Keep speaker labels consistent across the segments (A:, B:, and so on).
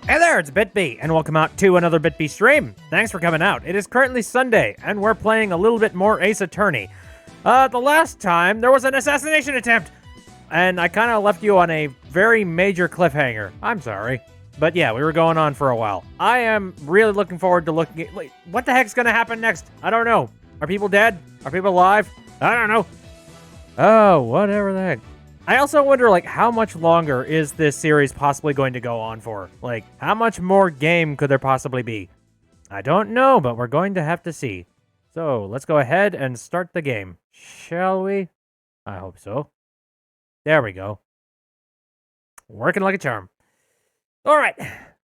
A: Hey there, it's BitB, and welcome out to another BitB stream. Thanks for coming out. It is currently Sunday, and we're playing a little bit more Ace Attorney. The last time, there was an assassination attempt, and I kind of left you on a very major cliffhanger. I'm sorry. But yeah, we were going on for a while. I am really looking forward to looking at... Wait, what the heck's gonna happen next? I don't know. Are people dead? Are people alive? I don't know. Oh, whatever the heck. I also wonder, like, how much longer is this series possibly going to go on for? Like, how much more game could there possibly be? I don't know, but we're going to have to see. So, let's go ahead and start the game. Shall we? I hope so. There we go. Working like a charm. All right.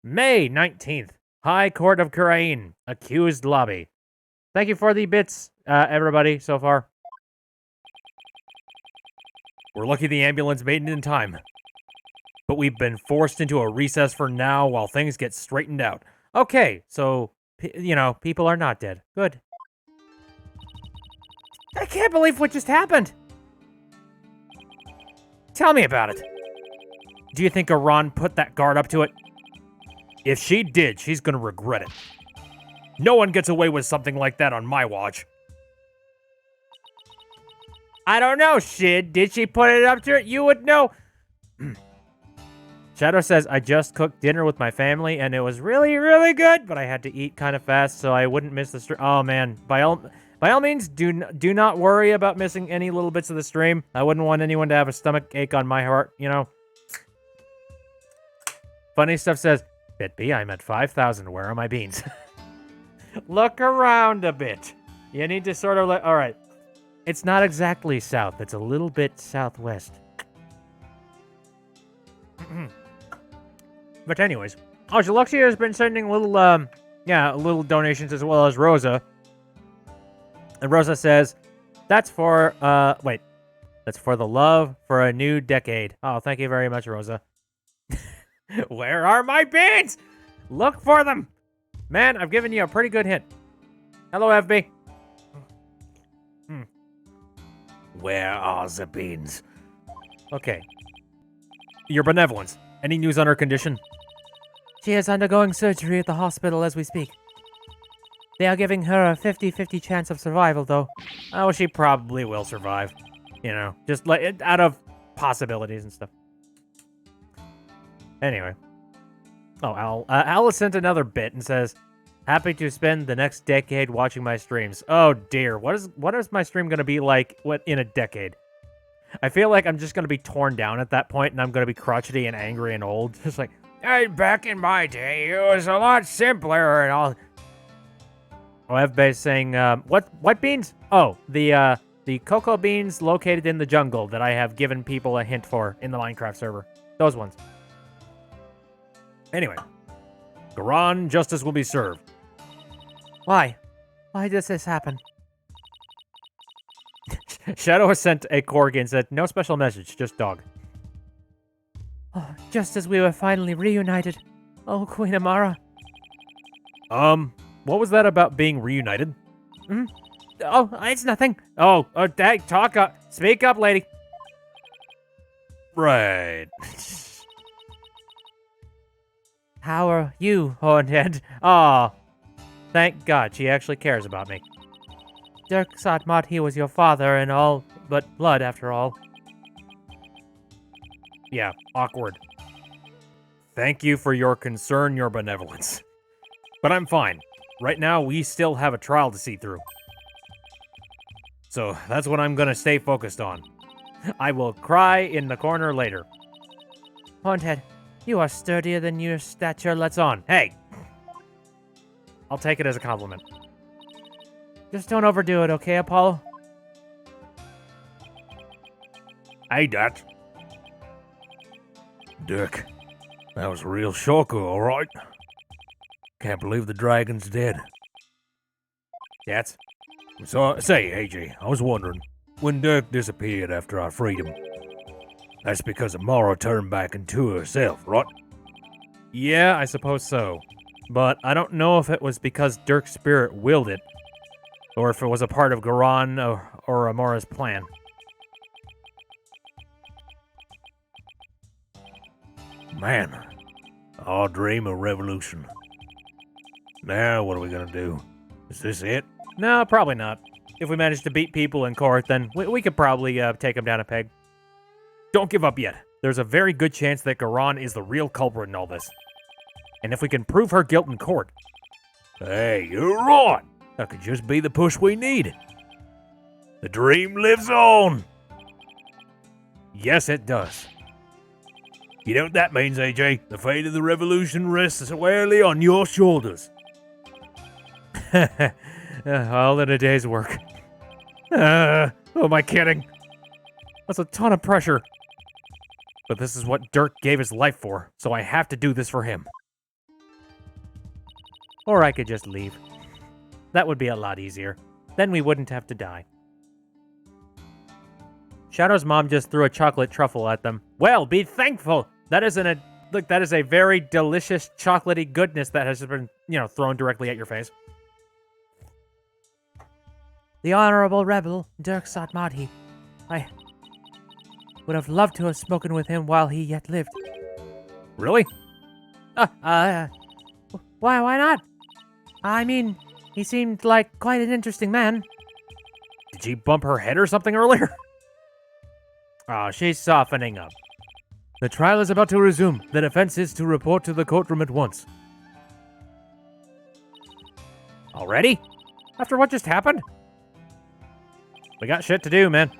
A: May 19th. High Court of Kurain. Accused Lobby. Thank you for the bits, everybody, so far. We're lucky the ambulance made it in time. But we've been forced into a recess for now while things get straightened out. Okay, so, you know, people are not dead. Good. I can't believe what just happened. Tell me about it. Do you think Iran put that guard up to it? If she did, she's gonna regret it. No one gets away with something like that on my watch. I don't know, Shid. Did she put it up to it? You would know. Shadow says, I just cooked dinner with my family, and it was really, really good, but I had to eat kind of fast so I wouldn't miss the stream. Oh, man. By all means, do not worry about missing any little bits of the stream. I wouldn't want anyone to have a stomach ache on my heart, you know? Funny Stuff says, BitB, I'm at 5,000. Where are my beans? Look around a bit. You need to sort of all right. It's not exactly south. It's a little bit southwest. But anyways. Oh, Jaluxia has been sending little, little donations as well as Rosa. And Rosa says, that's for, that's for the love for a new decade. Oh, thank you very much, Rosa. Where are my beans? Look for them. Man, I've given you a pretty good hint. Hello, FB. Where are the beans? Okay. Your benevolence. Any news on her condition? She is undergoing surgery at the hospital as we speak. They are giving her a 50-50 chance of survival, though. Oh, she probably will survive. You know, just like out of possibilities and stuff. Anyway. Oh, Alice sent another bit and says, happy to spend the next decade watching my streams. Oh dear, what is my stream gonna be like in a decade? I feel like I'm just gonna be torn down at that point, and I'm gonna be crotchety and angry and old. Just like, hey, back in my day, it was a lot simpler and all. Oh, FB's saying, what beans? Oh, the cocoa beans located in the jungle that I have given people a hint for in the Minecraft server. Those ones. Anyway, Garan, justice will be served. Why? Why does this happen? Shadow has sent a corgi and said, no special message, just dog. Oh, just as we were finally reunited. Oh, Queen Amara. What was that about being reunited? Oh, it's nothing. Oh, dang, talk up. Speak up, lady. Right. How are you, Hornhead? Aw. Thank God she actually cares about me. Dirk Satmat, he was your father and all, but blood after all. Yeah, awkward. Thank you for your concern, your benevolence. But I'm fine. Right now, we still have a trial to see through. So, that's what I'm gonna stay focused on. I will cry in the corner later. Hornhead, you are sturdier than your stature lets on. Hey! I'll take it as a compliment. Just don't overdo it, okay, Apollo? Hey, Dad. Dirk, that was a real shocker, alright? Can't believe the dragon's dead. That's... So, say, AJ, I was wondering, when Dirk disappeared after I freed him, that's because Amara turned back into herself, right? Yeah, I suppose so. But I don't know if it was because Dirk's spirit willed it, or if it was a part of Garan or Amara's plan. Man,
B: Our dream of revolution. Now, what are we gonna do? Is this it?
A: No, probably not. If we manage to beat people in court, then we could probably take them down a peg. Don't give up yet. There's a very good chance that Garan is the real culprit in all this. And if we can prove her guilt in court...
B: Hey, you're right. That could just be the push we need. The dream lives on.
A: Yes, it does.
B: You know what that means, AJ? The fate of the revolution rests squarely on your shoulders.
A: All in a day's work. Who am I kidding? That's a ton of pressure. But this is what Dirk gave his life for, so I have to do this for him. Or I could just leave. That would be a lot easier. Then we wouldn't have to die. Shadow's mom just threw a chocolate truffle at them. Well, be thankful! That is that is a very delicious chocolatey goodness that has been, thrown directly at your face. The Honorable Rebel, Dirk Satmadhi. I would have loved to have spoken with him while he yet lived.
B: Really?
A: Why not? I mean, he seemed like quite an interesting man. Did she bump her head or something earlier? Oh, she's softening up. The trial is about to resume. The defense is to report to the courtroom at once. Already? After what just happened? We got shit to do, man.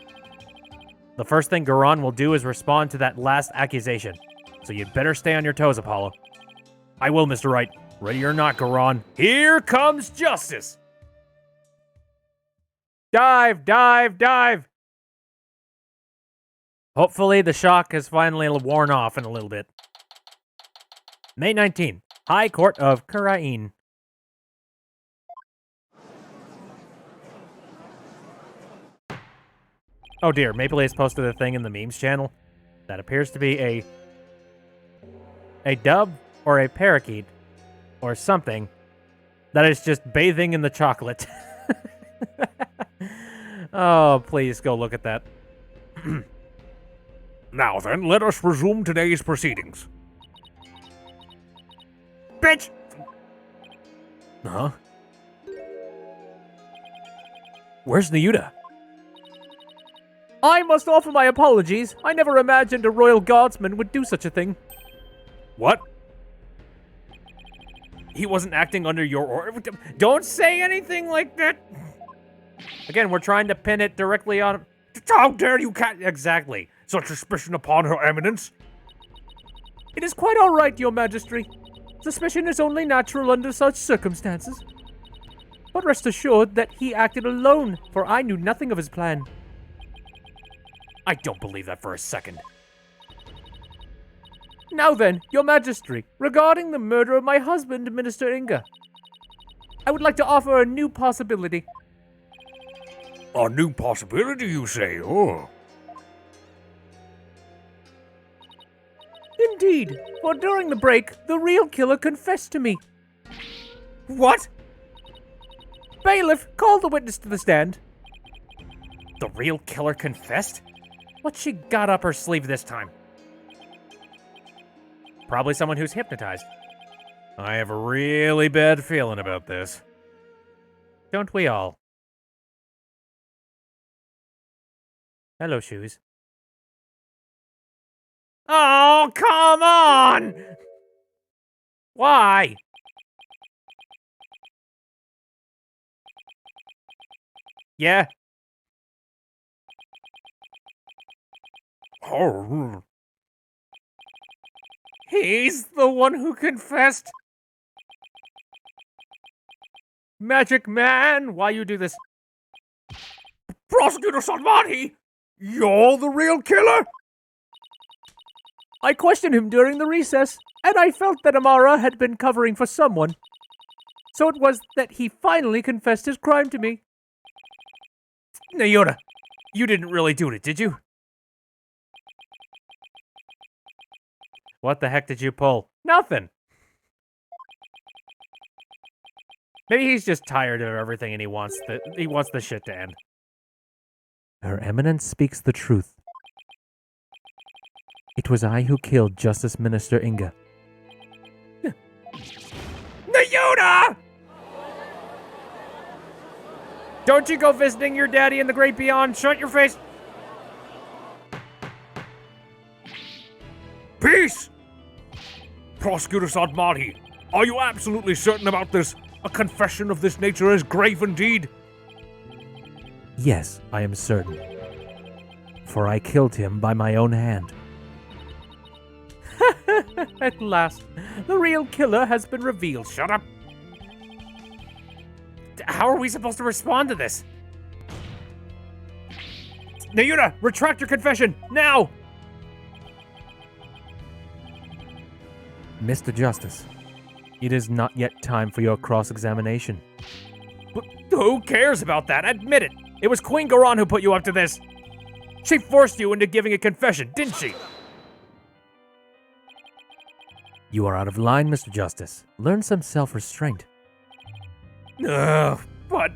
A: The first thing Garan will do is respond to that last accusation. So you'd better stay on your toes, Apollo. I will, Mr. Wright. Ready or not, Garan. Here comes justice! Dive, dive, dive! Hopefully the shock has finally worn off in a little bit. May 19th, High Court of Karain. Oh dear, Maple Ace posted a thing in the memes channel that appears to be a dove or a parakeet or something that is just bathing in the chocolate. Oh, please go look at that.
B: Now then, let us resume today's proceedings.
A: Bitch!
B: Huh?
A: Where's Nyuta? I must offer my apologies. I never imagined a royal guardsman would do such a thing. What? He wasn't acting under your order? Don't say anything like that! Again, we're trying to pin it directly on...
B: How dare you
A: Exactly.
B: such suspicion upon her eminence?
A: It is quite all right, your majesty. Suspicion is only natural under such circumstances. But rest assured that he acted alone, for I knew nothing of his plan. I don't believe that for a second. Now then, your majesty, regarding the murder of my husband, Minister Inga, I would like to offer a new possibility.
B: A new possibility, you say? Oh.
A: Indeed, for during the break, the real killer confessed to me. What? Bailiff, call the witness to the stand. The real killer confessed? What's she got up her sleeve this time? Probably someone who's hypnotized. I have a really bad feeling about this. Don't we all? Hello, Shoes. Oh, come on! Why? Yeah?
B: Oh.
A: He's the one who confessed? Magic Man, why you do this?
B: Prosecutor Salvati! You're the real killer?
A: I questioned him during the recess, and I felt that Amara had been covering for someone. So it was that he finally confessed his crime to me. Nyuta, you didn't really do it, did you? What the heck did you pull? Nothing. Maybe he's just tired of everything and he wants the shit to end. Her Eminence speaks the truth. It was I who killed Justice Minister Inga. Yuta! Don't you go visiting your daddy in the great beyond. Shut your face.
B: Peace! Prosecutor Sadmati, are you absolutely certain about this? A confession of this nature is grave indeed.
C: Yes, I am certain. For I killed him by my own hand.
A: At last, the real killer has been revealed. Shut up. How are we supposed to respond to this? Nayuta, retract your confession, now!
C: Mr. Justice, it is not yet time for your cross-examination.
A: But who cares about that? Admit it. It was Queen Garan who put you up to this. She forced you into giving a confession, didn't she?
C: You are out of line, Mr. Justice. Learn some self-restraint.
A: But...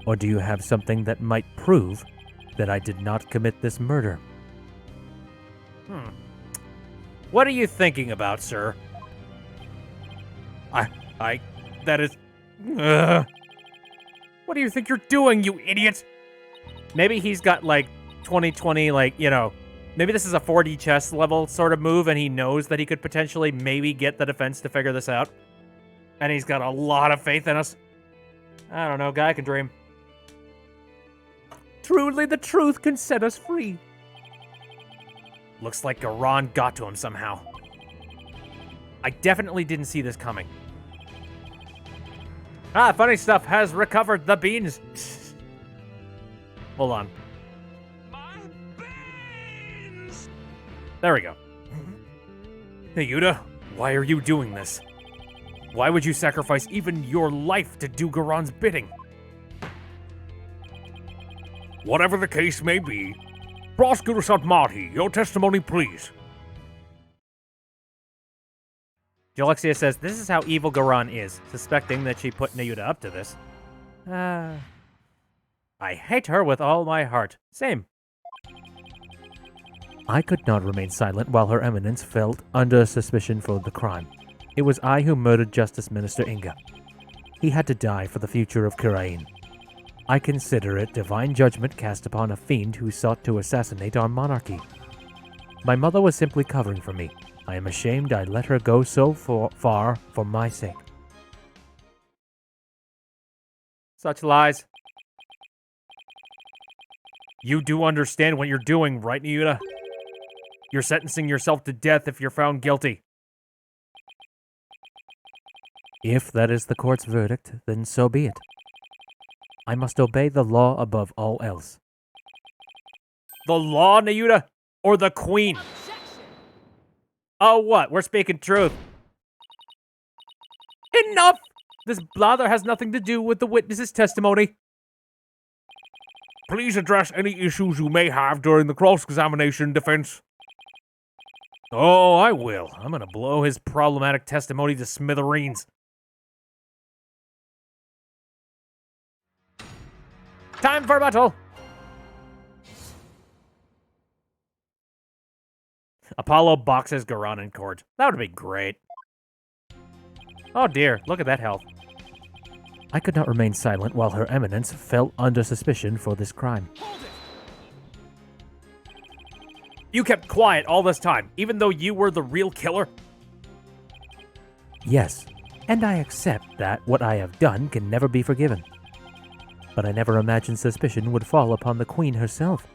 C: Or do you have something that might prove that I did not commit this murder?
A: What are you thinking about, sir? That is... What do you think you're doing, you idiot? Maybe he's got, like, 2020, like, you know... Maybe this is a 4D chess level sort of move, and he knows that he could potentially maybe get the defense to figure this out. And he's got a lot of faith in us. I don't know, guy can dream. Truly, the truth can set us free. Looks like Garan got to him somehow. I definitely didn't see this coming. Funny stuff has recovered the beans. Hold on. There we go. Nayuta, why are you doing this? Why would you sacrifice even your life to do Garan's bidding?
B: Whatever the case may be, Prosecutor Sadmati, your testimony, please.
A: Jalexia says, this is how evil Garan is, suspecting that she put Nayuta up to this. I hate her with all my heart. Same.
C: I could not remain silent while Her Eminence fell under suspicion for the crime. It was I who murdered Justice Minister Inga. He had to die for the future of Kirain. I consider it divine judgment cast upon a fiend who sought to assassinate our monarchy. My mother was simply covering for me. I am ashamed I let her go so far for my sake.
A: Such lies. You do understand what you're doing, right, Nayuta? You're sentencing yourself to death if you're found guilty.
C: If that is the court's verdict, then so be it. I must obey the law above all else.
A: The law, Nayuta? Or the queen? Oh, what? We're speaking truth. Enough! This blather has nothing to do with the witness's testimony.
B: Please address any issues you may have during the cross-examination, defense.
A: Oh, I will. I'm gonna blow his problematic testimony to smithereens. Time for battle! Apollo boxes Garan in court. That would be great. Oh dear, look at that health.
C: I could not remain silent while Her Eminence fell under suspicion for this crime.
A: You kept quiet all this time, even though you were the real killer?
C: Yes, and I accept that what I have done can never be forgiven. But I never imagined suspicion would fall upon the Queen herself.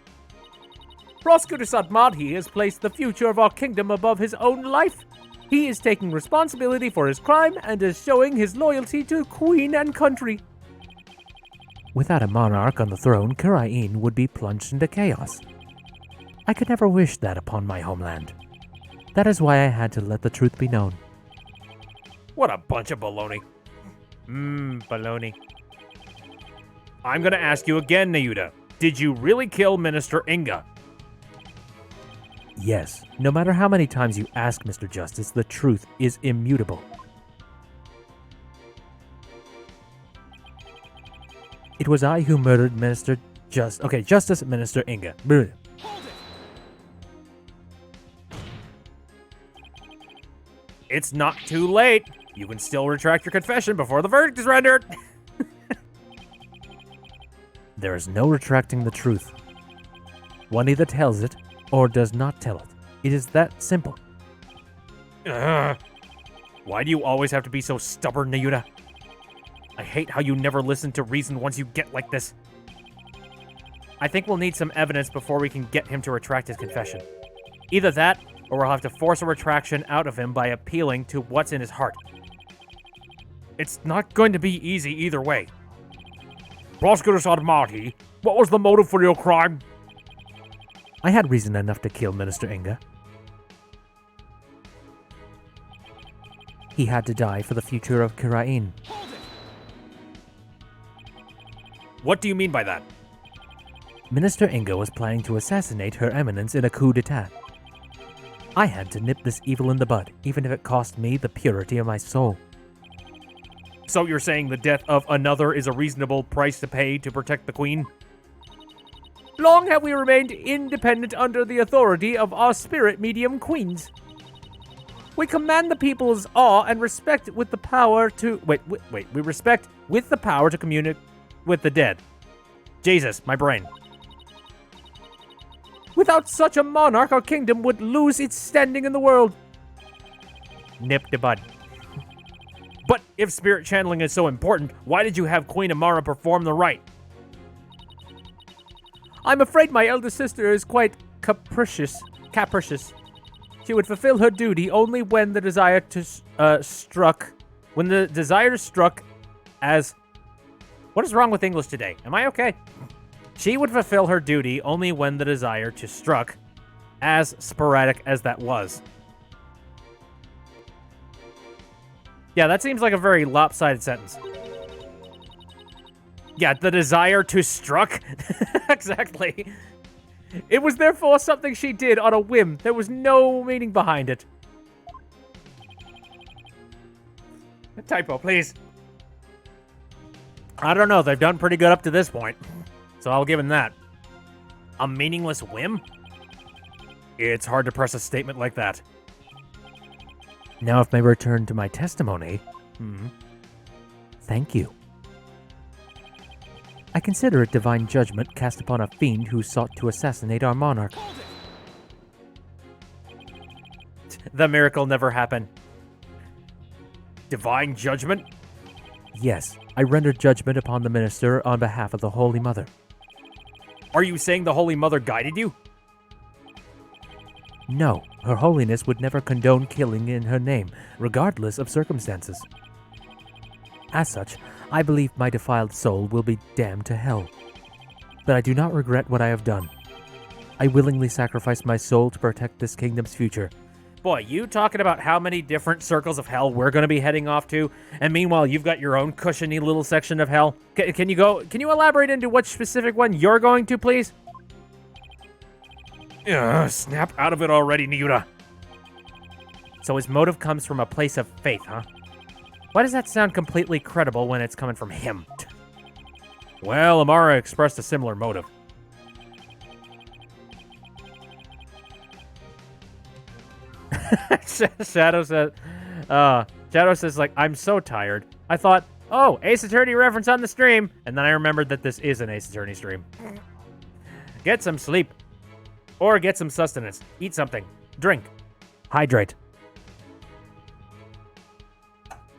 A: Prosecutor Sadmati has placed the future of our kingdom above his own life. He is taking responsibility for his crime and is showing his loyalty to Queen and country.
C: Without a monarch on the throne, Kirain would be plunged into chaos. I could never wish that upon my homeland. That is why I had to let the truth be known.
A: What a bunch of baloney. Baloney. I'm gonna ask you again, Nayuta. Did you really kill Minister Inga?
C: Yes, no matter how many times you ask, Mr. Justice, the truth is immutable. It was I who murdered Justice Minister Inga. Blech.
A: It's not too late. You can still retract your confession before the verdict is rendered.
C: There is no retracting the truth. One either tells it or does not tell it. It is that simple.
A: Why do you always have to be so stubborn, Nayuta? I hate how you never listen to reason once you get like this. I think we'll need some evidence before we can get him to retract his confession. Either that, or we'll have to force a retraction out of him by appealing to what's in his heart. It's not going to be easy either way.
B: Prosecutor Sadmati, what was the motive for your crime?
C: I had reason enough to kill Minister Inga. He had to die for the future of Kirain.
A: What do you mean by that?
C: Minister Inga was planning to assassinate Her Eminence in a coup d'etat. I had to nip this evil in the bud, even if it cost me the purity of my soul.
A: So you're saying the death of another is a reasonable price to pay to protect the Queen? Long have we remained independent under the authority of our spirit medium queens. We command the people's awe and respect with the power to... We respect with the power to communicate with the dead. Jesus, my brain. Without such a monarch, our kingdom would lose its standing in the world. Nip the bud. But if spirit channeling is so important, why did you have Queen Amara perform the rite? I'm afraid my elder sister is quite capricious. She would fulfill her duty only when the desire struck as... What is wrong with English today? Am I okay? She would fulfill her duty only when the desire to struck, as sporadic as that was. Yeah, that seems like a very lopsided sentence. Yeah, the desire to struck? Exactly. It was therefore something she did on a whim. There was no meaning behind it. A typo, please. I don't know. They've done pretty good up to this point. So I'll give him that. A meaningless whim? It's hard to press a statement like that.
C: Now if I return to my testimony... Thank you. I consider it divine judgment cast upon a fiend who sought to assassinate our monarch.
A: The miracle never happened. Divine judgment?
C: Yes, I rendered judgment upon the minister on behalf of the Holy Mother.
A: Are you saying the Holy Mother guided you?
C: No, Her Holiness would never condone killing in her name, regardless of circumstances. As such, I believe my defiled soul will be damned to hell. But I do not regret what I have done. I willingly sacrifice my soul to protect this kingdom's future.
A: Boy, you talking about how many different circles of hell we're going to be heading off to, and meanwhile you've got your own cushiony little section of hell. Can you elaborate into which specific one you're going to, please?
B: Snap out of it already, Niura.
A: So his motive comes from a place of faith, huh? Why does that sound completely credible when it's coming from him? Well, Amara expressed a similar motive. Shadow says, like, I'm so tired. I thought, oh, Ace Attorney reference on the stream. And then I remembered that this is an Ace Attorney stream. Get some sleep. Or get some sustenance. Eat something. Drink.
C: Hydrate.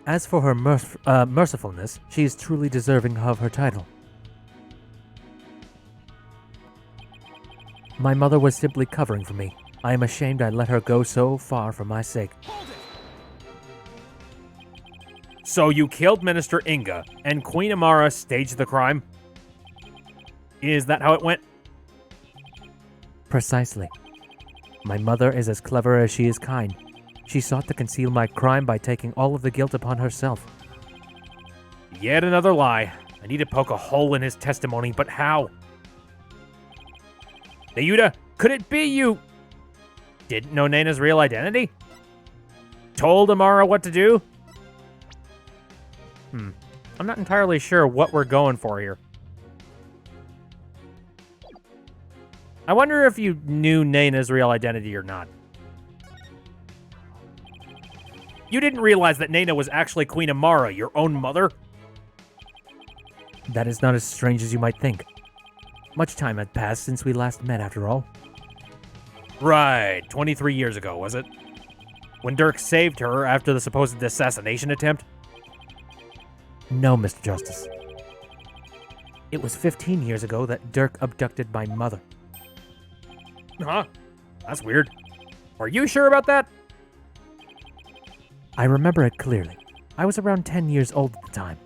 C: As for her mercifulness, she is truly deserving of her title. My mother was simply covering for me. I am ashamed I let her go so far for my sake.
A: So you killed Minister Inga, and Queen Amara staged the crime? Is that how it went?
C: Precisely. My mother is as clever as she is kind. She sought to conceal my crime by taking all of the guilt upon herself.
A: Yet another lie. I need to poke a hole in his testimony, but how? Nayuta, could it be you didn't know Naina's real identity? Told Amara what to do? I'm not entirely sure what we're going for here. I wonder if you knew Naina's real identity or not. You didn't realize that Nena was actually Queen Amara, your own mother?
C: That is not as strange as you might think. Much time had passed since we last met, after all.
A: Right, 23 years ago, was it? When Dirk saved her after the supposed assassination attempt?
C: No, Mr. Justice. It was 15 years ago that Dirk abducted my mother.
A: Huh? That's weird. Are you sure about that?
C: I remember it clearly. I was around 10 years old at the time.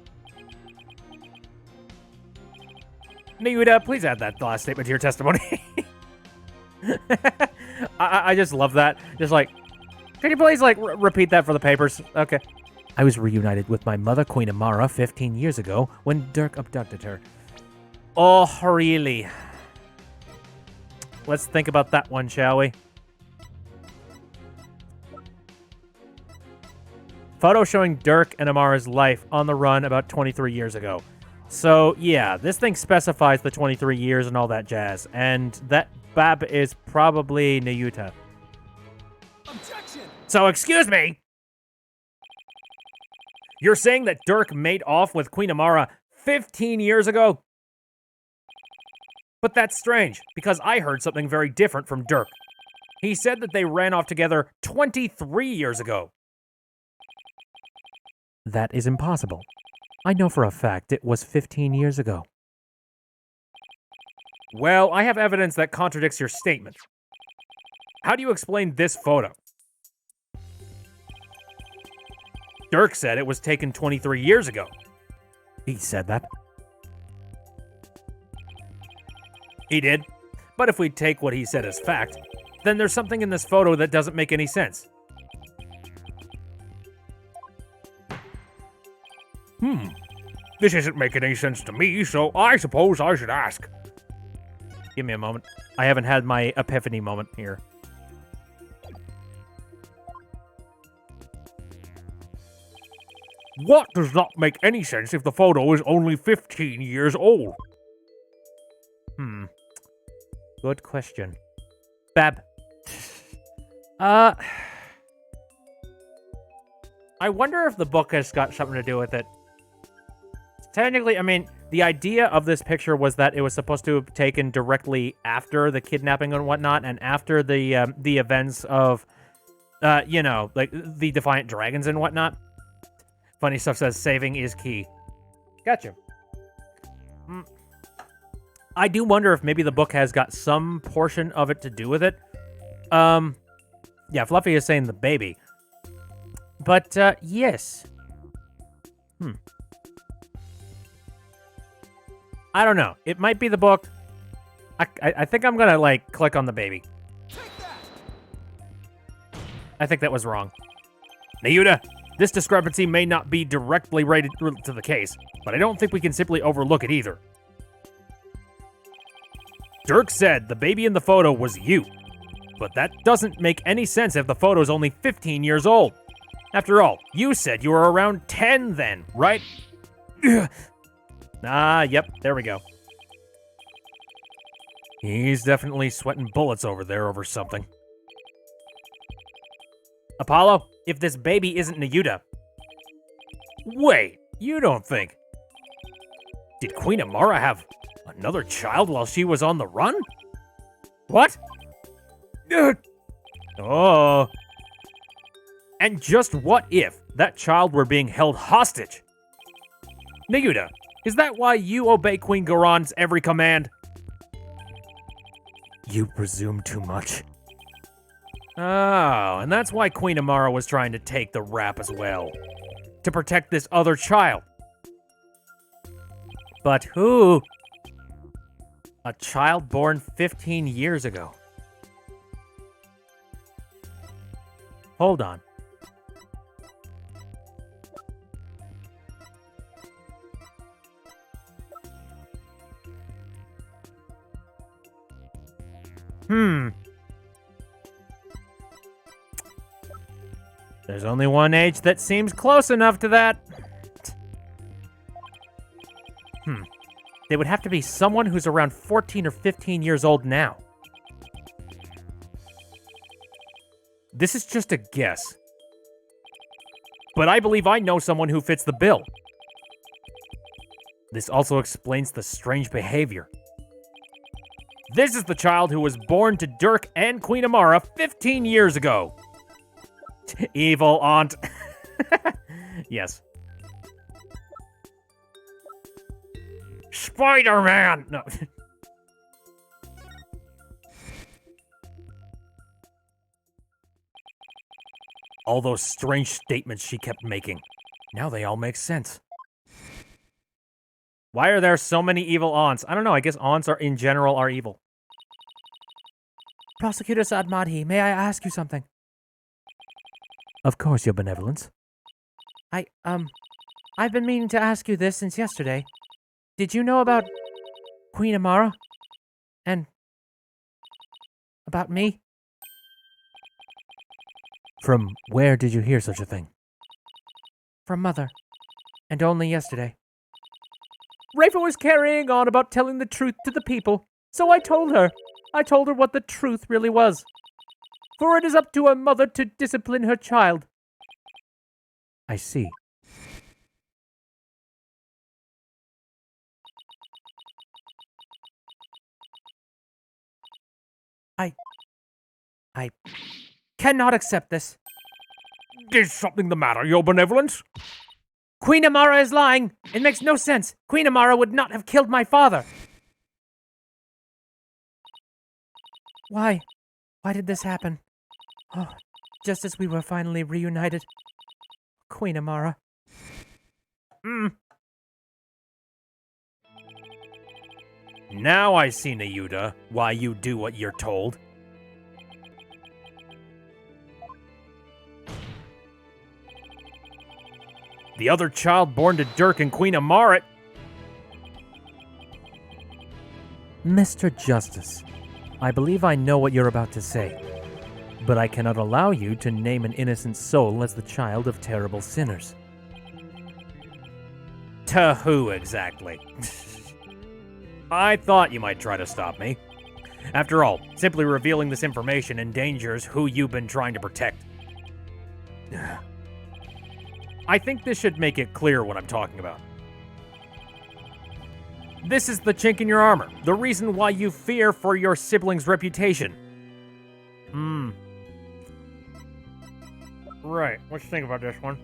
A: Nayuda, please add that last statement to your testimony. I just love that. Just like, can you please repeat that for the papers? Okay.
C: I was reunited with my mother, Queen Amara, 15 years ago when Dirk abducted her.
A: Oh, really? Let's think about that one, shall we? Photo showing Dirk and Amara's life on the run about 23 years ago. So, yeah, this thing specifies the 23 years and all that jazz. And that Bab is probably Nayuta.
B: Objection!
A: So, excuse me! You're saying that Dirk made off with Queen Amara 15 years ago? But that's strange, because I heard something very different from Dirk. He said that they ran off together 23 years ago.
C: That is impossible. I know for a fact it was 15 years ago.
A: Well, I have evidence that contradicts your statement. How do you explain this photo? Dirk said it was taken 23 years ago.
C: He said that?
A: He did. But if we take what he said as fact, then there's something in this photo that doesn't make any sense.
B: This isn't making any sense to me, so I suppose I should ask.
A: Give me a moment. I haven't had my epiphany moment here.
B: What does not make any sense if the photo is only 15 years old?
A: Good question. Bab. I wonder if the book has got something to do with it. Technically, I mean, the idea of this picture was that it was supposed to have taken directly after the kidnapping and whatnot, and after the events of, like the Defiant Dragons and whatnot. Funny Stuff says saving is key. Gotcha. I do wonder if maybe the book has got some portion of it to do with it. Yeah, Fluffy is saying the baby. But, yes. I don't know. It might be the book. I think I'm gonna, click on the baby. I think that was wrong. Nayuda, this discrepancy may not be directly related to the case, but I don't think we can simply overlook it either. Dirk said the baby in the photo was you, but that doesn't make any sense if the photo's only 15 years old. After all, you said you were around 10 then, right? Yep, there we go. He's definitely sweating bullets over there over something. Apollo, if this baby isn't Nayuta... Wait, you don't think... Did Queen Amara have another child while she was on the run? What? Oh. And just what if that child were being held hostage? Nayuta, is that why you obey Queen Goron's every command?
C: You presume too much.
A: Oh, and that's why Queen Amara was trying to take the rap as well. To protect this other child. But who? A child born 15 years ago. Hold on. There's only one age that seems close enough to that. They would have to be someone who's around 14 or 15 years old now. This is just a guess. but I believe I know someone who fits the bill. This also explains the strange behavior. This is the child who was born to Dirk and Queen Amara 15 years ago. Evil aunt. Yes. Spider-Man! No. All those strange statements she kept making. Now they all make sense. Why are there so many evil aunts? I don't know, I guess aunts in general are evil.
C: Prosecutor Sadmadhi, may I ask you something? Of course, Your Benevolence. I've been meaning to ask you this since yesterday. Did you know about Queen Amara? And about me? From where did you hear such a thing? From Mother. And only yesterday. Rafa was carrying on about telling the truth to the people, so I told her. I told her what the truth really was. For it is up to a mother to discipline her child. I see. I cannot accept this.
B: Is something the matter, Your Benevolence?
C: Queen Amara is lying. It makes no sense. Queen Amara would not have killed my father. Why? Why did this happen? Oh, just as we were finally reunited. Queen Amara.
A: Now I see, Nayuda, why you do what you're told. The other child born to Dirk and Queen Amara.
C: Mr. Justice, I believe I know what you're about to say, but I cannot allow you to name an innocent soul as the child of terrible sinners.
A: To who exactly? I thought you might try to stop me. After all, simply revealing this information endangers who you've been trying to protect. I think this should make it clear what I'm talking about. This is the chink in your armor, the reason why you fear for your sibling's reputation.
B: Right, what you think about this one?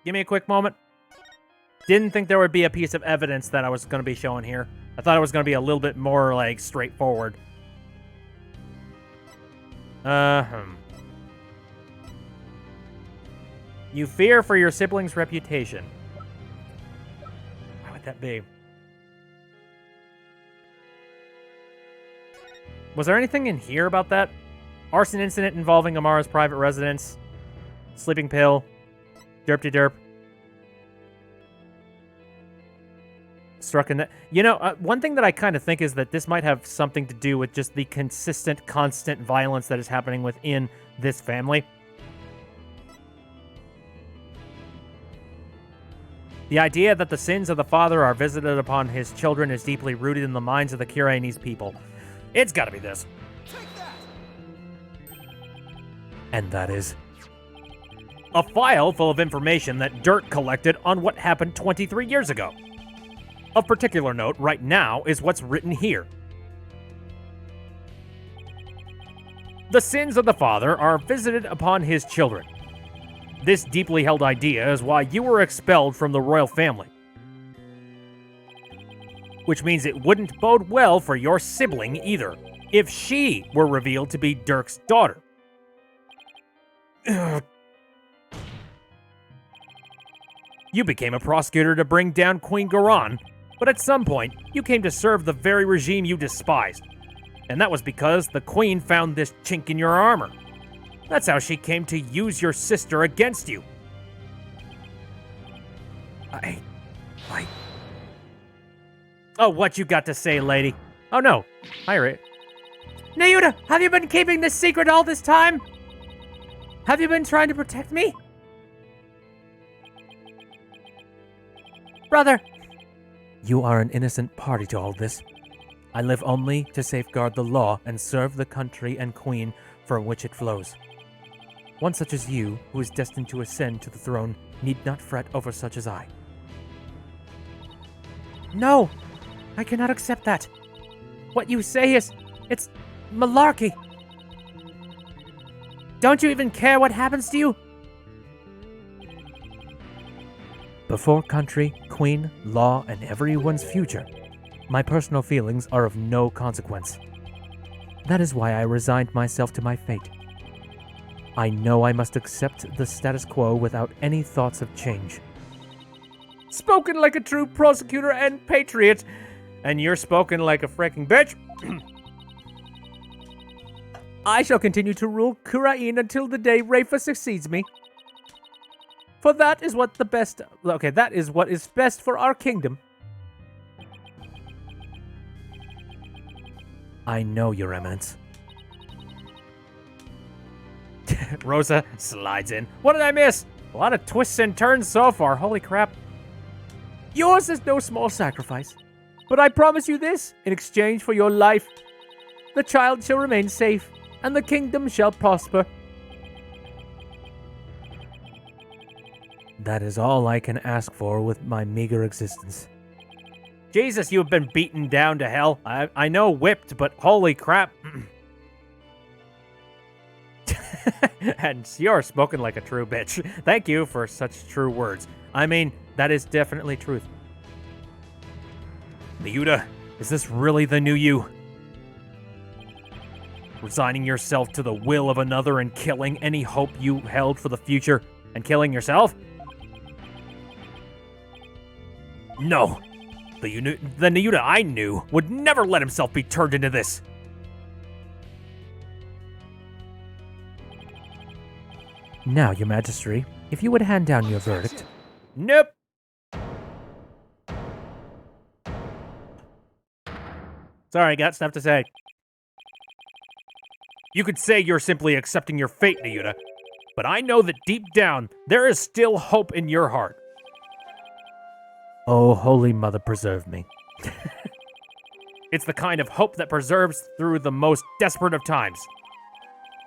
A: Give me a quick moment. Didn't think there would be a piece of evidence that I was going to be showing here. I thought it was going to be a little bit more, like, straightforward. You fear for your sibling's reputation. Why would that be? Was there anything in here about that? Arson incident involving Amara's private residence. Sleeping pill. Derp-de-derp. Struck in that. You know, one thing that I kind of think is that this might have something to do with just the consistent, constant violence that is happening within this family. The idea that the sins of the father are visited upon his children is deeply rooted in the minds of the Kirainese people. It's gotta be this.
C: And that is?
A: A file full of information that Dirk collected on what happened 23 years ago. Of particular note right now is what's written here. The sins of the father are visited upon his children. This deeply held idea is why you were expelled from the royal family. Which means it wouldn't bode well for your sibling either, if she were revealed to be Dirk's daughter. You became a prosecutor to bring down Queen Garan, but at some point, you came to serve the very regime you despised. And that was because the Queen found this chink in your armor. That's how she came to use your sister against you. Oh, what you got to say, lady? Oh, no. Hi, Ray.
C: Nayuda, have you been keeping this secret all this time? Have you been trying to protect me? Brother! You are an innocent party to all this. I live only to safeguard the law and serve the country and queen from which it flows. One such as you, who is destined to ascend to the throne, need not fret over such as I.
A: No! I cannot accept that. What you say it's malarkey. Don't you even care what happens to you?
C: Before country, queen, law, and everyone's future, my personal feelings are of no consequence. That is why I resigned myself to my fate. I know I must accept the status quo without any thoughts of change.
A: Spoken like a true prosecutor and patriot. And you're spoken like a frickin' bitch. I shall continue to rule Kurain until the day Rafa succeeds me. For that is what is best for our kingdom.
C: I know, Your Eminence.
A: Rosa slides in. What did I miss? A lot of twists and turns so far. Holy crap. Yours is no small sacrifice. But I promise you this, in exchange for your life. The child shall remain safe, and the kingdom shall prosper.
C: That is all I can ask for with my meager existence.
A: Jesus, you have been beaten down to hell. I know whipped, but holy crap. And you're spoken like a true bitch. Thank you for such true words. I mean, that is definitely truth. Miuta, is this really the new you? Resigning yourself to the will of another and killing any hope you held for the future and killing yourself? No. The Miuta I knew would never let himself be turned into this.
C: Now, Your Majesty, if you would hand down your verdict.
A: Nope. Sorry, got stuff to say. You could say you're simply accepting your fate, Miuta, but I know that deep down, there is still hope in your heart.
C: Oh, Holy Mother, preserve me.
A: It's the kind of hope that preserves through the most desperate of times.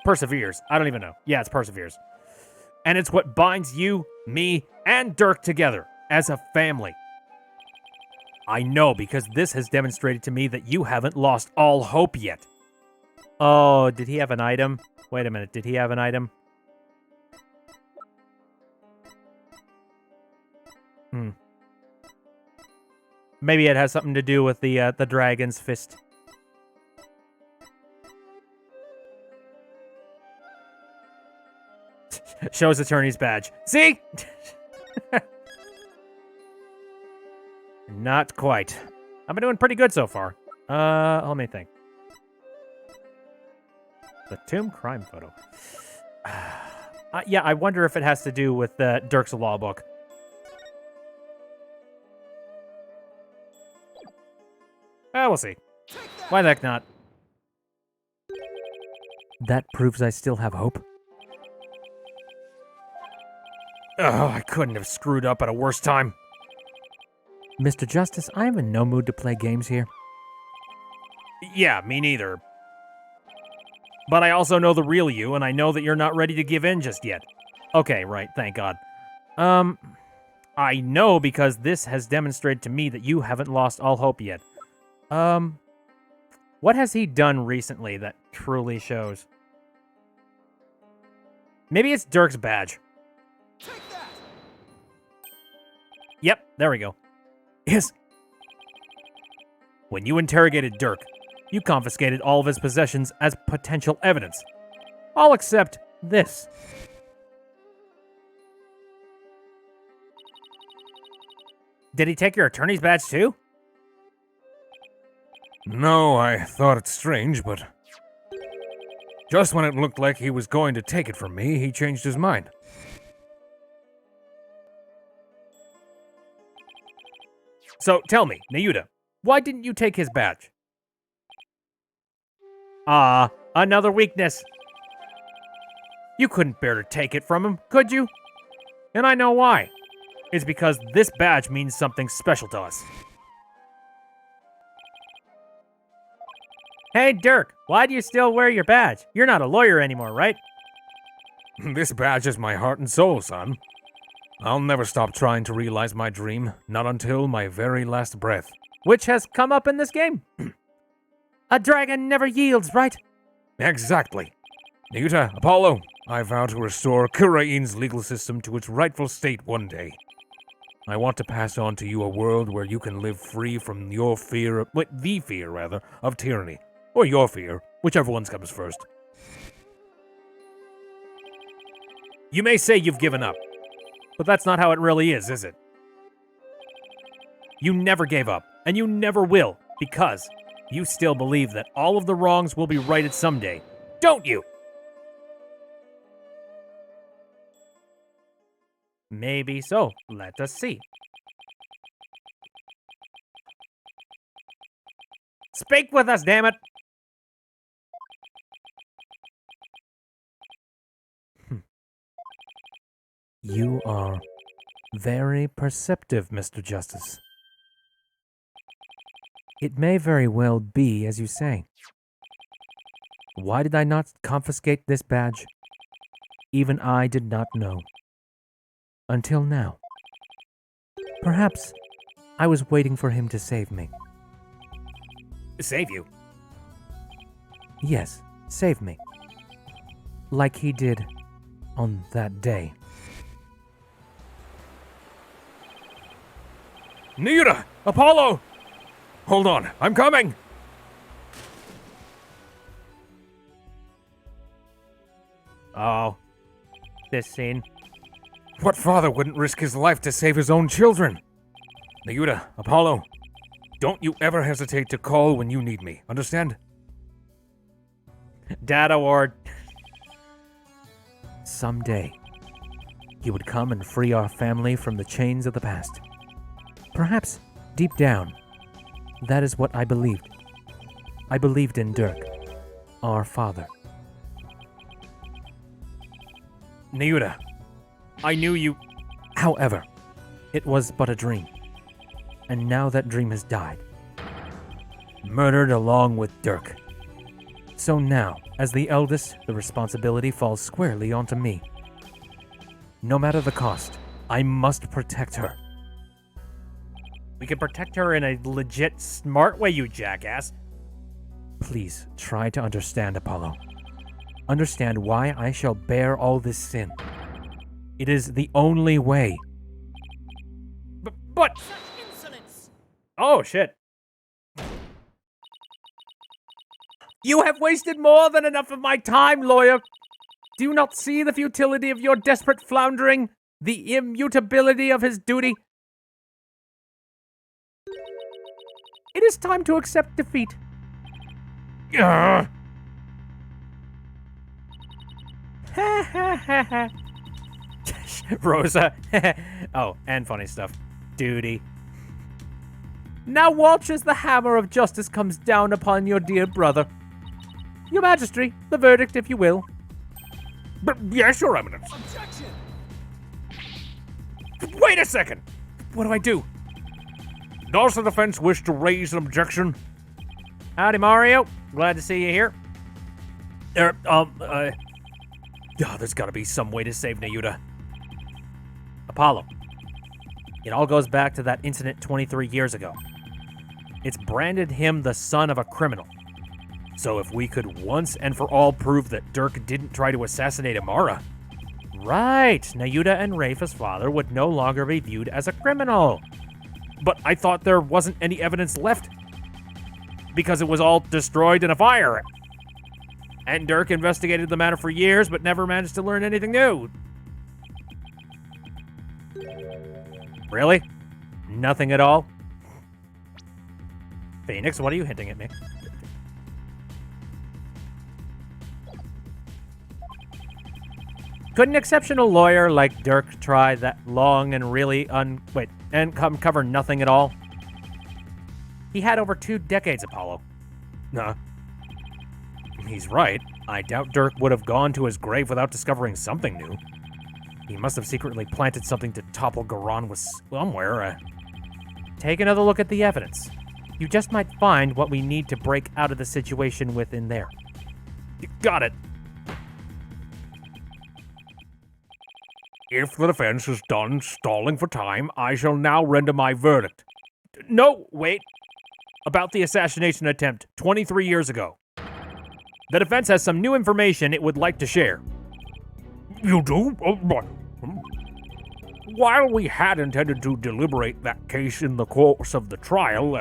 A: Perseveres. I don't even know. Yeah, it's perseveres. And it's what binds you, me, and Dirk together as a family. I know because this has demonstrated to me that you haven't lost all hope yet. Oh, did he have an item? Wait a minute, did he have an item? Maybe it has something to do with the dragon's fist. Shows attorney's badge. See? Not quite. I've been doing pretty good so far. Let me think. The tomb crime photo. Yeah, I wonder if it has to do with Dirk's law book. We'll see. Why the heck not?
C: That proves I still have hope.
A: Oh, I couldn't have screwed up at a worse time.
C: Mr. Justice, I am in no mood to play games here.
A: Yeah, me neither. But I also know the real you, and I know that you're not ready to give in just yet. Okay, right, thank God. I know because this has demonstrated to me that you haven't lost all hope yet. What has he done recently that truly shows? Maybe it's Dirk's badge. Yep, there we go. Yes. When you interrogated Dirk, you confiscated all of his possessions as potential evidence. All except this. Did he take your attorney's badge too?
B: No, I thought it strange, but just when it looked like he was going to take it from me, he changed his mind.
A: So tell me, Miuta, why didn't you take his badge? Another weakness. You couldn't bear to take it from him, could you? And I know why. It's because this badge means something special to us. Hey, Dirk, why do you still wear your badge? You're not a lawyer anymore, right?
B: This badge is my heart and soul, son. I'll never stop trying to realize my dream, not until my very last breath.
A: Which has come up in this game. A dragon never yields, right?
B: Exactly. Nayuta, Apollo, I vow to restore Kurain's legal system to its rightful state one day. I want to pass on to you a world where you can live free from your fear of, the fear, rather, of tyranny. Or your fear, whichever one comes first.
A: You may say you've given up, but that's not how it really is it? You never gave up, and you never will, because you still believe that all of the wrongs will be righted someday, don't you? Maybe so. Let us see. Speak with us, damn it!
C: You are very perceptive, Mr. Justice. It may very well be as you say. Why did I not confiscate this badge? Even I did not know. Until now. Perhaps I was waiting for him to save me.
A: Save you?
C: Yes, save me. Like he did on that day.
B: Nayuta! Apollo! Hold on, I'm coming!
A: Oh, this scene.
B: What father wouldn't risk his life to save his own children? Nayuta, Apollo, don't you ever hesitate to call when you need me, understand?
A: Dad award.
C: Someday, he would come and free our family from the chains of the past. Perhaps, deep down, that is what I believed. I believed in Dirk, our father.
A: Nayuta, I knew you.
C: However, it was but a dream. And now that dream has died. Murdered along with Dirk. So now, as the eldest, the responsibility falls squarely onto me. No matter the cost, I must protect her.
A: We can protect her in a legit, smart way, you jackass.
C: Please try to understand, Apollo. Understand why I shall bear all this sin. It is the only way.
A: But... Oh, shit. You have wasted more than enough of my time, lawyer. Do you not see the futility of your desperate floundering? The immutability of his duty? It is time to accept defeat. Rosa. Oh, and funny stuff. Duty. Now watch as the hammer of justice comes down upon your dear brother. Your Majesty, the verdict, if you will.
B: But yes, Your Eminence.
A: Objection! Wait a second! What do I do?
B: Does the defense wish to raise an objection?
A: Howdy, Mario. Glad to see you here. There's gotta be some way to save Nayuta. Apollo. It all goes back to that incident 23 years ago. It's branded him the son of a criminal. So if we could once and for all prove that Dirk didn't try to assassinate Amara, right, Nayuta and Rafa's father would no longer be viewed as a criminal. But I thought there wasn't any evidence left because it was all destroyed in a fire. And Dirk investigated the matter for years but never managed to learn anything new. Really? Nothing at all? Phoenix, what are you hinting at me? Could an exceptional lawyer like Dirk try that long and really cover nothing at all? He had over 2 decades, Apollo.
B: Nah.
A: He's right. I doubt Dirk would have gone to his grave without discovering something new. He must have secretly planted something to topple Garon with somewhere. Take another look at the evidence.
C: You just might find what we need to break out of the situation within there.
A: Got it.
B: If the defense is done stalling for time, I shall now render my verdict.
A: No, wait. About the assassination attempt 23 years ago. The defense has some new information it would like to share.
B: You do? While we had intended to deliberate that case in the course of the trial,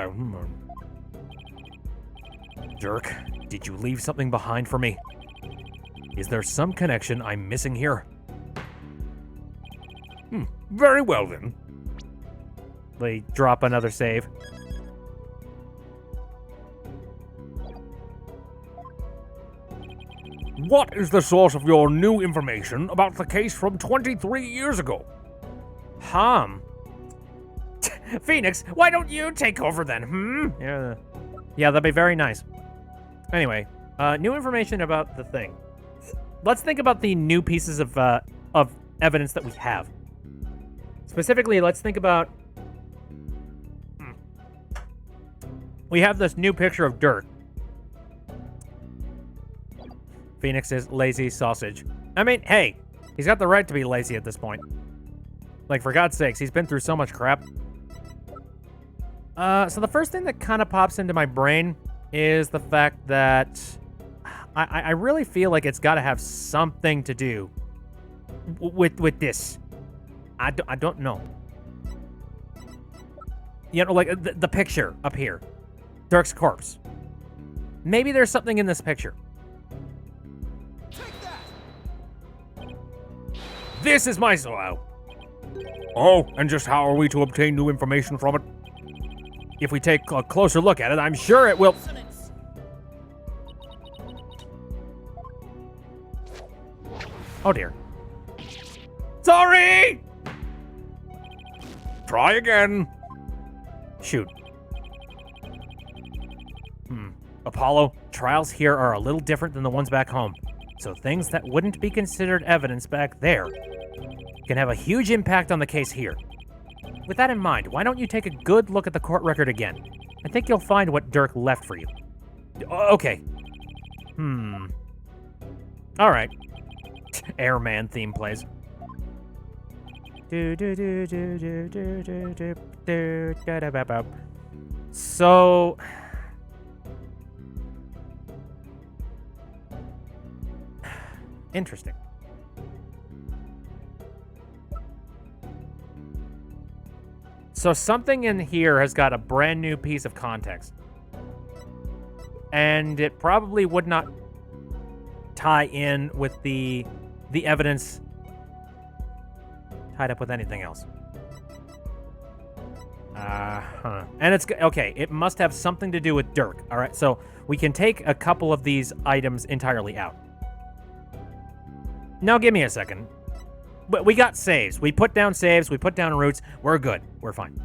A: Dirk, did you leave something behind for me? Is there some connection I'm missing here?
B: very well then.
C: They drop another save.
B: What is the source of your new information about the case from 23 years ago?
A: Phoenix, why don't you take over then,
C: Yeah, that'd be very nice. Anyway, new information about the thing. Let's think about the new pieces of evidence that we have. Specifically, let's think about... We have this new picture of Dirk. Phoenix is lazy sausage. I mean, hey, he's got the right to be lazy at this point. Like, for God's sakes, he's been through so much crap. So the first thing that kind of pops into my brain is the fact that I really feel like it's got to have something to do with this. I don't know. You know, like the picture up here. Dirk's corpse. Maybe there's something in this picture.
A: This is my solo.
B: Oh, and just how are we to obtain new information from it?
A: If we take a closer look at it, I'm sure it will... Oh dear. Sorry!
B: Try again.
C: Shoot. Apollo, trials here are a little different than the ones back home. So things that wouldn't be considered evidence back there can have a huge impact on the case here. With that in mind, why don't you take a good look at the court record again? I think you'll find what Dirk left for you. Okay. Alright. Airman theme plays. So... Interesting. So something in here has got a brand new piece of context. And it probably would not tie in with the evidence tied up with anything else. And it's okay, it must have something to do with Dirk. All right, so we can take a couple of these items entirely out. Now give me a second. But we got saves. We put down saves, we put down roots. We're good. We're fine.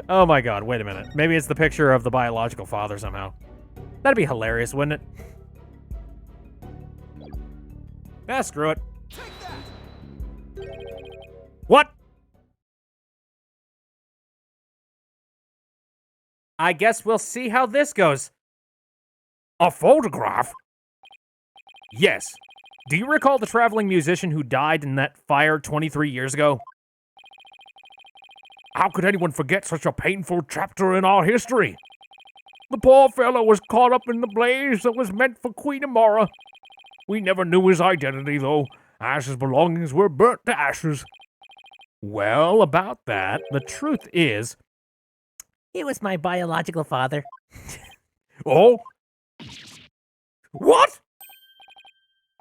C: Oh my god, wait a minute. Maybe it's the picture of the biological father somehow. That'd be hilarious, wouldn't it? Ah, screw it. What? I guess we'll see how this goes.
B: A photograph?
A: Yes. Do you recall the traveling musician who died in that fire 23 years ago?
B: How could anyone forget such a painful chapter in our history? The poor fellow was caught up in the blaze that was meant for Queen Amora. We never knew his identity, though, as his belongings were burnt to ashes.
A: Well, about that, the truth is...
C: It was my biological father.
B: Oh? What?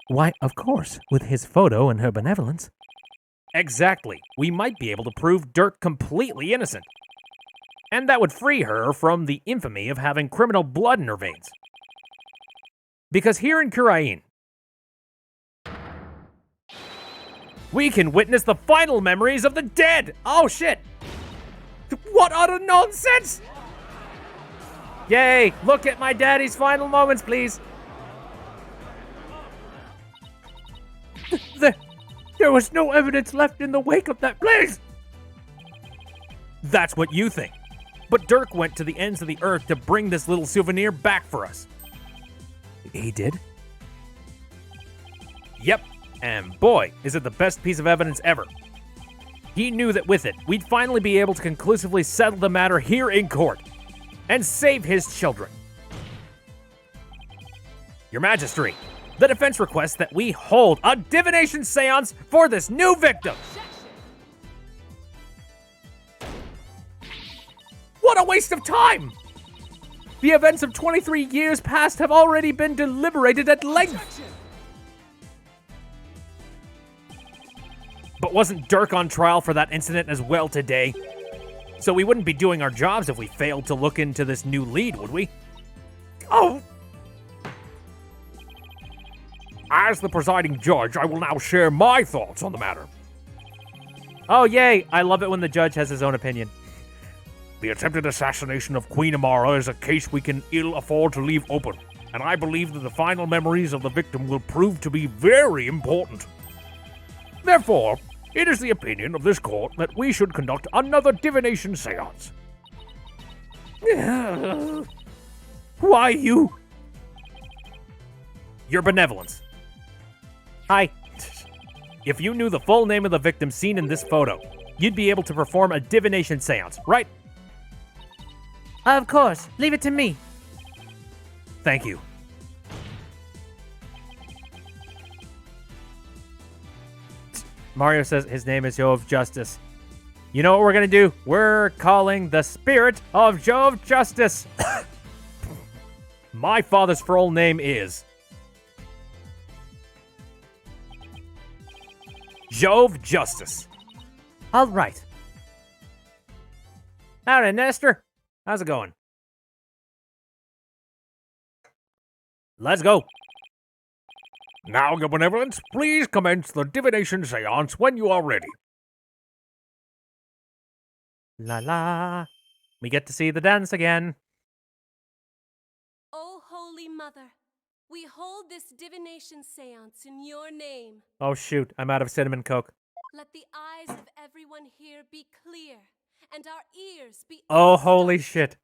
C: Why, of course, with his photo and her benevolence.
A: Exactly. We might be able to prove Dirk completely innocent. And that would free her from the infamy of having criminal blood in her veins. Because here in Kurain, we can witness the final memories of the dead! Oh shit! What utter nonsense! Yay! Look at my daddy's final moments, please!
C: There was no evidence left in the wake of that blaze!
A: That's what you think. But Dirk went to the ends of the earth to bring this little souvenir back for us.
C: He did?
A: Yep, and boy, is it the best piece of evidence ever. He knew that with it, we'd finally be able to conclusively settle the matter here in court and save his children. Your Majesty, the defense requests that we hold a divination seance for this new victim. What a waste of time! The events of 23 years past have already been deliberated at length. But wasn't Dirk on trial for that incident as well today? So we wouldn't be doing our jobs if we failed to look into this new lead, would we? Oh!
B: As the presiding judge, I will now share my thoughts on the matter.
A: Oh, yay! I love it when the judge has his own opinion.
B: The attempted assassination of Queen Amara is a case we can ill afford to leave open, and I believe that the final memories of the victim will prove to be very important. Therefore, it is the opinion of this court that we should conduct another divination seance.
A: Why you? Your benevolence. Hi. If you knew the full name of the victim seen in this photo, you'd be able to perform a divination seance, right?
C: Of course. Leave it to me.
A: Thank you. Mario says his name is Jove Justice. You know what we're gonna do? We're calling the spirit of Jove Justice. My father's full name is Jove Justice.
C: All right.
A: Howdy, Nestor. How's it going? Let's go.
B: Now, Your Benevolence, please commence the divination seance when you are ready.
A: La la. We get to see the dance again.
D: O Holy Mother, we hold this divination seance in your name.
A: Oh shoot, I'm out of cinnamon coke.
D: Let the eyes of everyone here be clear, and our ears be
A: Oh holy shit.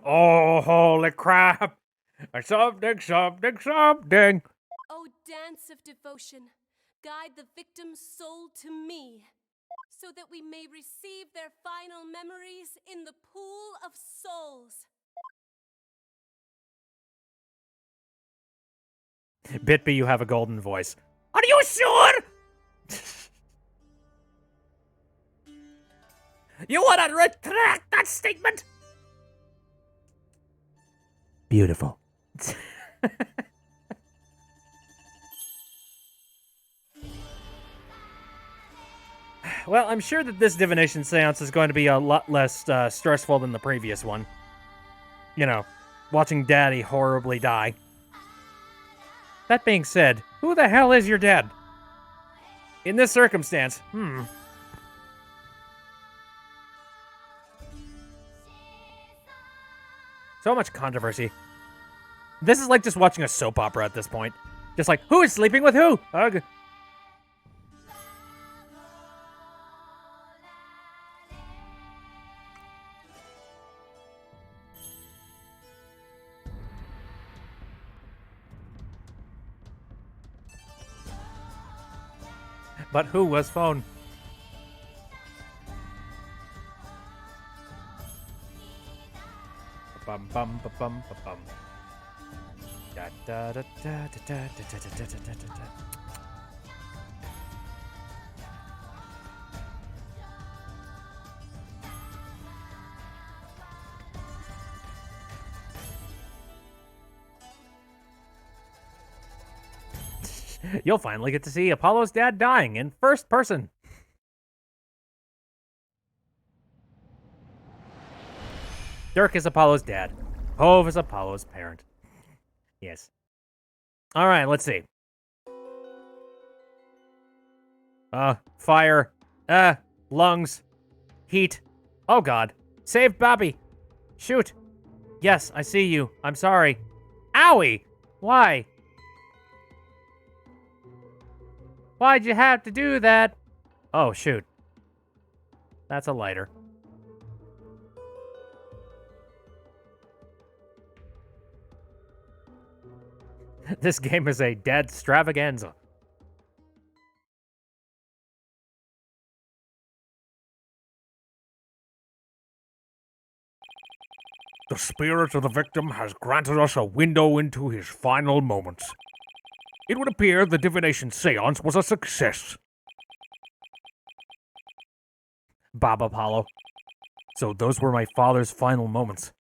B: Oh, holy crap! Something.
D: O dance of devotion, guide the victim's soul to me, so that we may receive their final memories in the pool of souls.
A: Bitby, you have a golden voice.
B: Are you sure? You want to retract that statement?
C: Beautiful.
A: Well, I'm sure that this divination seance is going to be a lot less stressful than the previous one. You know, watching Daddy horribly die. That being said, who the hell is your dad? In this circumstance, So much controversy. This is like just watching a soap opera at this point. Just like, who is sleeping with who? Ugh. But who was phone? Bum bum ba bum ba bum. Da da da da da da da da da da da da. You'll finally get to see Apollo's dad dying in first person. Dirk is Apollo's dad. Hove is Apollo's parent. Yes. All right, let's see. Fire. Lungs. Heat. Oh, God. Save Bobby. Shoot. Yes, I see you. I'm sorry. Owie! Why? Why'd you have to do that? Oh, shoot. That's a lighter. This game is a dead extravaganza.
B: The spirit of the victim has granted us a window into his final moments. It would appear the divination seance was a success.
A: Bob Apollo.
C: So those were my father's final moments.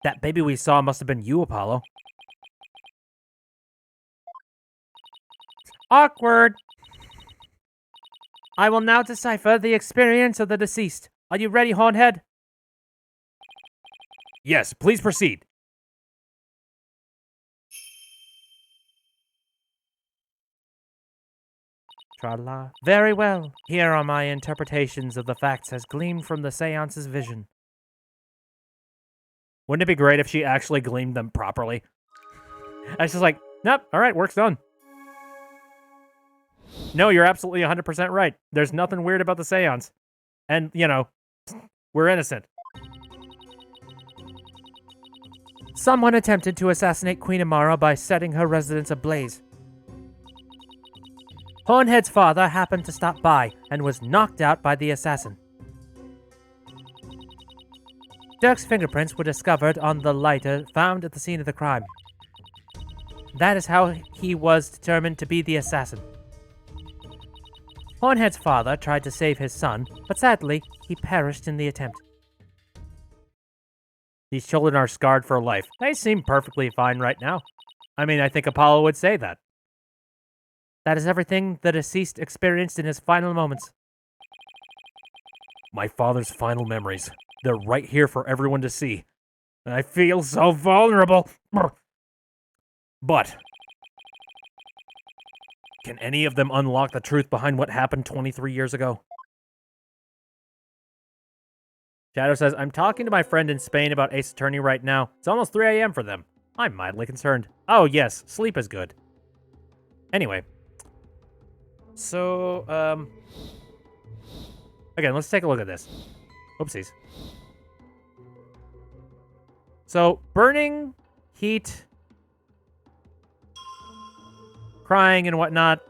A: That baby we saw must have been you, Apollo. Awkward. I will now decipher the experience of the deceased. Are you ready, Hornhead?
B: Yes, please proceed.
A: Tra-la. Very well. Here are my interpretations of the facts as gleamed from the seance's vision. Wouldn't it be great if she actually gleamed them properly? I was just like, nope, all right, work's done. No, you're absolutely 100% right. There's nothing weird about the seance. And, you know, we're innocent. Someone attempted to assassinate Queen Amara by setting her residence ablaze. Hornhead's father happened to stop by and was knocked out by the assassin. Dirk's fingerprints were discovered on the lighter found at the scene of the crime. That is how he was determined to be the assassin. Hornhead's father tried to save his son, but sadly, he perished in the attempt. These children are scarred for life. They seem perfectly fine right now. I mean, I think Apollo would say that. That is everything the deceased experienced in his final moments.
B: My father's final memories. They're right here for everyone to see. I feel so vulnerable. But can any of them unlock the truth behind what happened 23 years ago?
A: Shadow says, I'm talking to my friend in Spain about Ace Attorney right now. It's almost 3 a.m. for them. I'm mildly concerned. Oh, yes, sleep is good. Anyway. So, again, let's take a look at this. Oopsies. So, burning, heat, crying and whatnot.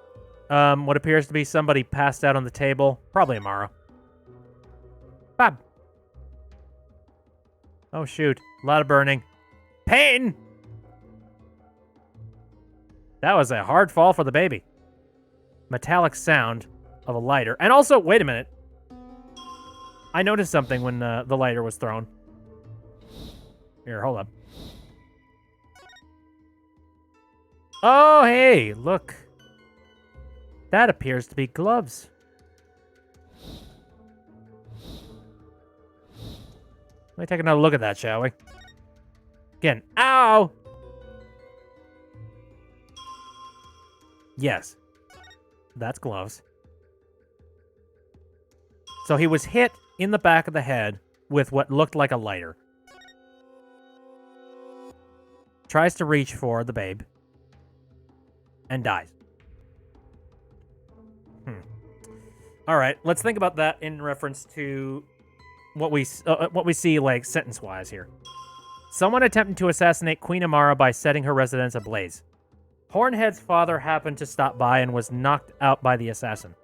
A: What appears to be somebody passed out on the table. Probably Amara. Bob. Oh, shoot. A lot of burning. Pain! That was a hard fall for the baby. Metallic sound of a lighter. And also, wait a minute. I noticed something when the lighter was thrown. Here, hold up. Oh, hey, look. That appears to be gloves. Let me take another look at that, shall we? Again, ow! Yes. That's gloves. So he was hit in the back of the head with what looked like a lighter. Tries to reach for the babe. And dies. All right, let's think about that in reference to what we see, like, sentence-wise here. Someone attempted to assassinate Queen Amara by setting her residence ablaze. Hornhead's father happened to stop by and was knocked out by the assassin.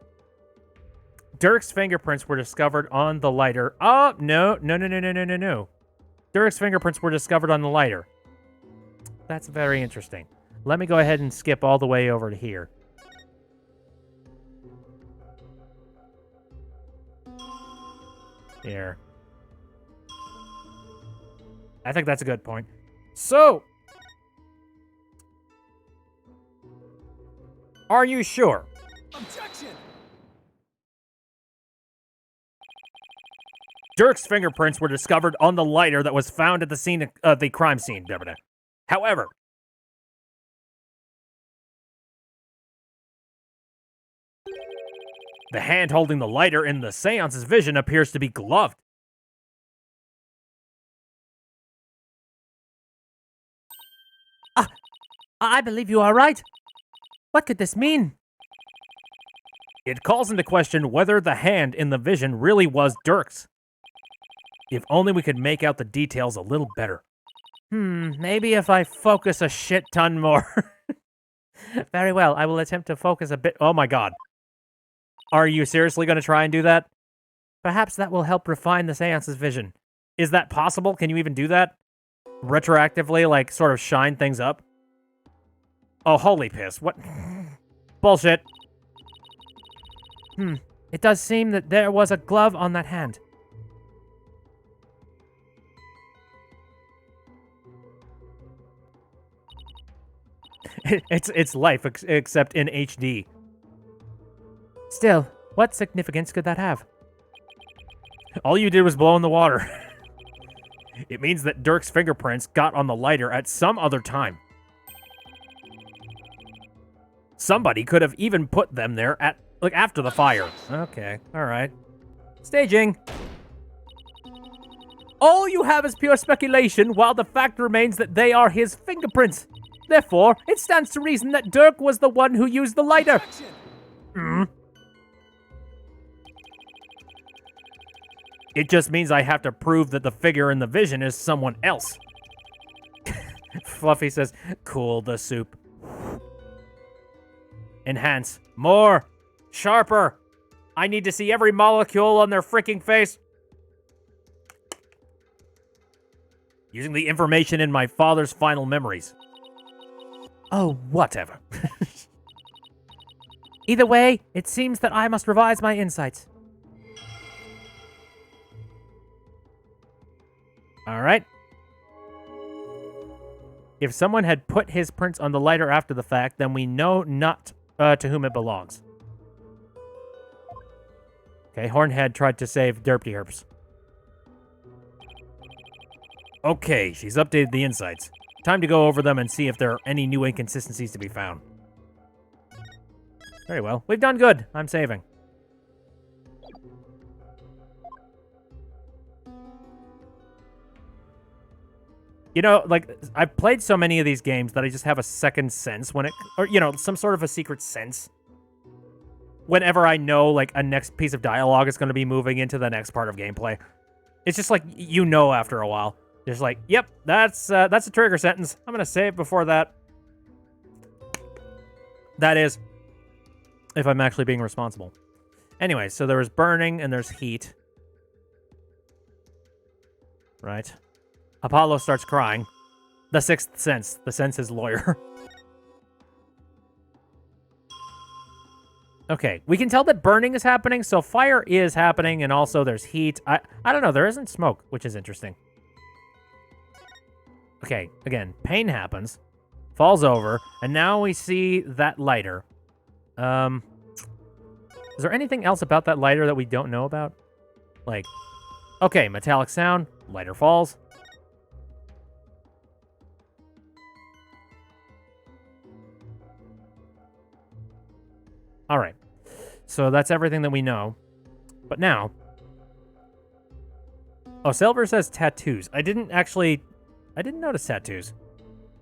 A: Dirk's fingerprints were discovered on the lighter. Oh, no. Dirk's fingerprints were discovered on the lighter. That's very interesting. Let me go ahead and skip all the way over to here. Here. I think that's a good point. So, are you sure?
E: Objection!
A: Dirk's fingerprints were discovered on the lighter that was found at the scene of the crime scene. However, the hand holding the lighter in the seance's vision appears to be gloved. I believe you are right. What could this mean? It calls into question whether the hand in the vision really was Dirk's. If only we could make out the details a little better. Maybe if I focus a shit ton more. Very well, I will attempt to focus a bit. Oh my god. Are you seriously going to try and do that? Perhaps that will help refine the seance's vision. Is that possible? Can you even do that? Retroactively, like, sort of shine things up? Oh, holy piss. What? Bullshit. It does seem that there was a glove on that hand. It's life, except in HD. Still, what significance could that have? All you did was blow in the water. It means that Dirk's fingerprints got on the lighter at some other time. Somebody could have even put them there at, like, after the fire. Okay, alright. Staging. All you have is pure speculation, while the fact remains that they are his fingerprints. Therefore, it stands to reason that Dirk was the one who used the lighter. It just means I have to prove that the figure in the vision is someone else. Fluffy says, cool the soup. Enhance. More. Sharper. I need to see every molecule on their freaking face. Using the information in my father's final memories. Oh, whatever. Either way, it seems that I must revise my insights. All right. If someone had put his prints on the lighter after the fact, then we know not to whom it belongs. Okay, Hornhead tried to save Derpty Herps. Okay, she's updated the insights. Time to go over them and see if there are any new inconsistencies to be found. Very well. We've done good. I'm saving. You know, like, I've played so many of these games that I just have a second sense when it... Or, you know, some sort of a secret sense. Whenever I know, like, a next piece of dialogue is going to be moving into the next part of gameplay. It's just like, you know after a while. Just like, yep, that's a trigger sentence. I'm going to save before that. That is, if I'm actually being responsible. Anyway, so there was burning and there's heat. Right. Apollo starts crying. The sixth sense. The sense's lawyer. Okay, we can tell that burning is happening, so fire is happening, and also there's heat. I don't know, there isn't smoke, which is interesting. Okay, again, pain happens, falls over, and now we see that lighter. Is there anything else about that lighter that we don't know about? Like, okay, metallic sound, lighter falls. All right, so that's everything that we know. But now, oh, Silver says tattoos. I didn't notice tattoos.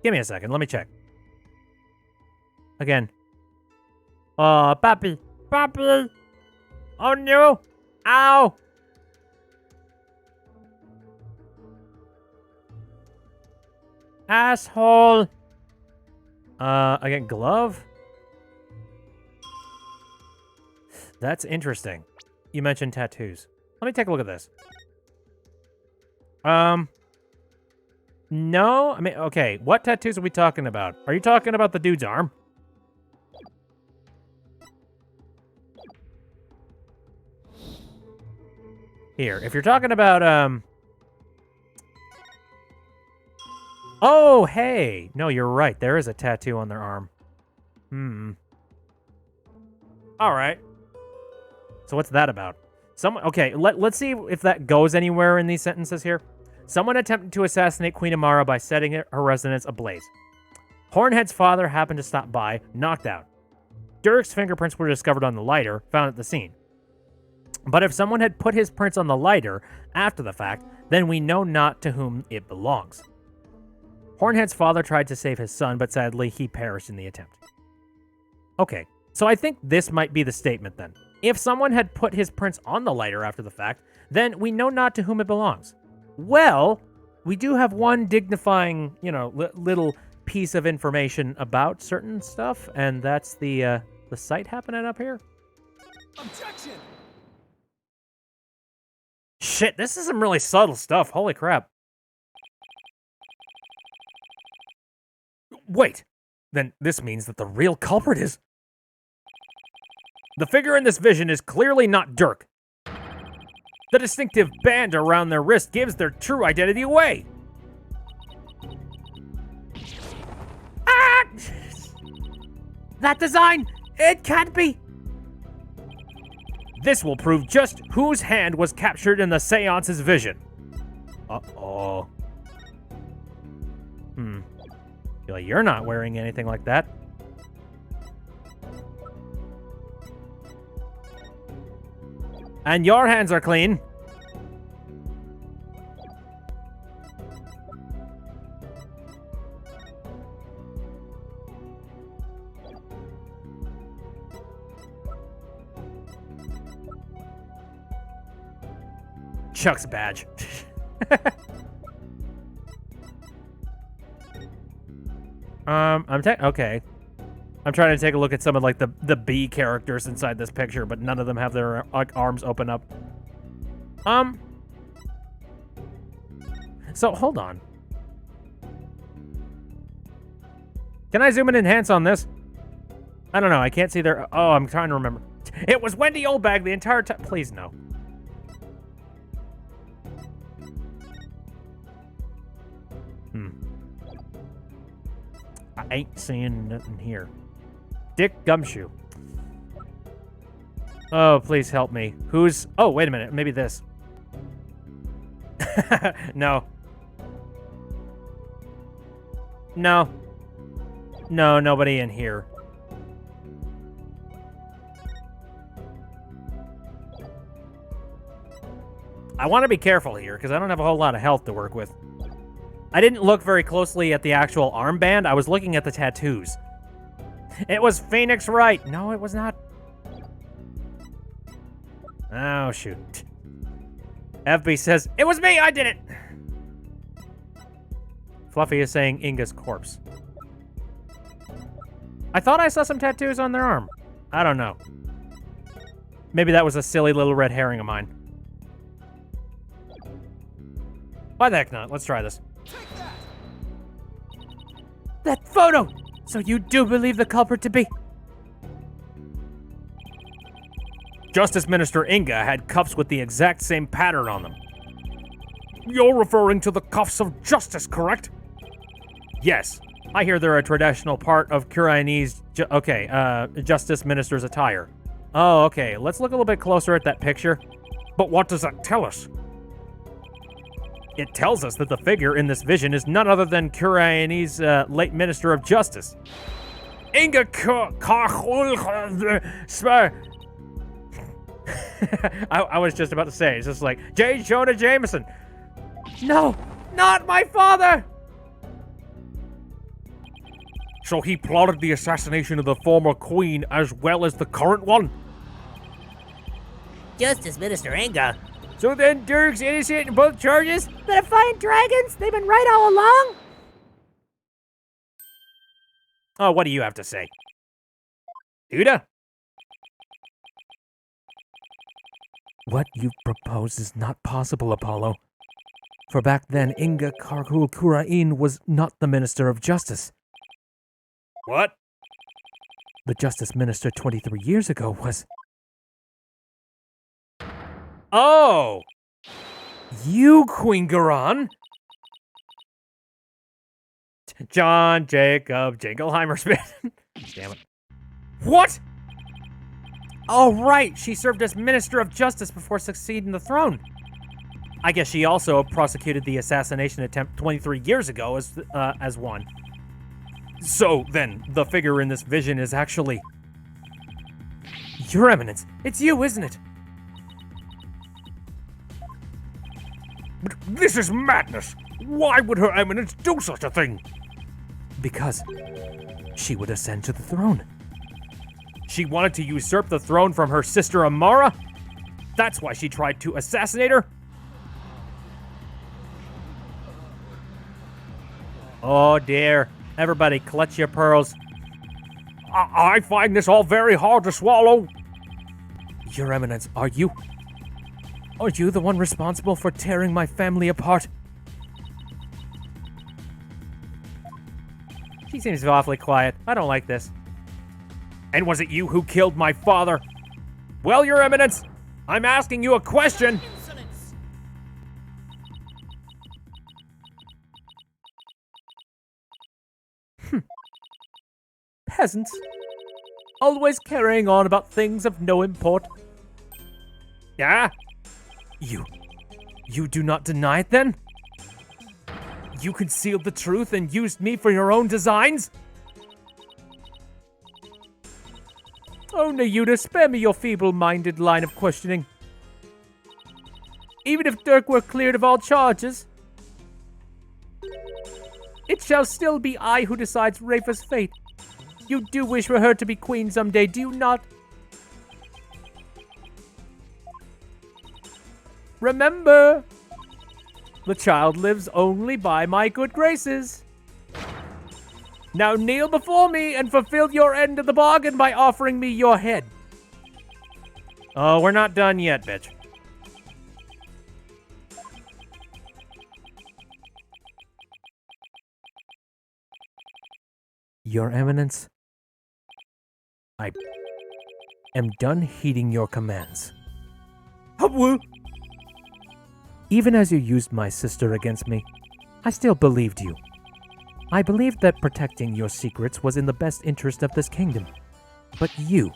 A: Give me a second, let me check. Again. Oh, Papi. Papi! Oh no! Ow! Asshole! Again, glove? That's interesting. You mentioned tattoos. Let me take a look at this. No, I mean, okay, what tattoos are we talking about? Are you talking about the dude's arm? Here, if you're talking about, oh, hey! No, you're right, there is a tattoo on their arm. Alright. So what's that about? Okay, let's see if that goes anywhere in these sentences here. Someone attempted to assassinate Queen Amara by setting her residence ablaze. Hornhead's father happened to stop by, knocked out. Dirk's fingerprints were discovered on the lighter, found at the scene. But if someone had put his prints on the lighter after the fact, then we know not to whom it belongs. Hornhead's father tried to save his son, but sadly he perished in the attempt. Okay, So I think this might be the statement then. If someone had put his prints on the lighter after the fact, then we know not to whom it belongs. Well, we do have one dignifying, little piece of information about certain stuff, and that's the site happening up here.
E: Objection!
A: Shit, this is some really subtle stuff. Holy crap. Wait, then this means that the real culprit is... The figure in this vision is clearly not Dirk. The distinctive band around their wrist gives their true identity away. Ah! That design, it can't be. This will prove just whose hand was captured in the seance's vision. Uh-oh. Well, you're not wearing anything like that. And your hands are clean. Chuck's badge. Okay. I'm trying to take a look at some of like the B characters inside this picture, but none of them have their arms open up. So hold on. Can I zoom and enhance on this? I don't know. I can't see their... Oh, I'm trying to remember. It was Wendy Oldbag the entire time. Please, no. I ain't seeing nothing here. Dick Gumshoe. Oh, please help me. Who's... Oh, wait a minute. Maybe this. No. No. No, nobody in here. I want to be careful here, because I don't have a whole lot of health to work with. I didn't look very closely at the actual armband. I was looking at the tattoos. It was Phoenix Wright. No, it was not. Oh, shoot. FB says, it was me, I did it! Fluffy is saying Inga's corpse. I thought I saw some tattoos on their arm. I don't know. Maybe that was a silly little red herring of mine. Why the heck not? Let's try this. That photo! So you do believe the culprit to be... Justice Minister Inga had cuffs with the exact same pattern on them. You're referring to the cuffs of justice, correct? Yes. I hear they're a traditional part of Kuraini's... Justice Minister's attire. Oh, okay. Let's look a little bit closer at that picture. But what does that tell us? It tells us that the figure in this vision is none other than Kuraini's late Minister of Justice. Inga I was just about to say, it's just like, J. Jonah Jameson. No, not my father! So he plotted the assassination of the former queen as well as the current one?
F: Justice Minister Inga.
A: So then Dirk's innocent in both charges? But find dragons? They've been right all along? Oh, what do you have to say? Uda?
C: What you propose is not possible, Apollo. For back then, Inga Karkul Kurain was not the Minister of Justice.
A: What?
C: The Justice Minister 23 years ago was...
A: Oh! You, Queen Garan? John Jacob Jingleheimer Smith. Damn it. What? Oh, right. She served as Minister of Justice before succeeding the throne. I guess she also prosecuted the assassination attempt 23 years ago as one. So, then, the figure in this vision is actually... Your Eminence, it's you, isn't it?
B: But this is madness! Why would Her Eminence do such a thing?
C: Because she would ascend to the throne.
A: She wanted to usurp the throne from her sister Amara? That's why she tried to assassinate her? Oh dear. Everybody, clutch your pearls. I find this all very hard to swallow.
C: Your Eminence, are you the one responsible for tearing my family apart?
A: She seems awfully quiet. I don't like this. And was it you who killed my father? Well, Your Eminence, I'm asking you a question.
E: Insolence!
C: Peasants, always carrying on about things of no import.
A: Yeah?
C: You do not deny it then? You concealed the truth and used me for your own designs? Oh, Nayuta, spare me your feeble-minded line of questioning. Even if Dirk were cleared of all charges, it shall still be I who decides Rafa's fate. You do wish for her to be queen someday, do you not? Remember, the child lives only by my good graces. Now kneel before me and fulfill your end of the bargain by offering me your head.
A: Oh, we're not done yet, bitch.
C: Your Eminence, I am done heeding your commands. Even as you used my sister against me, I still believed you. I believed that protecting your secrets was in the best interest of this kingdom. But you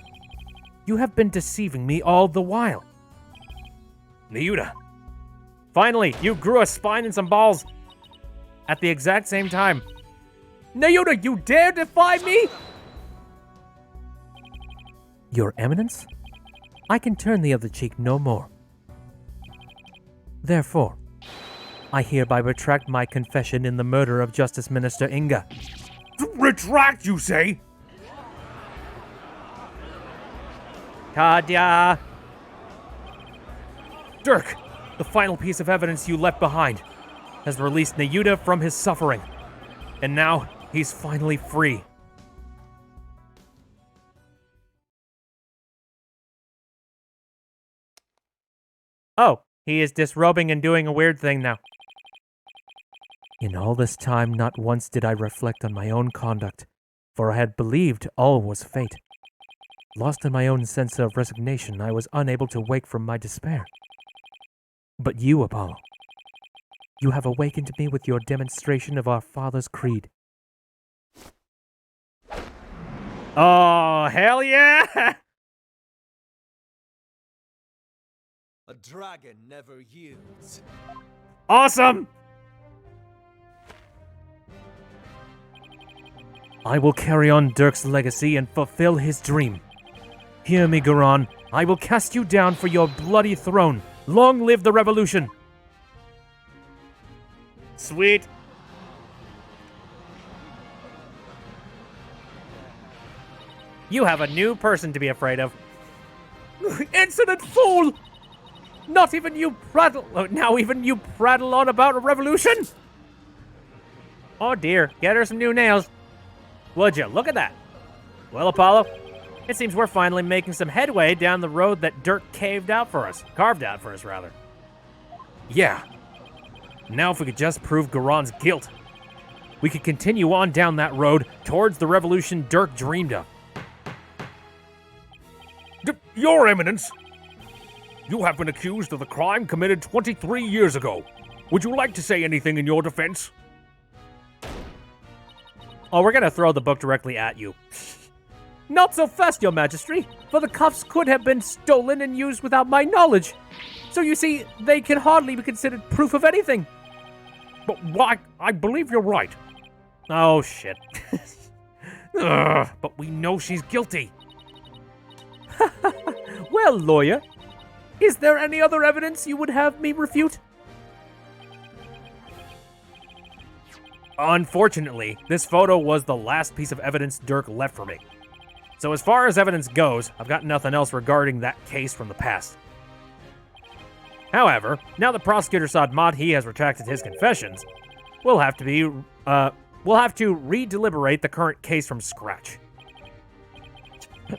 C: have been deceiving me all the while.
A: Nayuta. Finally, you grew a spine and some balls. At the exact same time. Nayuta, you dare defy me?
C: Your Eminence, I can turn the other cheek no more. Therefore, I hereby retract my confession in the murder of Justice Minister Inga.
B: Retract, you say?
A: Kadya. Dirk, the final piece of evidence you left behind, has released Nayuta from his suffering. And now, he's finally free. Oh, he is disrobing and doing a weird thing now.
C: In all this time, not once did I reflect on my own conduct, for I had believed all was fate. Lost in my own sense of resignation, I was unable to wake from my despair. But you, Apollo, you have awakened me with your demonstration of our father's creed.
A: Oh, hell yeah!
E: A dragon never yields.
A: Awesome!
C: I will carry on Dirk's legacy and fulfill his dream. Hear me, Garan. I will cast you down for your bloody throne. Long live the revolution!
A: Sweet. You have a new person to be afraid of.
C: Insolent fool! Not even you prattle. Now even you prattle on about a revolution?
A: Oh dear, get her some new nails. Would you? Look at that. Well, Apollo, it seems we're finally making some headway down the road that Dirk carved out for us, rather.
B: Yeah.
A: Now if we could just prove Garon's guilt, we could continue on down that road towards the revolution Dirk dreamed of.
B: Your Eminence, you have been accused of the crime committed 23 years ago. Would you like to say anything in your defense?
A: Oh, we're gonna throw the book directly at you.
C: Not so fast, your majesty, for the cuffs could have been stolen and used without my knowledge. So you see, they can hardly be considered proof of anything.
B: But why? I believe you're right.
A: Oh, shit.
B: Ugh, but we know she's guilty.
C: Well, lawyer, is there any other evidence you would have me refute?
A: Unfortunately, this photo was the last piece of evidence Dirk left for me. So as far as evidence goes, I've got nothing else regarding that case from the past. However, now that Prosecutor Saad Madhi has retracted his confessions, we'll have to re-deliberate the current case from scratch.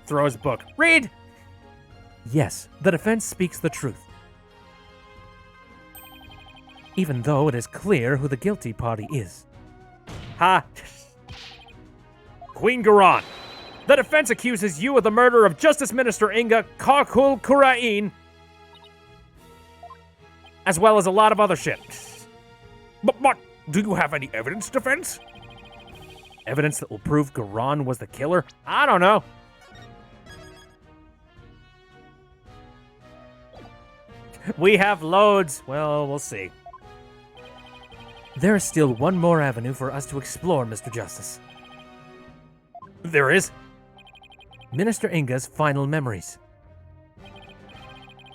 A: Throws a book. Read!
C: Yes, the defense speaks the truth. Even though it is clear who the guilty party is.
A: Ha! Queen Garan, the defense accuses you of the murder of Justice Minister Inga Kakul Kurain, as well as a lot of other shit.
B: But do you have any evidence, defense?
A: Evidence that will prove Garan was the killer? I don't know. We have loads. Well, we'll see.
C: There is still one more avenue for us to explore, Mr. Justice.
A: There is?
C: Minister Inga's final memories.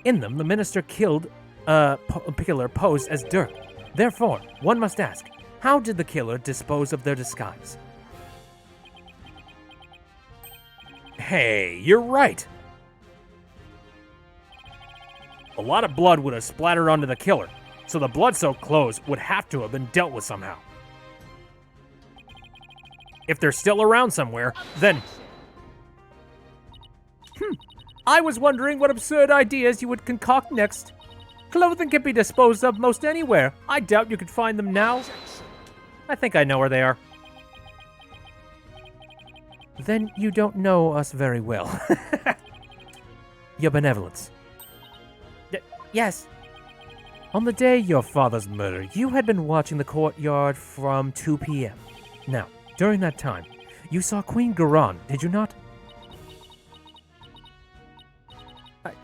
C: In them, the minister killer posed as Dirk. Therefore, one must ask, how did the killer dispose of their disguise?
A: Hey, you're right. A lot of blood would have splattered onto the killer, so the blood-soaked clothes would have to have been dealt with somehow. If they're still around somewhere, then...
C: I was wondering what absurd ideas you would concoct next. Clothing can be disposed of most anywhere. I doubt you could find them now.
A: I think I know where they are.
C: Then you don't know us very well. Your benevolence.
A: Yes.
C: On the day of your father's murder, you had been watching the courtyard from 2 p.m. Now, during that time, you saw Queen Garan, did you not?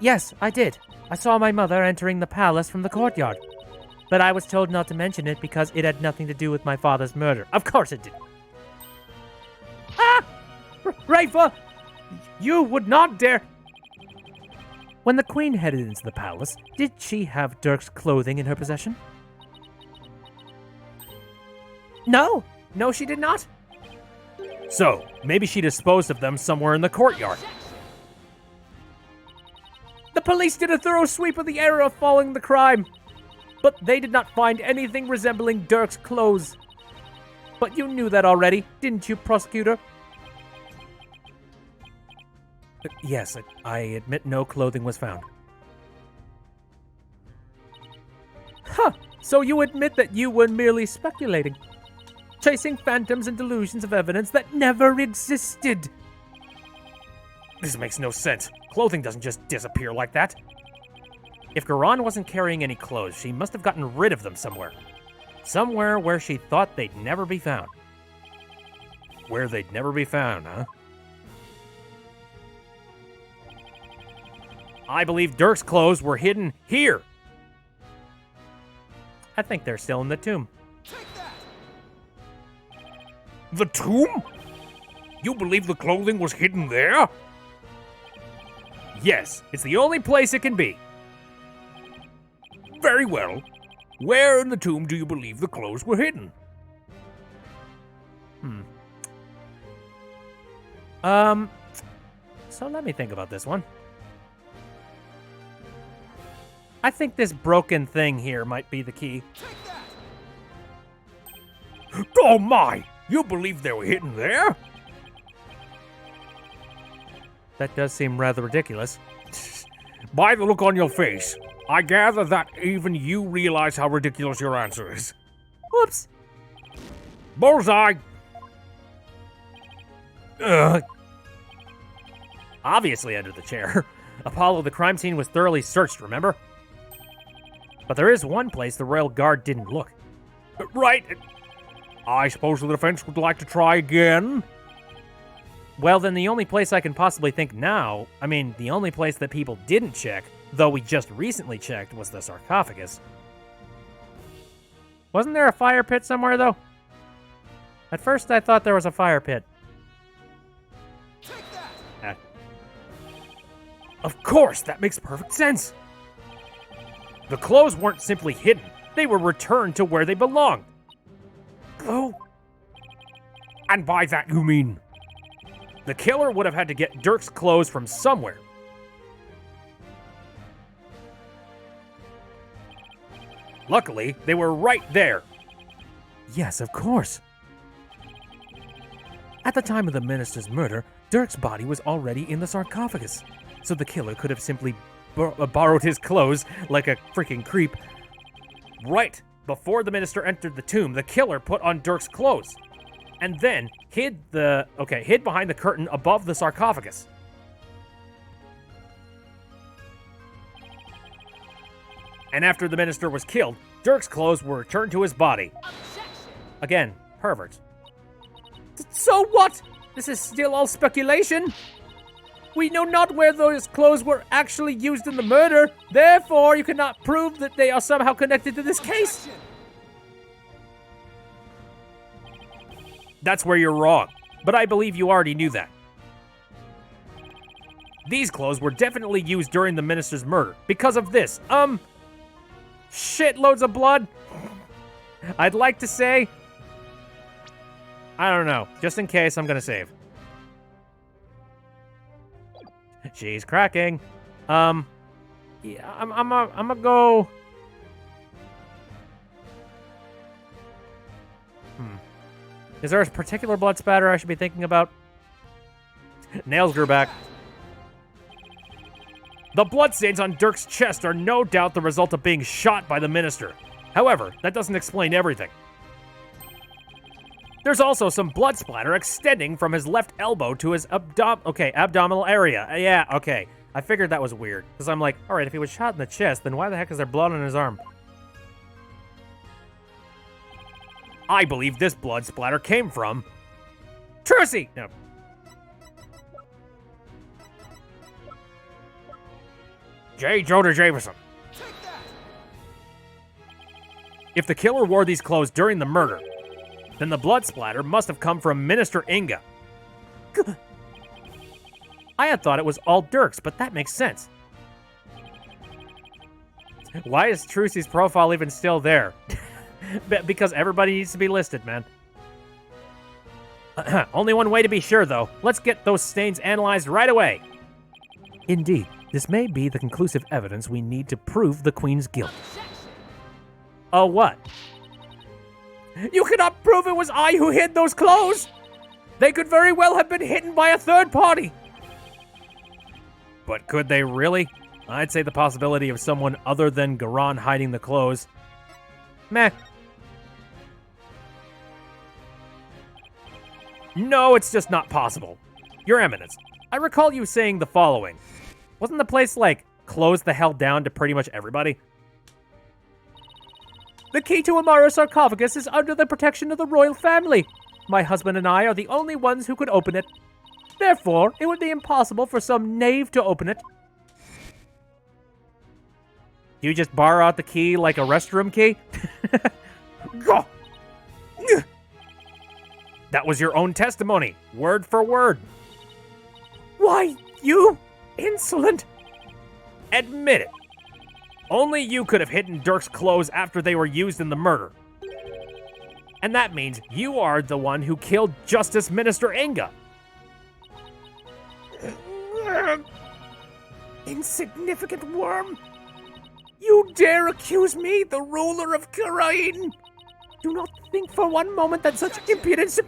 F: Yes, I did. I saw my mother entering the palace from the courtyard. But I was told not to mention it because it had nothing to do with my father's murder. Of course it did.
A: Ah! Raifa! You would not dare...
C: When the queen headed into the palace, did she have Dirk's clothing in her possession?
F: No! No, she did not.
A: So, maybe she disposed of them somewhere in the courtyard.
F: The police did a thorough sweep of the area following the crime, but they did not find anything resembling Dirk's clothes. But you knew that already, didn't you, prosecutor?
C: Yes, I admit no clothing was found.
F: Huh, so you admit that you were merely speculating, chasing phantoms and delusions of evidence that never existed.
A: This makes no sense. Clothing doesn't just disappear like that. If Garan wasn't carrying any clothes, she must have gotten rid of them somewhere. Somewhere where she thought they'd never be found. Where they'd never be found, huh? I believe Dirk's clothes were hidden here. I think they're still in the tomb.
B: The tomb? You believe the clothing was hidden there?
A: Yes, it's the only place it can be.
B: Very well. Where in the tomb do you believe the clothes were hidden?
A: So let me think about this one. I think this broken thing here might be the key.
B: Oh my! You believe they were hidden there?
A: That does seem rather ridiculous.
B: By the look on your face, I gather that even you realize how ridiculous your answer is.
F: Whoops.
B: Bullseye!
A: Obviously under the chair. Apollo, the crime scene was thoroughly searched, remember? But there is one place the royal guard didn't look.
B: Right. I suppose the defense would like to try again?
A: Well, then the only place I can possibly think now, the only place that people didn't check, though we just recently checked, was the sarcophagus. Wasn't there a fire pit somewhere, though? At first I thought there was a fire pit. Of course, that makes perfect sense. The clothes weren't simply hidden. They were returned to where they belonged.
B: Oh. And by that you mean?
A: The killer would have had to get Dirk's clothes from somewhere. Luckily, they were right there.
C: Yes, of course. At the time of the minister's murder, Dirk's body was already in the sarcophagus, so the killer could have simply
A: Borrowed his clothes like a freaking creep. Right before the minister entered the tomb, the killer put on Dirk's clothes and then hid behind the curtain above the sarcophagus. And after the minister was killed, Dirk's clothes were returned to his body. Again, pervert.
F: So what? This is still all speculation. We know not where those clothes were actually used in the murder. Therefore, you cannot prove that they are somehow connected to this case.
A: That's where you're wrong, but I believe you already knew that. These clothes were definitely used during the minister's murder because of this. Shitloads of blood. I'd like to say, I don't know. Just in case, I'm gonna save. She's cracking. Yeah, I'm gonna go. Is there a particular blood spatter I should be thinking about? Nails grew back. The bloodstains on Dirk's chest are no doubt the result of being shot by the minister. However, that doesn't explain everything. There's also some blood splatter extending from his left elbow to his abdominal area. Yeah, okay. I figured that was weird. Because I'm like, alright, if he was shot in the chest, then why the heck is there blood on his arm? I believe this blood splatter came from Trucy! No. J. Jonah Jameson. If the killer wore these clothes during the murder, then the blood splatter must have come from Minister Inga. I had thought it was all Dirk's, but that makes sense. Why is Trucy's profile even still there? Because everybody needs to be listed, man. Only one way to be sure, though. Let's get those stains analyzed right away.
C: Indeed, this may be the conclusive evidence we need to prove the Queen's guilt.
A: Oh, what?
F: You cannot prove it was I who hid those clothes! They could very well have been hidden by a third party!
A: But could they really? I'd say the possibility of someone other than Garan hiding the clothes. Meh. No, it's just not possible. Your Eminence, I recall you saying the following. Wasn't the place, like, closed the hell down to pretty much everybody?
F: The key to Amara's sarcophagus is under the protection of the royal family. My husband and I are the only ones who could open it. Therefore, it would be impossible for some knave to open it.
A: You just borrow out the key like a restroom key? That was your own testimony, word for word.
F: Why, you insolent!
A: Admit it. Only you could have hidden Dirk's clothes after they were used in the murder. And that means you are the one who killed Justice Minister Inga.
F: Insignificant worm! You dare accuse me, the ruler of Karain? Do not think for one moment that such impudence...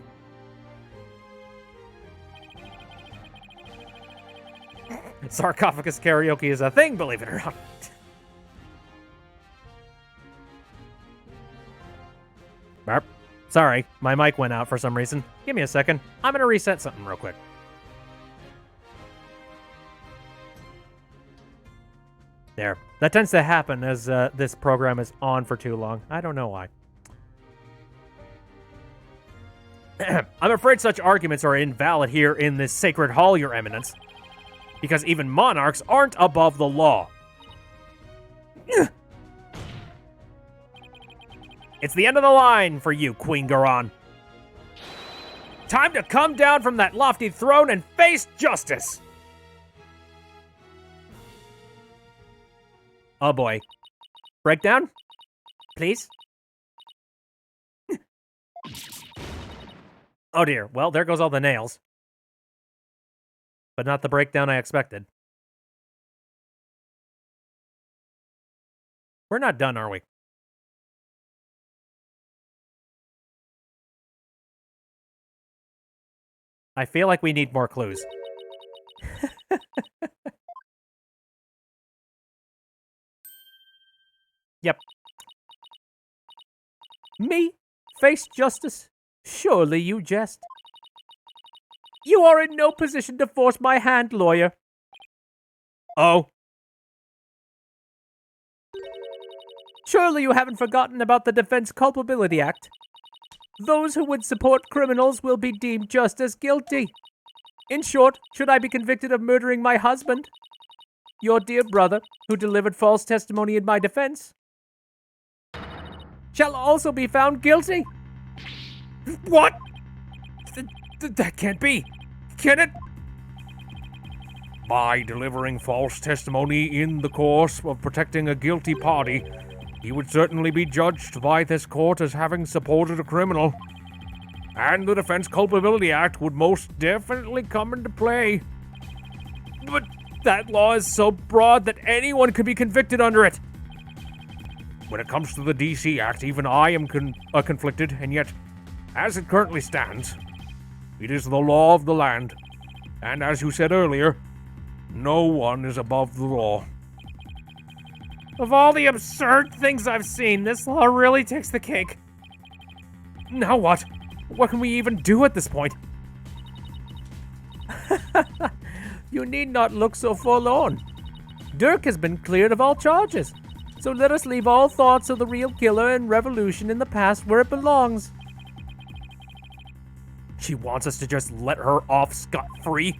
A: Sarcophagus karaoke is a thing, believe it or not. Barp. Sorry, my mic went out for some reason. Give me a second. I'm gonna reset something real quick. There. That tends to happen as this program is on for too long. I don't know why. I'm afraid such arguments are invalid here in this sacred hall, Your Eminence, because even monarchs aren't above the law. It's the end of the line for you, Queen Garan. Time to come down from that lofty throne and face justice! Oh boy. Breakdown? Please? Oh dear. Well, there goes all the nails. but not the breakdown I expected. We're not done, are we? I feel like we need more clues. Yep.
F: Me? Face justice? Surely you jest. You are in no position to force my hand, lawyer.
A: Oh.
F: Surely you haven't forgotten about the Defense Culpability Act. Those who would support criminals will be deemed just as guilty. In short, should I be convicted of murdering my husband, your dear brother, who delivered false testimony in my defense, shall also be found guilty.
B: What? That can't be. Can it? By delivering false testimony in the course of protecting a guilty party, he would certainly be judged by this court as having supported a criminal. And the Defense Culpability Act would most definitely come into play.
A: But that law is so broad that anyone could be convicted under it.
B: When it comes to the DC Act, even I am conflicted, and yet, as it currently stands, it is the law of the land. And as you said earlier, no one is above the law.
A: Of all the absurd things I've seen, this law really takes the cake. Now what? What can we even do at this point?
F: You need not look so forlorn. Dirk has been cleared of all charges. So let us leave all thoughts of the real killer and revolution in the past where it belongs.
A: She wants us to just let her off scot-free.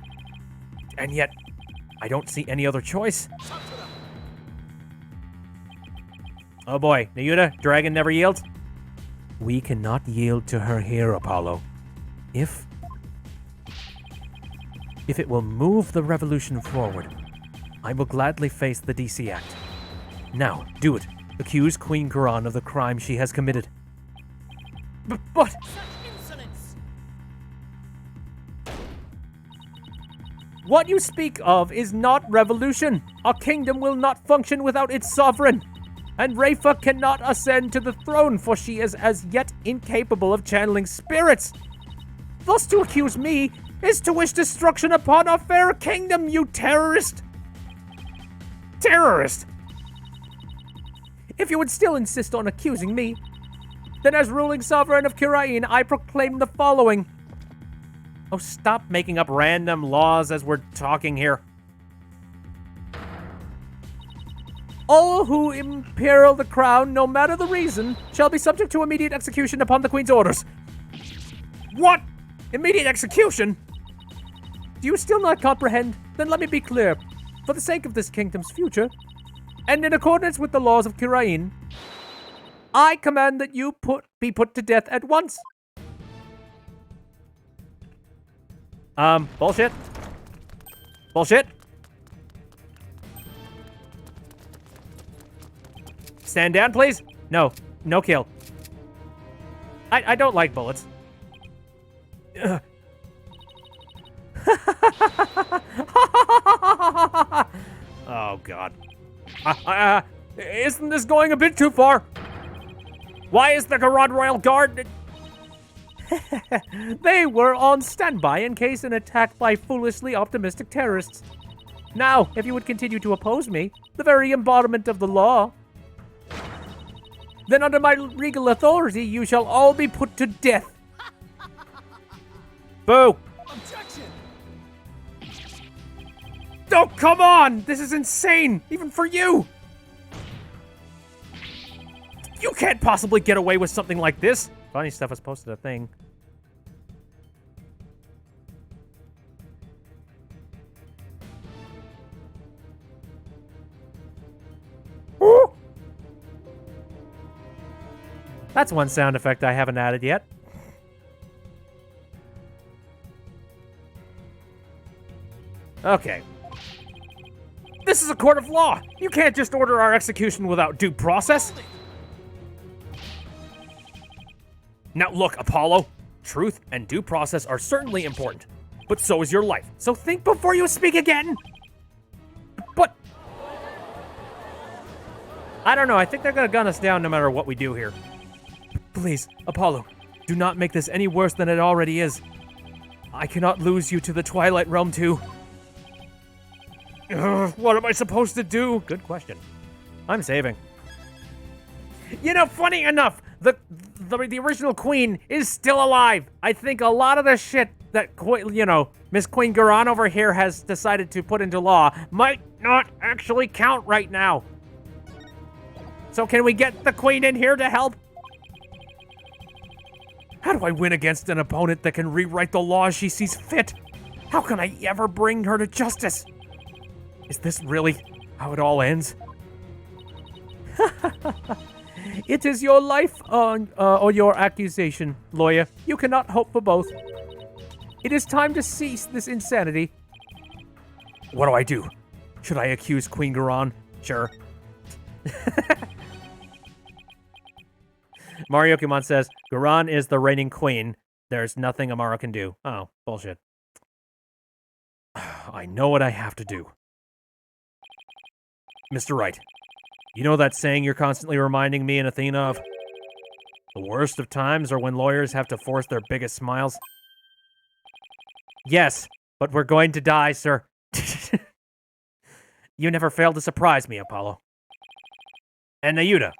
A: And yet, I don't see any other choice. Oh boy, Nayuta, dragon never yields?
C: We cannot yield to her here, Apollo. If it will move the revolution forward, I will gladly face the DC Act. Now, do it. Accuse Queen Karan of the crime she has committed.
F: But... What you speak of is not revolution. Our kingdom will not function without its sovereign. And Rafa cannot ascend to the throne, for she is as yet incapable of channeling spirits. Thus to accuse me is to wish destruction upon our fair kingdom, you terrorist! Terrorist! If you would still insist on accusing me, then as ruling sovereign of Kirain, I proclaim the following.
A: Oh, stop making up random laws as we're talking here.
F: All who imperil the crown, no matter the reason, shall be subject to immediate execution upon the Queen's orders. What? Immediate execution? Do you still not comprehend? Then let me be clear. For the sake of this kingdom's future, and in accordance with the laws of Kirain, I command that you be put to death at once.
A: Bullshit. Bullshit. Stand down, please. No. No kill. I don't like bullets. Oh, God. Isn't this going a bit too far? Why is the Garand Royal Guard...
F: They were on standby in case an attack by foolishly optimistic terrorists. Now, if you would continue to oppose me, the very embodiment of the law, then under my regal authority, you shall all be put to death.
A: Boo!
E: Objection!
F: Oh, come on! This is insane, even for you!
A: You can't possibly get away with something like this. Funny Stuff has posted a thing. Ooh. That's one sound effect I haven't added yet. Okay. This is a court of law. You can't just order our execution without due process. Now look, Apollo, truth and due process are certainly important, but so is your life. So think before you speak again. But I don't know. I think they're gonna gun us down no matter what we do here. Please, Apollo, do not make this any worse than it already is. I cannot lose you to the Twilight Realm too. What am I supposed to do? Good question. I'm saving. You know, funny enough, the original queen is still alive. I think a lot of the shit that, Miss Queen Garan over here has decided to put into law might not actually count right now. So can we get the queen in here to help? How do I win against an opponent that can rewrite the law as she sees fit? How can I ever bring her to justice? Is this really how it all ends? It is your life or your accusation, lawyer. You cannot hope for both. It is time to cease this insanity. What do I do? Should I accuse Queen Garan? Sure. Mario Kumon says, Garan is the reigning queen. There's nothing Amara can do. Oh, bullshit. I know what I have to do. Mr. Wright, you know that saying you're constantly reminding me and Athena of? The worst of times are when lawyers have to force their biggest smiles. Yes, but we're going to die, sir. You never fail to surprise me, Apollo. And Nayuta,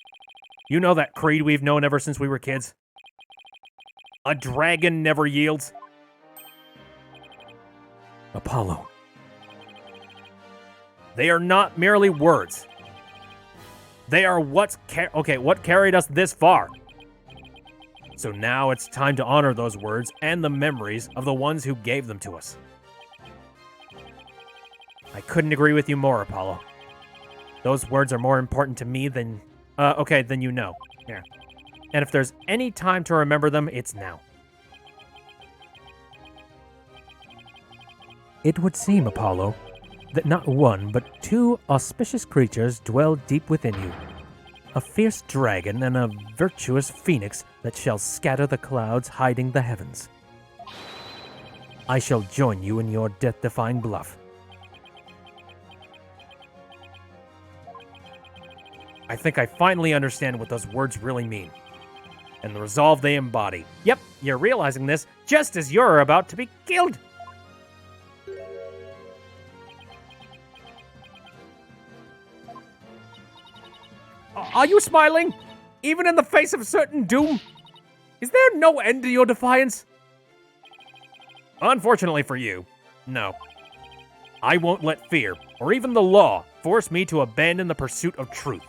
A: you know that creed we've known ever since we were kids? A dragon never yields. Apollo. They are not merely words. They are what carried us this far. So now it's time to honor those words and the memories of the ones who gave them to us. I couldn't agree with you more, Apollo. Those words are more important to me than you know. Yeah. And if there's any time to remember them, it's now.
C: It would seem, Apollo, that not one but two auspicious creatures dwell deep within you. A fierce dragon and a virtuous phoenix that shall scatter the clouds hiding the heavens. I shall join you in your death-defying bluff.
A: I think I finally understand what those words really mean. And the resolve they embody. Yep, you're realizing this just as you're about to be killed. Are you smiling? Even in the face of certain doom? Is there no end to your defiance? Unfortunately for you, no. I won't let fear, or even the law, force me to abandon the pursuit of truth.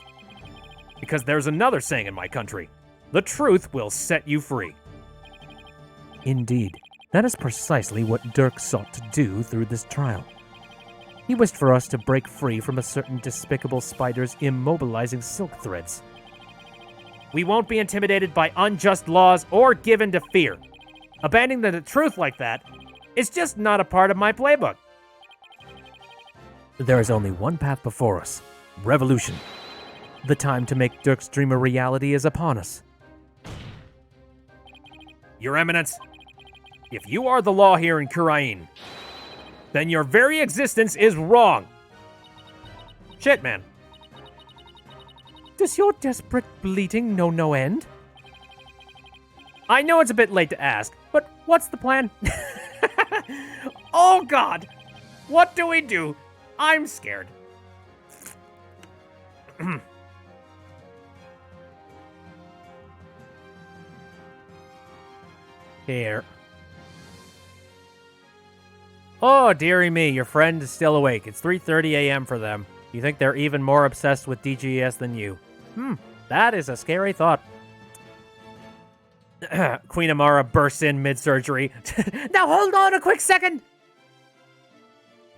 A: Because there's another saying in my country. The truth will set you free.
C: Indeed, that is precisely what Dirk sought to do through this trial. He wished for us to break free from a certain despicable spider's immobilizing silk threads.
A: We won't be intimidated by unjust laws or given to fear. Abandoning the truth like that is just not a part of my playbook.
C: There is only one path before us. Revolution. The time to make Dirk's dream a reality is upon us.
A: Your Eminence, if you are the law here in Kurain, then your very existence is wrong. Shit, man.
F: Does your desperate bleating know no end?
A: I know it's a bit late to ask, but what's the plan? Oh, God. What do we do? I'm scared. Here. Oh, dearie me, your friend is still awake. It's 3:30 a.m. for them. You think they're even more obsessed with DGS than you? That is a scary thought. Queen Amara bursts in mid-surgery. Now hold on a quick second!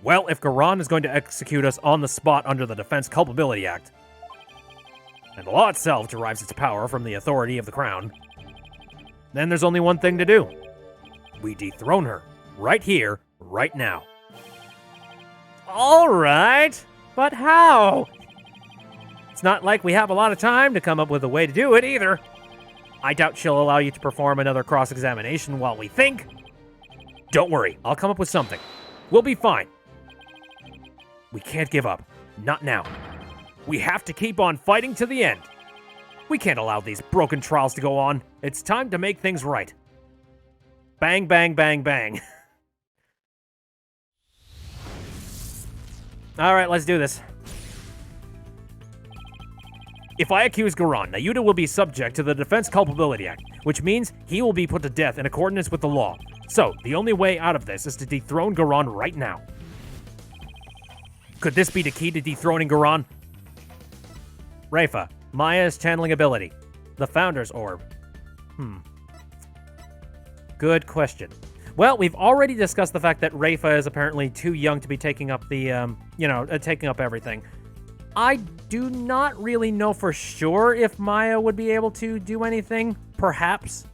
A: Well, if Garan is going to execute us on the spot under the Defense Culpability Act, and the law itself derives its power from the authority of the Crown, then there's only one thing to do. We dethrone her, right here, right now. All right, but how? It's not like we have a lot of time to come up with a way to do it either. I doubt she'll allow you to perform another cross-examination while we think. Don't worry, I'll come up with something. We'll be fine. We can't give up. Not now. We have to keep on fighting to the end. We can't allow these broken trials to go on. It's time to make things right. Bang, bang, bang, bang. All right, let's do this. If I accuse Garan, Nayuta will be subject to the Defense Culpability Act, which means he will be put to death in accordance with the law. So, the only way out of this is to dethrone Garan right now. Could this be the key to dethroning Garan? Rayfa, Maya's channeling ability. The Founder's Orb. Good question. Well, we've already discussed the fact that Rayfa is apparently too young to be taking up the, taking up everything. I do not really know for sure if Maya would be able to do anything. Perhaps.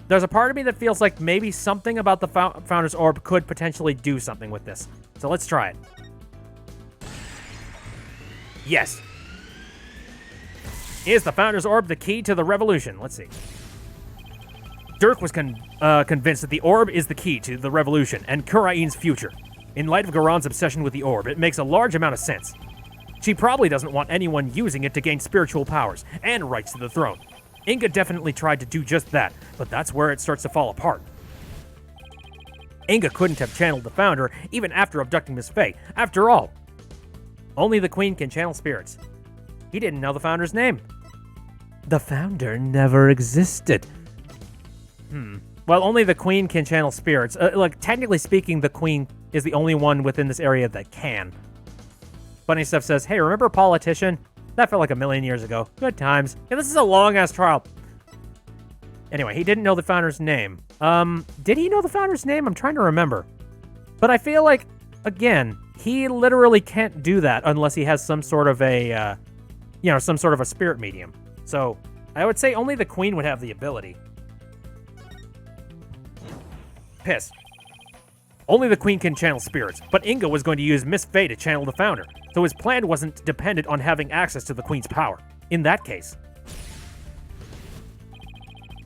A: There's a part of me that feels like maybe something about the Founder's Orb could potentially do something with this. So let's try it. Yes. Is the Founder's Orb the key to the revolution? Let's see. Dirk was convinced that the orb is the key to the revolution and Kurain's future. In light of Garon's obsession with the orb, it makes a large amount of sense. She probably doesn't want anyone using it to gain spiritual powers and rights to the throne. Inga definitely tried to do just that, but that's where it starts to fall apart. Inga couldn't have channeled the Founder even after abducting Miss Faye. After all, only the Queen can channel spirits. He didn't know the Founder's name. The Founder never existed. Well, only the Queen can channel spirits. Technically speaking, the Queen is the only one within this area that can. Bunny Stuff says, hey, remember a politician? That felt like a million years ago. Good times. Yeah, this is a long-ass trial. Anyway, he didn't know the Founder's name. Did he know the Founder's name? I'm trying to remember. But I feel like, again, he literally can't do that unless he has some sort of a, some sort of a spirit medium. So, I would say only the Queen would have the ability. Piss. Only the Queen can channel spirits, but Inga was going to use Miss Faye to channel the Founder, so his plan wasn't dependent on having access to the Queen's power. In that case,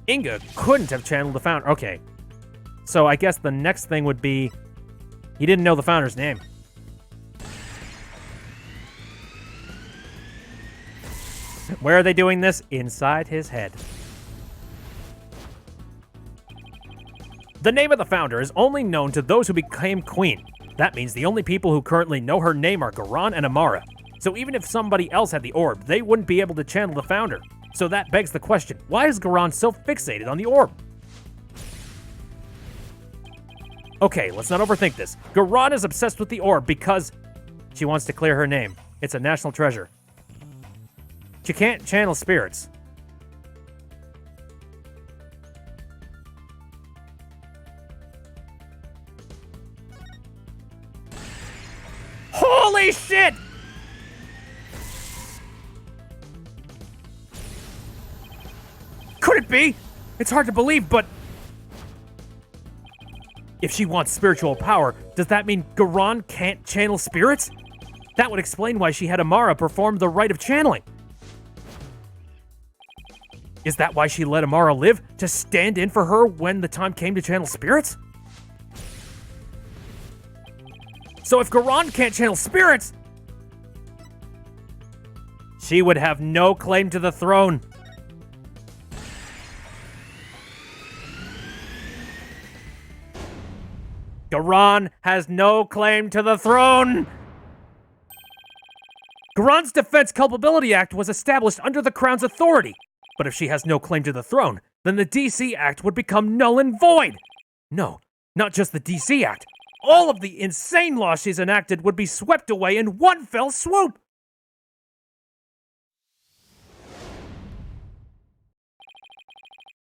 A: Inga couldn't have channeled the Founder. Okay, so I guess the next thing would be he didn't know the Founder's name. Where are they doing this? Inside his head. The name of the Founder is only known to those who became Queen. That means the only people who currently know her name are Garan and Amara. So even if somebody else had the orb, they wouldn't be able to channel the Founder. So that begs the question, why is Garan so fixated on the orb? Okay, let's not overthink this. Garan is obsessed with the orb because she wants to clear her name. It's a national treasure. She can't channel spirits. Holy shit! Could it be? It's hard to believe, but if she wants spiritual power, does that mean Garan can't channel spirits? That would explain why she had Amara perform the rite of channeling. Is that why she let Amara live? To stand in for her when the time came to channel spirits? So if Garan can't channel spirits, she would have no claim to the throne. Garan has no claim to the throne. Garan's Defense Culpability Act was established under the Crown's authority. But if she has no claim to the throne, then the DC Act would become null and void. No, not just the DC Act. All of the insane laws she's enacted would be swept away in one fell swoop.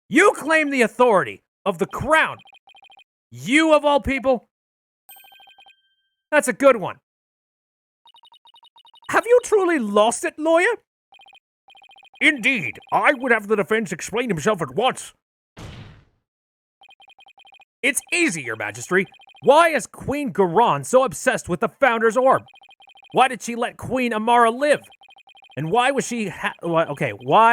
A: You claim the authority of the Crown. You of all people? That's a good one. Have you truly lost it, lawyer? Indeed. I would have the defense explain himself at once. It's easy, Your Majesty. Why is Queen Garan so obsessed with the Founder's Orb? Why did she let Queen Amara live? And why was she having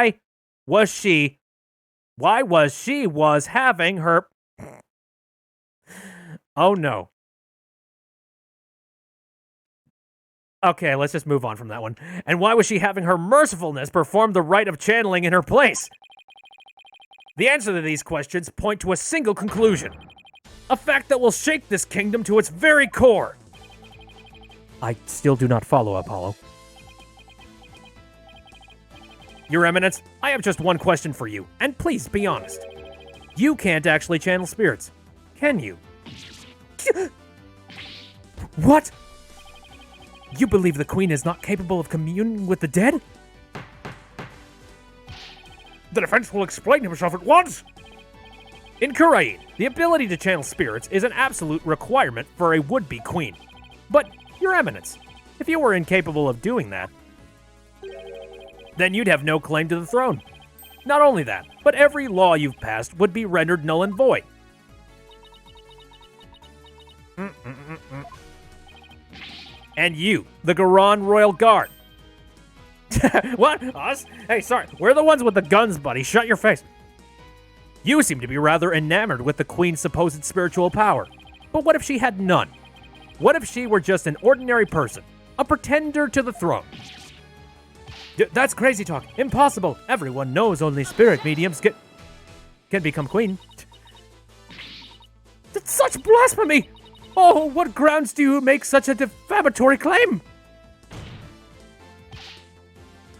A: her Oh no. Okay, let's just move on from that one. And why was she having her mercifulness perform the rite of channeling in her place? The answer to these questions point to a single conclusion. A fact that will shake this kingdom to its very core.
C: I still do not follow, Apollo.
A: Your Eminence, I have just one question for you, and please be honest. You can't actually channel spirits, can you? What? You believe the Queen is not capable of communing with the dead?
B: The defense will explain himself at once.
A: In Kurain, the ability to channel spirits is an absolute requirement for a would-be queen. But, Your Eminence, if you were incapable of doing that, then you'd have no claim to the throne. Not only that, but every law you've passed would be rendered null and void. And you, the Garan Royal Guard. What? Us? Hey, sorry, we're the ones with the guns, buddy. Shut your face. You seem to be rather enamored with the Queen's supposed spiritual power. But what if she had none? What if she were just an ordinary person, a pretender to the throne? That's crazy talk. Impossible. Everyone knows only spirit mediums can become queen. That's such blasphemy! Oh, what grounds do you make such a defamatory claim?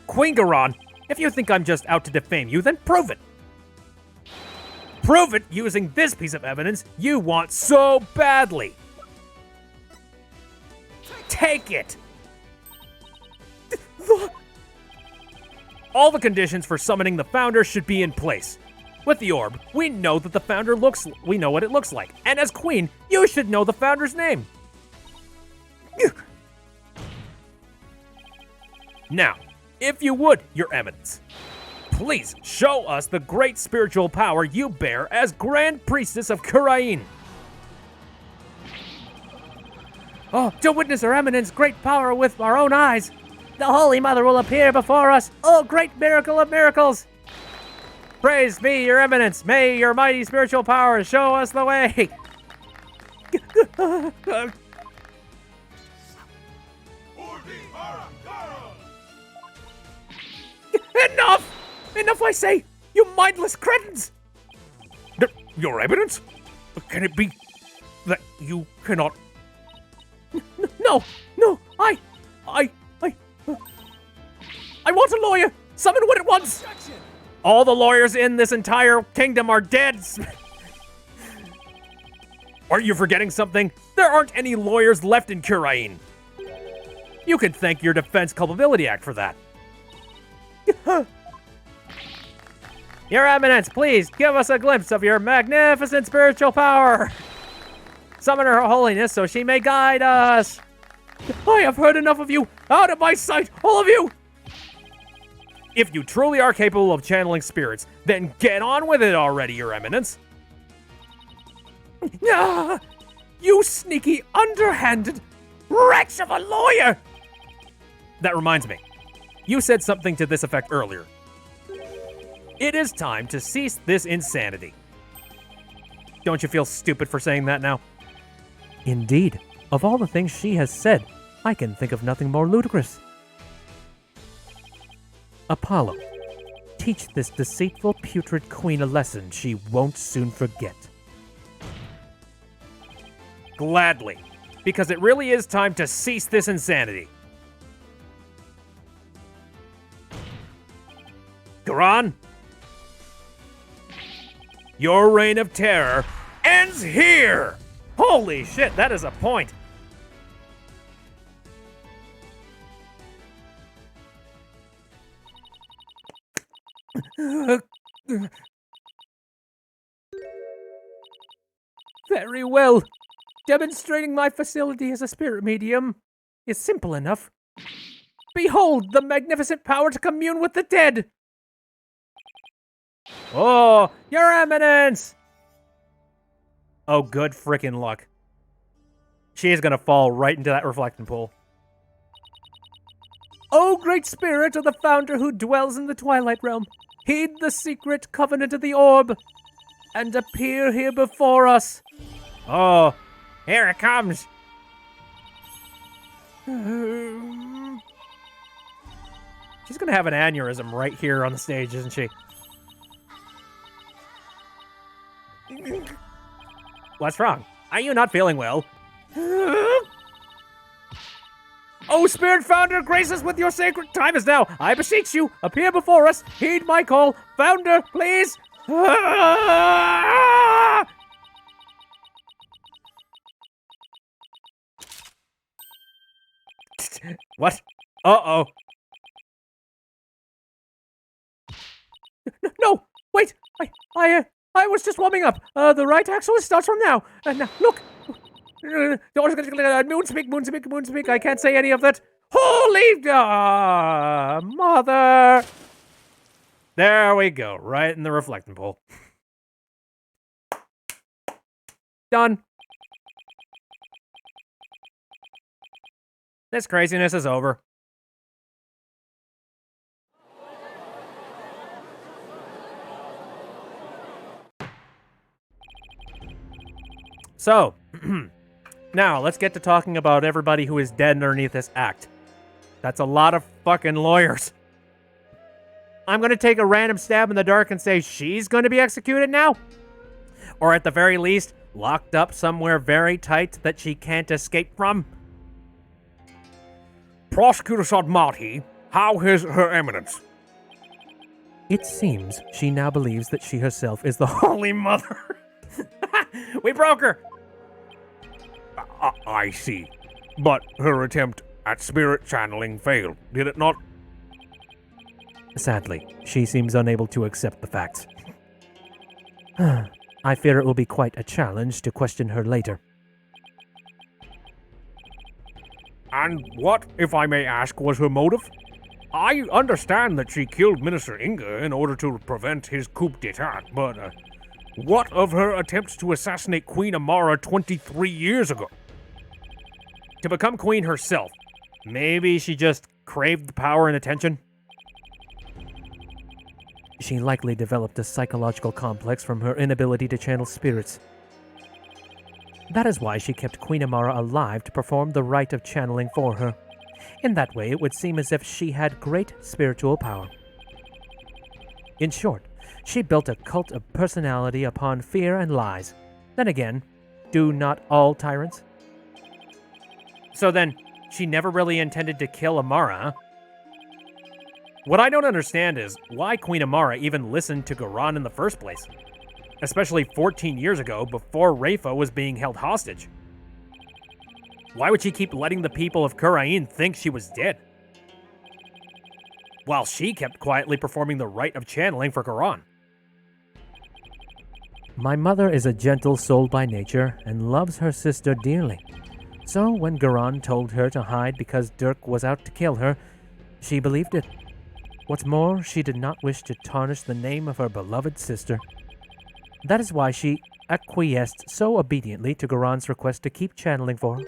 A: Queen Garan, if you think I'm just out to defame you, then prove it. Prove it using this piece of evidence you want so badly. Take it! All the conditions for summoning the Founder should be in place. With the orb, we know that the Founder we know what it looks like. And as Queen, you should know the Founder's name. Now, if you would, Your Eminence, please show us the great spiritual power you bear as Grand Priestess of Kurain.
F: Oh, to witness Her Eminence's great power with our own eyes. The Holy Mother will appear before us. Oh, great miracle of miracles.
A: Praise be, Your Eminence. May your mighty spiritual power show us the way.
F: Enough! Enough, I say! You mindless cretins!
B: Your Eminence? Can it be that you cannot...
F: No! I want a lawyer! Summon one at once!
A: All the lawyers in this entire kingdom are dead. Aren't you forgetting something? There aren't any lawyers left in Kurain. You can thank your Defense Culpability Act for that. Your Eminence, please give us a glimpse of your magnificent spiritual power. Summon Her Holiness so she may guide us.
F: I have heard enough of you. Out of my sight, all of you.
A: If you truly are capable of channeling spirits, then get on with it already, Your Eminence.
F: Ah, you sneaky, underhanded wretch of a lawyer!
A: That reminds me. You said something to this effect earlier. It is time to cease this insanity. Don't you feel stupid for saying that now?
C: Indeed. Of all the things she has said, I can think of nothing more ludicrous. Apollo, teach this deceitful, putrid queen a lesson she won't soon forget.
A: Gladly, because it really is time to cease this insanity. Garan, your reign of terror ends here! Holy shit, that is a point.
F: Very well. Demonstrating my facility as a spirit medium is simple enough. Behold the magnificent power to commune with the dead!
A: Oh, Your Eminence! Oh, good frickin' luck. She is gonna fall right into that reflecting pool.
F: O great spirit of the Founder who dwells in the Twilight Realm, heed the secret covenant of the orb, and appear here before us.
A: Oh, Here it comes. She's gonna have an aneurysm right here on the stage, isn't she? What's wrong? Are you not feeling well? Oh, Spirit Founder, grace us with your sacred time is now. I beseech you, appear before us. Heed my call. Founder, please. What? Uh-oh. No, wait. I was just warming up. The right axle starts from now. Now, look. Moonspeak. I can't say any of that. Holy mother. There we go. Right in the reflecting pool. Done. This craziness is over. So, now let's get to talking about everybody who is dead underneath this act. That's a lot of fucking lawyers. I'm gonna take a random stab in the dark and say she's gonna be executed now? Or at the very least, locked up somewhere very tight that she can't escape from?
B: Prosecutor Sodmati, how is Her Eminence?
C: It seems she now believes that she herself is the
A: Holy mother. We broke her.
B: I see. But her attempt at spirit channeling failed, did it not?
C: Sadly, she seems unable to accept the facts. I fear it will be quite a challenge to question her later.
B: And what, if I may ask, was her motive? I understand that she killed Minister Inga in order to prevent his coup d'etat, but what of her attempts to assassinate Queen Amara 23 years ago?
A: To become queen herself. Maybe she just craved the power and attention?
C: She likely developed a psychological complex from her inability to channel spirits. That is why she kept Queen Amara alive to perform the rite of channeling for her. In that way, it would seem as if she had great spiritual power. In short, she built a cult of personality upon fear and lies. Then again, do not all tyrants?
A: So then, she never really intended to kill Amara, huh? What I don't understand is why Queen Amara even listened to Garan in the first place. Especially 14 years ago, before Rafa was being held hostage. Why would she keep letting the people of Kurain think she was dead? While she kept quietly performing the rite of channeling for Garan.
C: My mother is a gentle soul by nature and loves her sister dearly. So when Garan told her to hide because Dirk was out to kill her, she believed it. What's more, she did not wish to tarnish the name of her beloved sister. That is why she acquiesced so obediently to Garan's request to keep channeling for her.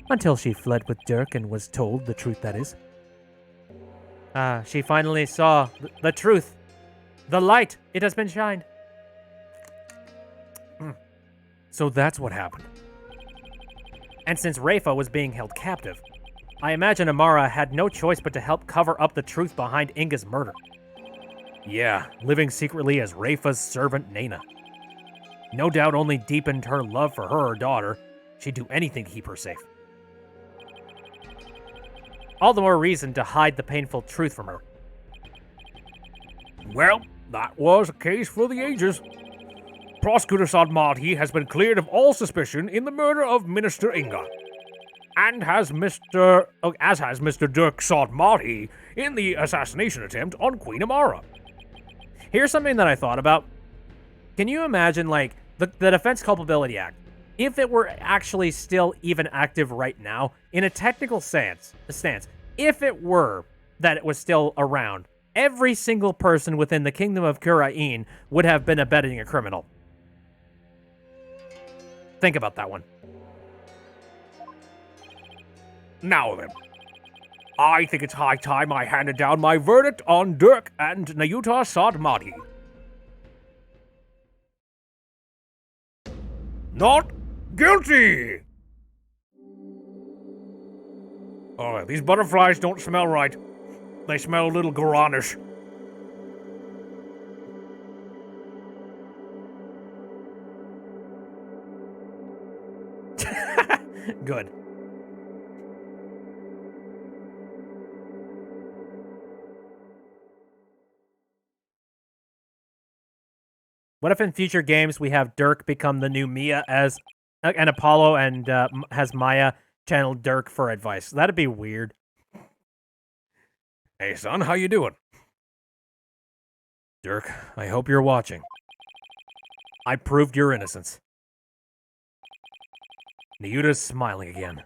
C: Until she fled with Dirk and was told the truth, that is.
A: She finally saw the truth. The light, it has been shined.
B: So that's what happened.
A: And since Rafa was being held captive, I imagine Amara had no choice but to help cover up the truth behind Inga's murder. Yeah, living secretly as Rafa's servant Nena. No doubt only deepened her love for her daughter. She'd do anything to keep her safe. All the more reason to hide the painful truth from her.
B: Well, that was a case for the ages. Prosecutor Sadmati has been cleared of all suspicion in the murder of Minister Inga, and as has Mr. Dirk Sadmati in the assassination attempt on Queen Amara.
A: Here's something that I thought about. Can you imagine, like, the Defense Culpability Act, if it were actually still even active right now, in a technical stance, if it were that it was still around, every single person within the Kingdom of Kurain would have been abetting a criminal. Think about that one.
B: Now then, I think it's high time I handed down my verdict on Dirk and Nayuta Sadmati. Not Guilty! Oh, these butterflies don't smell right. They smell a little garanish.
A: Good. What if in future games we have Dirk become the new Mia as and Apollo and has Maya channel Dirk for advice? That'd be weird.
B: Hey, son, how you doing? Dirk, I hope you're watching.
A: I proved your innocence.
B: Nayuta's smiling again.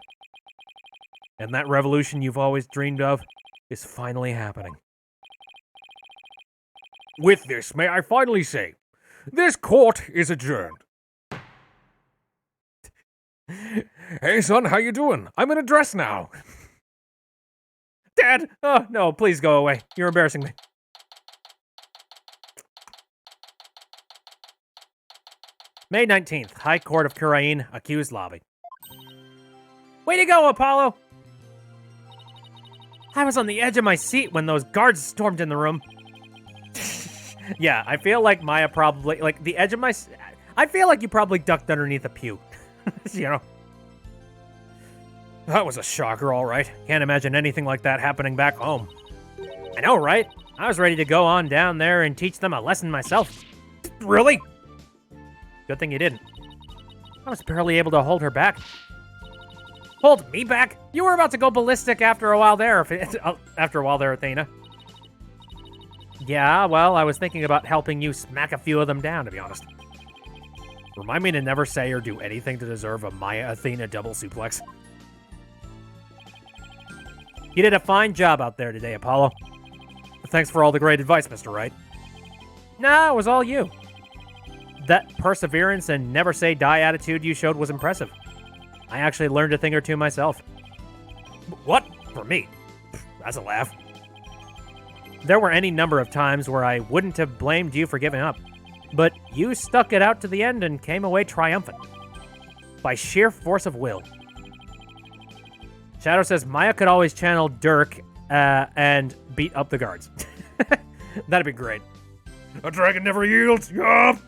B: And that revolution you've always dreamed of is finally happening. With this, may I finally say, this court is adjourned. Hey, son, how you doing? I'm in a dress now.
A: Dad! Oh, no, please go away. You're embarrassing me. May 19th, High Court of Kurain, accused lobby. Way to go, Apollo! I was on the edge of my seat when those guards stormed in the room. Yeah, I feel like Maya probably, like, the edge of my... I feel like you probably ducked underneath a pew. You know?
B: That was a shocker, all right.
A: Can't imagine anything like that happening back home. I know, right? I was ready to go on down there and teach them a lesson myself.
B: Really?
A: Good thing you didn't. I was barely able to hold her back. Hold me back? You were about to go ballistic after a while there, Athena. Yeah, well, I was thinking about helping you smack a few of them down, to be honest. Remind me to never say or do anything to deserve a Maya-Athena double suplex. You did a fine job out there today, Apollo.
B: Thanks for all the great advice, Mr. Wright.
A: Nah, it was all you. That perseverance and never say die attitude you showed was impressive. I actually learned a thing or two myself.
B: What? For me? That's a laugh.
A: There were any number of times where I wouldn't have blamed you for giving up, but you stuck it out to the end and came away triumphant. By sheer force of will. Shadow says Maya could always channel Dirk and beat up the guards. That'd be great.
B: A dragon never yields. Yup.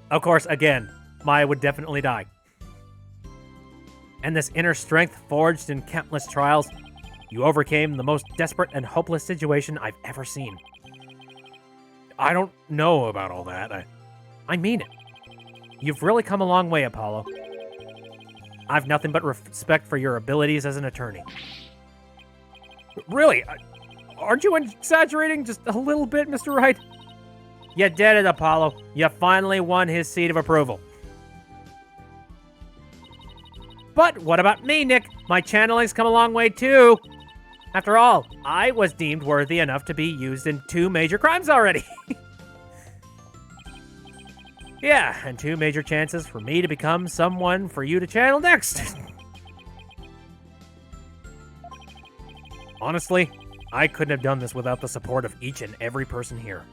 A: Of course, again, Maya would definitely die. And this inner strength forged in countless trials, you overcame the most desperate and hopeless situation I've ever seen.
B: I don't know about all that.
A: I mean it. You've really come a long way, Apollo. I've nothing but respect for your abilities as an attorney.
B: Really? Aren't you exaggerating just a little bit, Mr. Wright?
A: You did it, Apollo. You finally won his seat of approval. But what about me, Nick? My channeling's come a long way, too. After all, I was deemed worthy enough to be used in 2 major crimes already. Yeah, and 2 major chances for me to become someone for you to channel next. Honestly, I couldn't have done this without the support of each and every person here.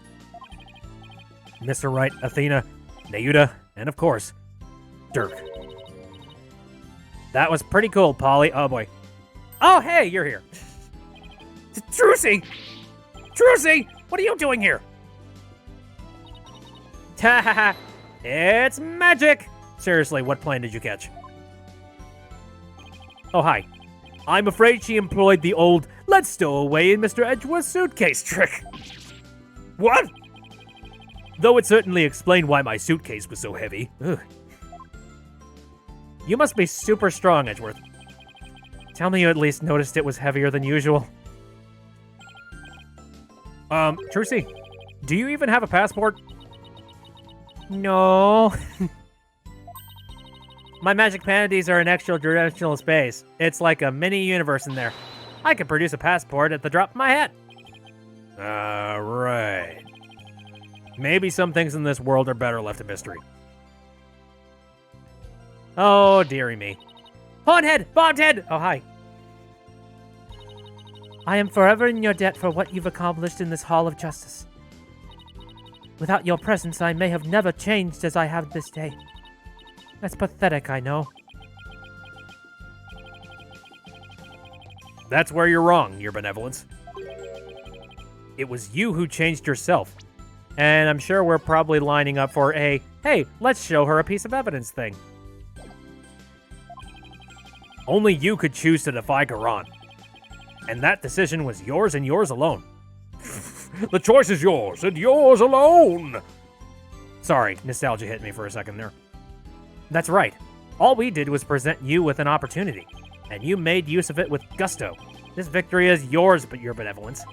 A: Mr. Wright, Athena, Nayuta, and of course, Dirk. That was pretty cool, Polly. Oh boy. Oh, hey, you're here.
F: Trucy! Trucy! What are you doing here?
A: Ta It's magic! Seriously, what plane did you catch? Oh, hi. I'm afraid she employed the old, let's stow away in Mr. Edgeworth's suitcase trick.
B: What?
A: Though it certainly explained why my suitcase was so heavy. Ugh. You must be super strong, Edgeworth. Tell me you at least noticed it was heavier than usual. Trucy, do you even have a passport? No. My magic panities are in extra-dimensional space. It's like a mini-universe in there. I could produce a passport at the drop of my hat.
B: Right. Maybe some things in this world are better left a mystery.
A: Oh, dearie me. Hornhead! Bobhead! Oh, hi. I am forever in your debt for what you've accomplished in this Hall of Justice. Without your presence, I may have never changed as I have this day.
C: That's pathetic, I know.
A: That's where you're wrong, Your Benevolence. It was you who changed yourself. And I'm sure we're probably lining up for a, hey, let's show her a piece of evidence thing. Only you could choose to defy Quran. And that decision was yours and yours alone.
B: The choice is yours, and yours alone!
A: Sorry, nostalgia hit me for a second there. That's right. All we did was present you with an opportunity, and you made use of it with gusto. This victory is yours, but Your Benevolence.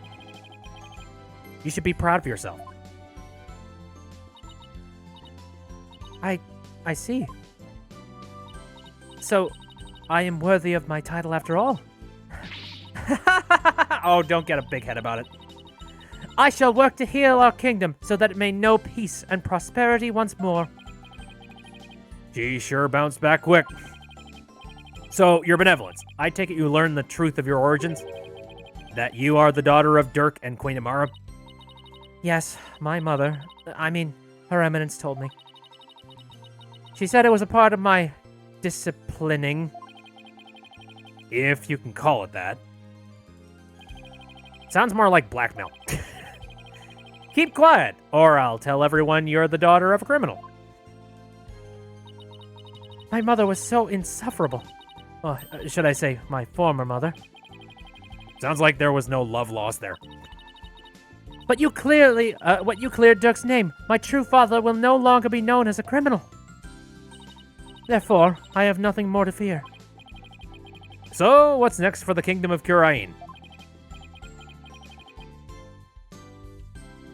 A: You should be proud of yourself.
C: I see. So, I am worthy of my title after all.
A: Oh, don't get a big head about it.
C: I shall work to heal our kingdom so that it may know peace and prosperity once more.
A: She sure bounced back quick. So, Your Benevolence, I take it you learned the truth of your origins? That you are the daughter of Dirk and Queen Amara?
C: Yes, my mother, Her Eminence told me. She said it was a part of my disciplining.
A: If you can call it that. Sounds more like blackmail. Keep quiet, or I'll tell everyone you're the daughter of a criminal.
C: My mother was so insufferable. Or should I say, my former mother.
A: Sounds like there was no love lost there.
C: But you cleared Dirk's name. My true father will no longer be known as a criminal. Therefore, I have nothing more to fear.
A: So, what's next for the Kingdom of Kurain?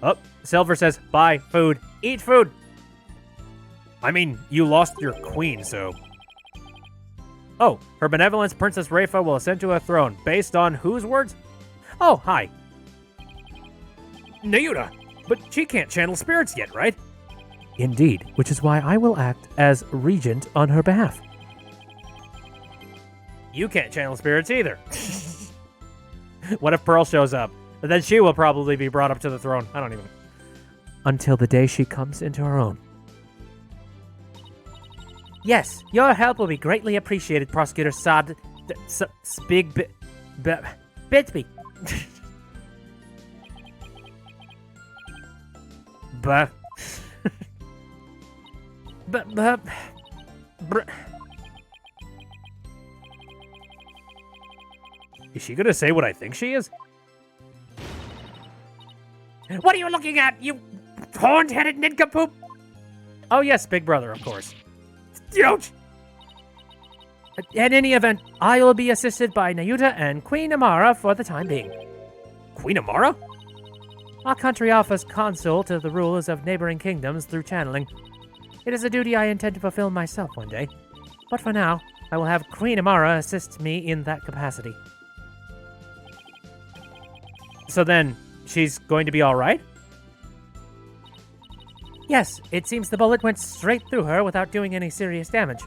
A: Oh, Silver says, buy food. Eat food. I mean, you lost your queen, so... Oh, Her Benevolence Princess Rafa will ascend to a throne. Based on whose words? Oh, hi. Nayuta, but she can't channel spirits yet, right?
C: Indeed, which is why I will act as regent on her behalf.
A: You can't channel spirits either. What if Pearl shows up? Then she will probably be brought up to the throne. I don't even...
C: Until the day she comes into her own. Yes, your help will be greatly appreciated, Prosecutor Bitsby.
A: Bah. Is she gonna say what I think she is? What are you looking at, you horned-headed nincompoop? Oh yes, Big Brother, of course. Ouch!
C: In any event, I will be assisted by Nayuta and Queen Amara for the time being.
A: Queen Amara?
C: Our country offers counsel to the rulers of neighboring kingdoms through channeling. It is a duty I intend to fulfill myself one day. But for now, I will have Queen Amara assist me in that capacity.
A: So then, she's going to be alright?
C: Yes, it seems the bullet went straight through her without doing any serious damage.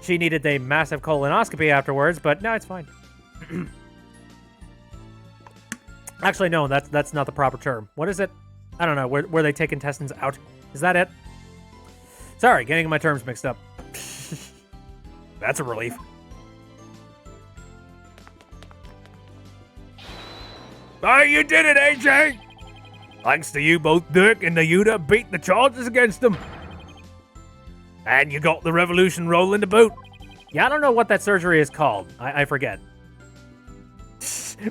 A: She needed a massive colonoscopy afterwards, but no, it's fine. Actually, no, that's not the proper term. What is it? I don't know, where they take intestines out. Is that it? Sorry, getting my terms mixed up. That's a relief.
B: Oh, you did it, AJ! Thanks to you, both Dirk and Nayuta beat the charges against them. And you got the revolution rolling to boot.
A: Yeah, I don't know what that surgery is called. I forget.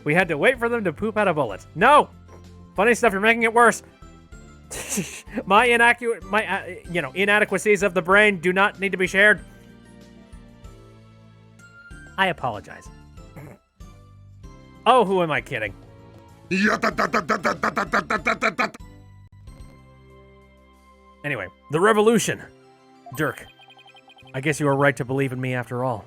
A: We had to wait for them to poop out a bullet. No! Funny stuff, you're making it worse. My inadequacies of the brain do not need to be shared. I apologize. Oh, who am I kidding? Anyway, the revolution. Dirk, I guess you were right to believe in me after all.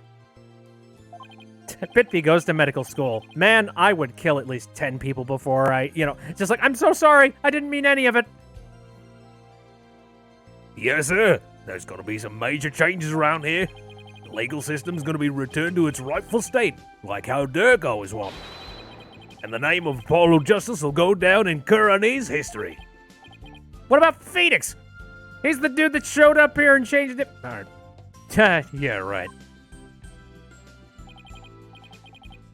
A: Bitby goes to medical school. Man, I would kill at least 10 people before I, just like, I'm so sorry, I didn't mean any of it.
B: Yes, sir. There's going to be some major changes around here. The legal system's going to be returned to its rightful state, like how Dirk always wanted. And the name of Apollo Justice will go down in Kurani's history.
A: What about Phoenix? He's the dude that showed up here and changed it. Yeah, right.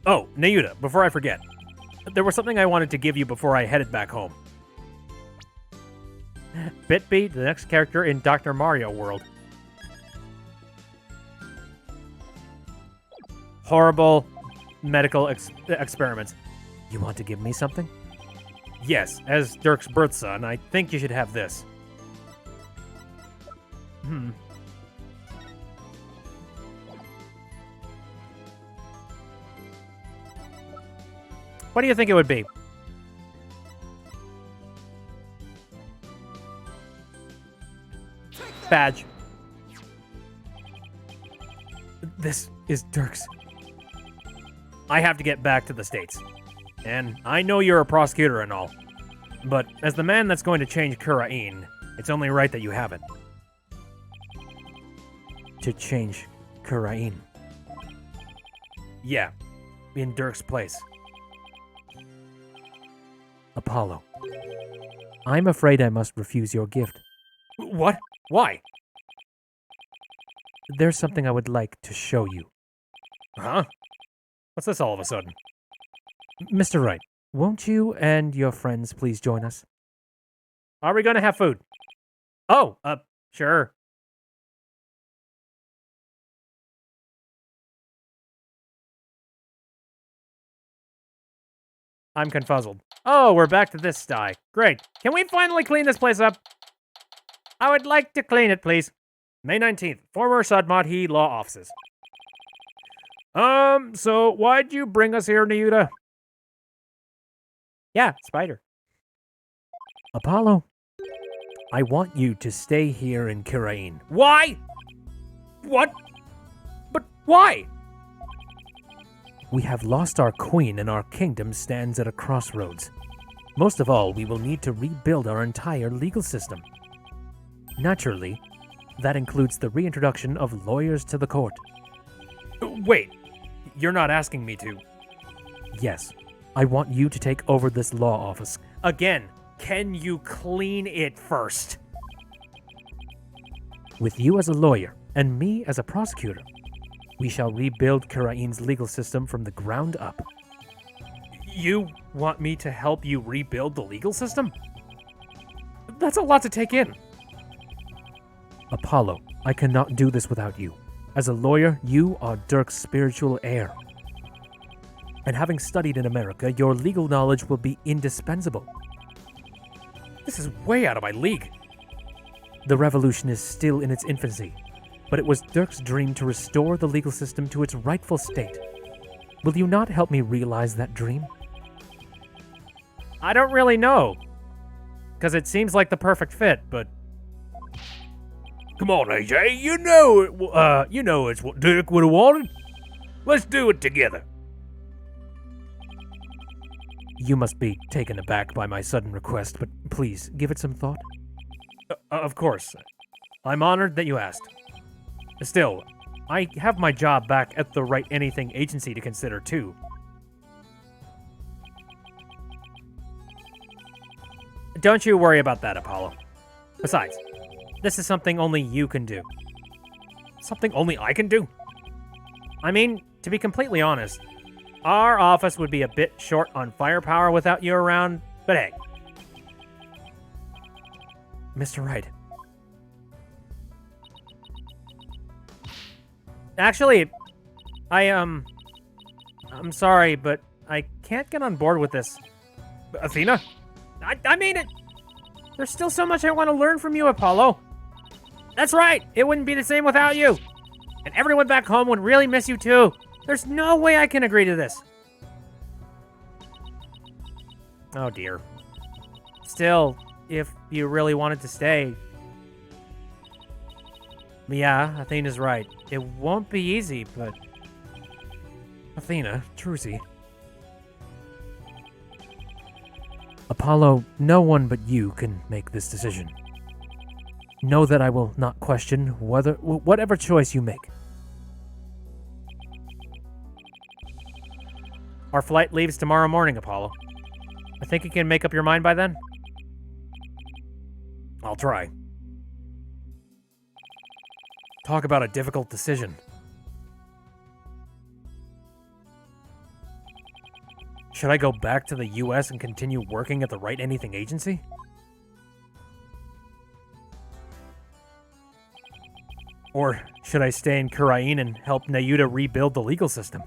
A: Oh, Nayuta, before I forget. There was something I wanted to give you before I headed back home. Bitby, the next character in Dr. Mario World. Horrible medical experiments.
C: You want to give me something?
A: Yes, as Dirk's birth son, I think you should have this. What do you think it would be? Badge.
C: This is Dirk's.
A: I have to get back to the States. And I know you're a prosecutor and all. But as the man that's going to change Kurain, it's only right that you have it.
C: To change Kurain.
A: Yeah, in Dirk's place.
C: Apollo. I'm afraid I must refuse your gift.
A: What? Why?
C: There's something I would like to show you.
A: Huh? What's this all of a sudden?
C: Mr. Wright, won't you and your friends please join us?
A: Are we gonna have food? Oh, sure. I'm confuzzled. Oh, we're back to this sty. Great. Can we finally clean this place up? I would like to clean it, please. May 19th, former Sadmadhi Law Offices. So why'd you bring us here, Nayuta? Yeah, spider.
C: Apollo, I want you to stay here in Kirain.
A: Why? What? But why?
C: We have lost our queen and our kingdom stands at a crossroads. Most of all, we will need to rebuild our entire legal system. Naturally, that includes the reintroduction of lawyers to the court.
A: Wait, you're not asking me to.
C: Yes, I want you to take over this law office.
A: Again, can you clean it first?
C: With you as a lawyer and me as a prosecutor, we shall rebuild Kirain's legal system from the ground up.
A: You want me to help you rebuild the legal system? That's a lot to take in.
C: Apollo, I cannot do this without you. As a lawyer, you are Dirk's spiritual heir. And having studied in America, your legal knowledge will be indispensable.
A: This is way out of my league.
C: The revolution is still in its infancy, but it was Dirk's dream to restore the legal system to its rightful state. Will you not help me realize that dream?
A: I don't really know. Because it seems like the perfect fit, but...
B: Come on, AJ. You know it's what Dirk would have wanted. Let's do it together.
C: You must be taken aback by my sudden request, but please, give it some thought.
A: Of course. I'm honored that you asked. Still, I have my job back at the Wright Anything agency to consider, too. Don't you worry about that, Apollo. Besides, this is something only you can do. Something only I can do? I mean, to be completely honest, our office would be a bit short on firepower without you around, but hey.
C: Mr. Wright.
A: Actually, I'm sorry, but I can't get on board with this.
B: Athena?
A: I mean it. There's still so much I want to learn from you, Apollo. That's right. It wouldn't be the same without you. And everyone back home would really miss you too. There's no way I can agree to this. Oh dear. Still, if you really wanted to stay... Yeah, Athena's right. It won't be easy, but...
C: Athena, Trucy. Apollo, no one but you can make this decision. Know that I will not question whatever choice you make.
A: Our flight leaves tomorrow morning, Apollo. I think you can make up your mind by then?
B: I'll try.
A: Talk about a difficult decision. Should I go back to the US and continue working at the Wright Anything Agency? Or should I stay in Kurain and help Nayuta rebuild the legal system?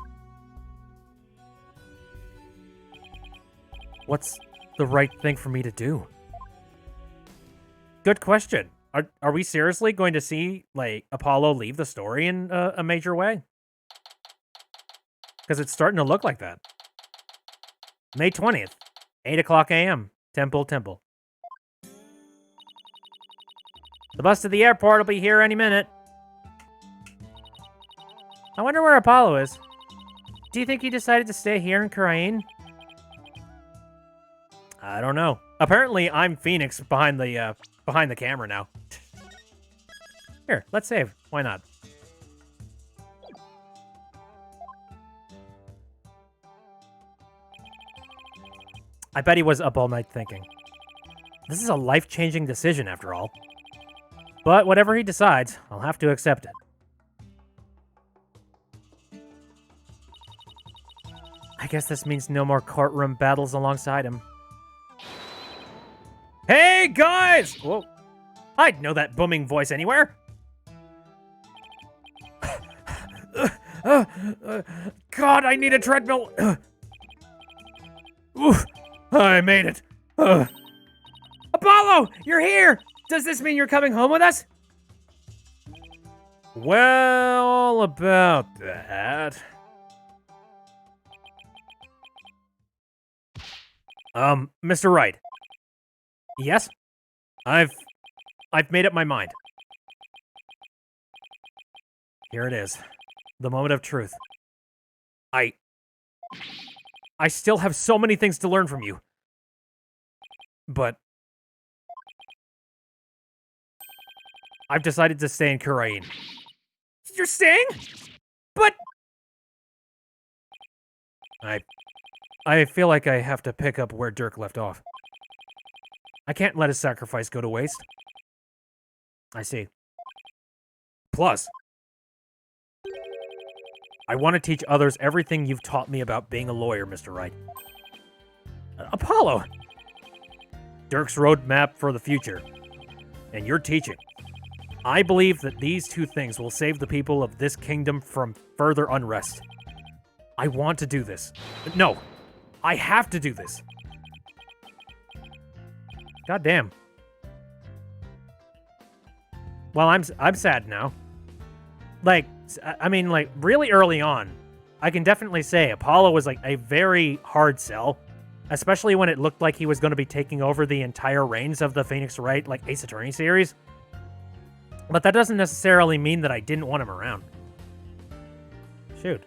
A: What's the right thing for me to do? Good question. Are we seriously going to see, like, Apollo leave the story in a major way? Because it's starting to look like that. May 20th, 8 o'clock a.m., Temple. The bus to the airport will be here any minute. I wonder where Apollo is. Do you think he decided to stay here in Kurain? I don't know. Apparently, I'm Phoenix behind the camera now. Here, let's save. Why not? I bet he was up all night thinking. This is a life-changing decision, after all. But whatever he decides, I'll have to accept it. I guess this means no more courtroom battles alongside him. Hey, guys! Whoa. I'd know that booming voice anywhere. God, I need a treadmill. Oof, I made it. Apollo, you're here! Does this mean you're coming home with us? Well, about that. Mr. Wright. Yes? I've made up my mind. Here it is. The moment of truth. I still have so many things to learn from you. But I've decided to stay in Kurain. You're staying? But I feel like I have to pick up where Dirk left off. I can't let his sacrifice go to waste. I see. Plus, I want to teach others everything you've taught me about being a lawyer, Mr. Wright. Apollo! Dirk's roadmap for the future, and your teaching. I believe that these two things will save the people of this kingdom from further unrest. I want to do this. No, I have to do this. God damn. Well, I'm sad now. Like, I mean, like, really early on, I can definitely say Apollo was, like, a very hard sell, especially when it looked like he was going to be taking over the entire reins of the Phoenix Wright, like, Ace Attorney series. But that doesn't necessarily mean that I didn't want him around. Shoot.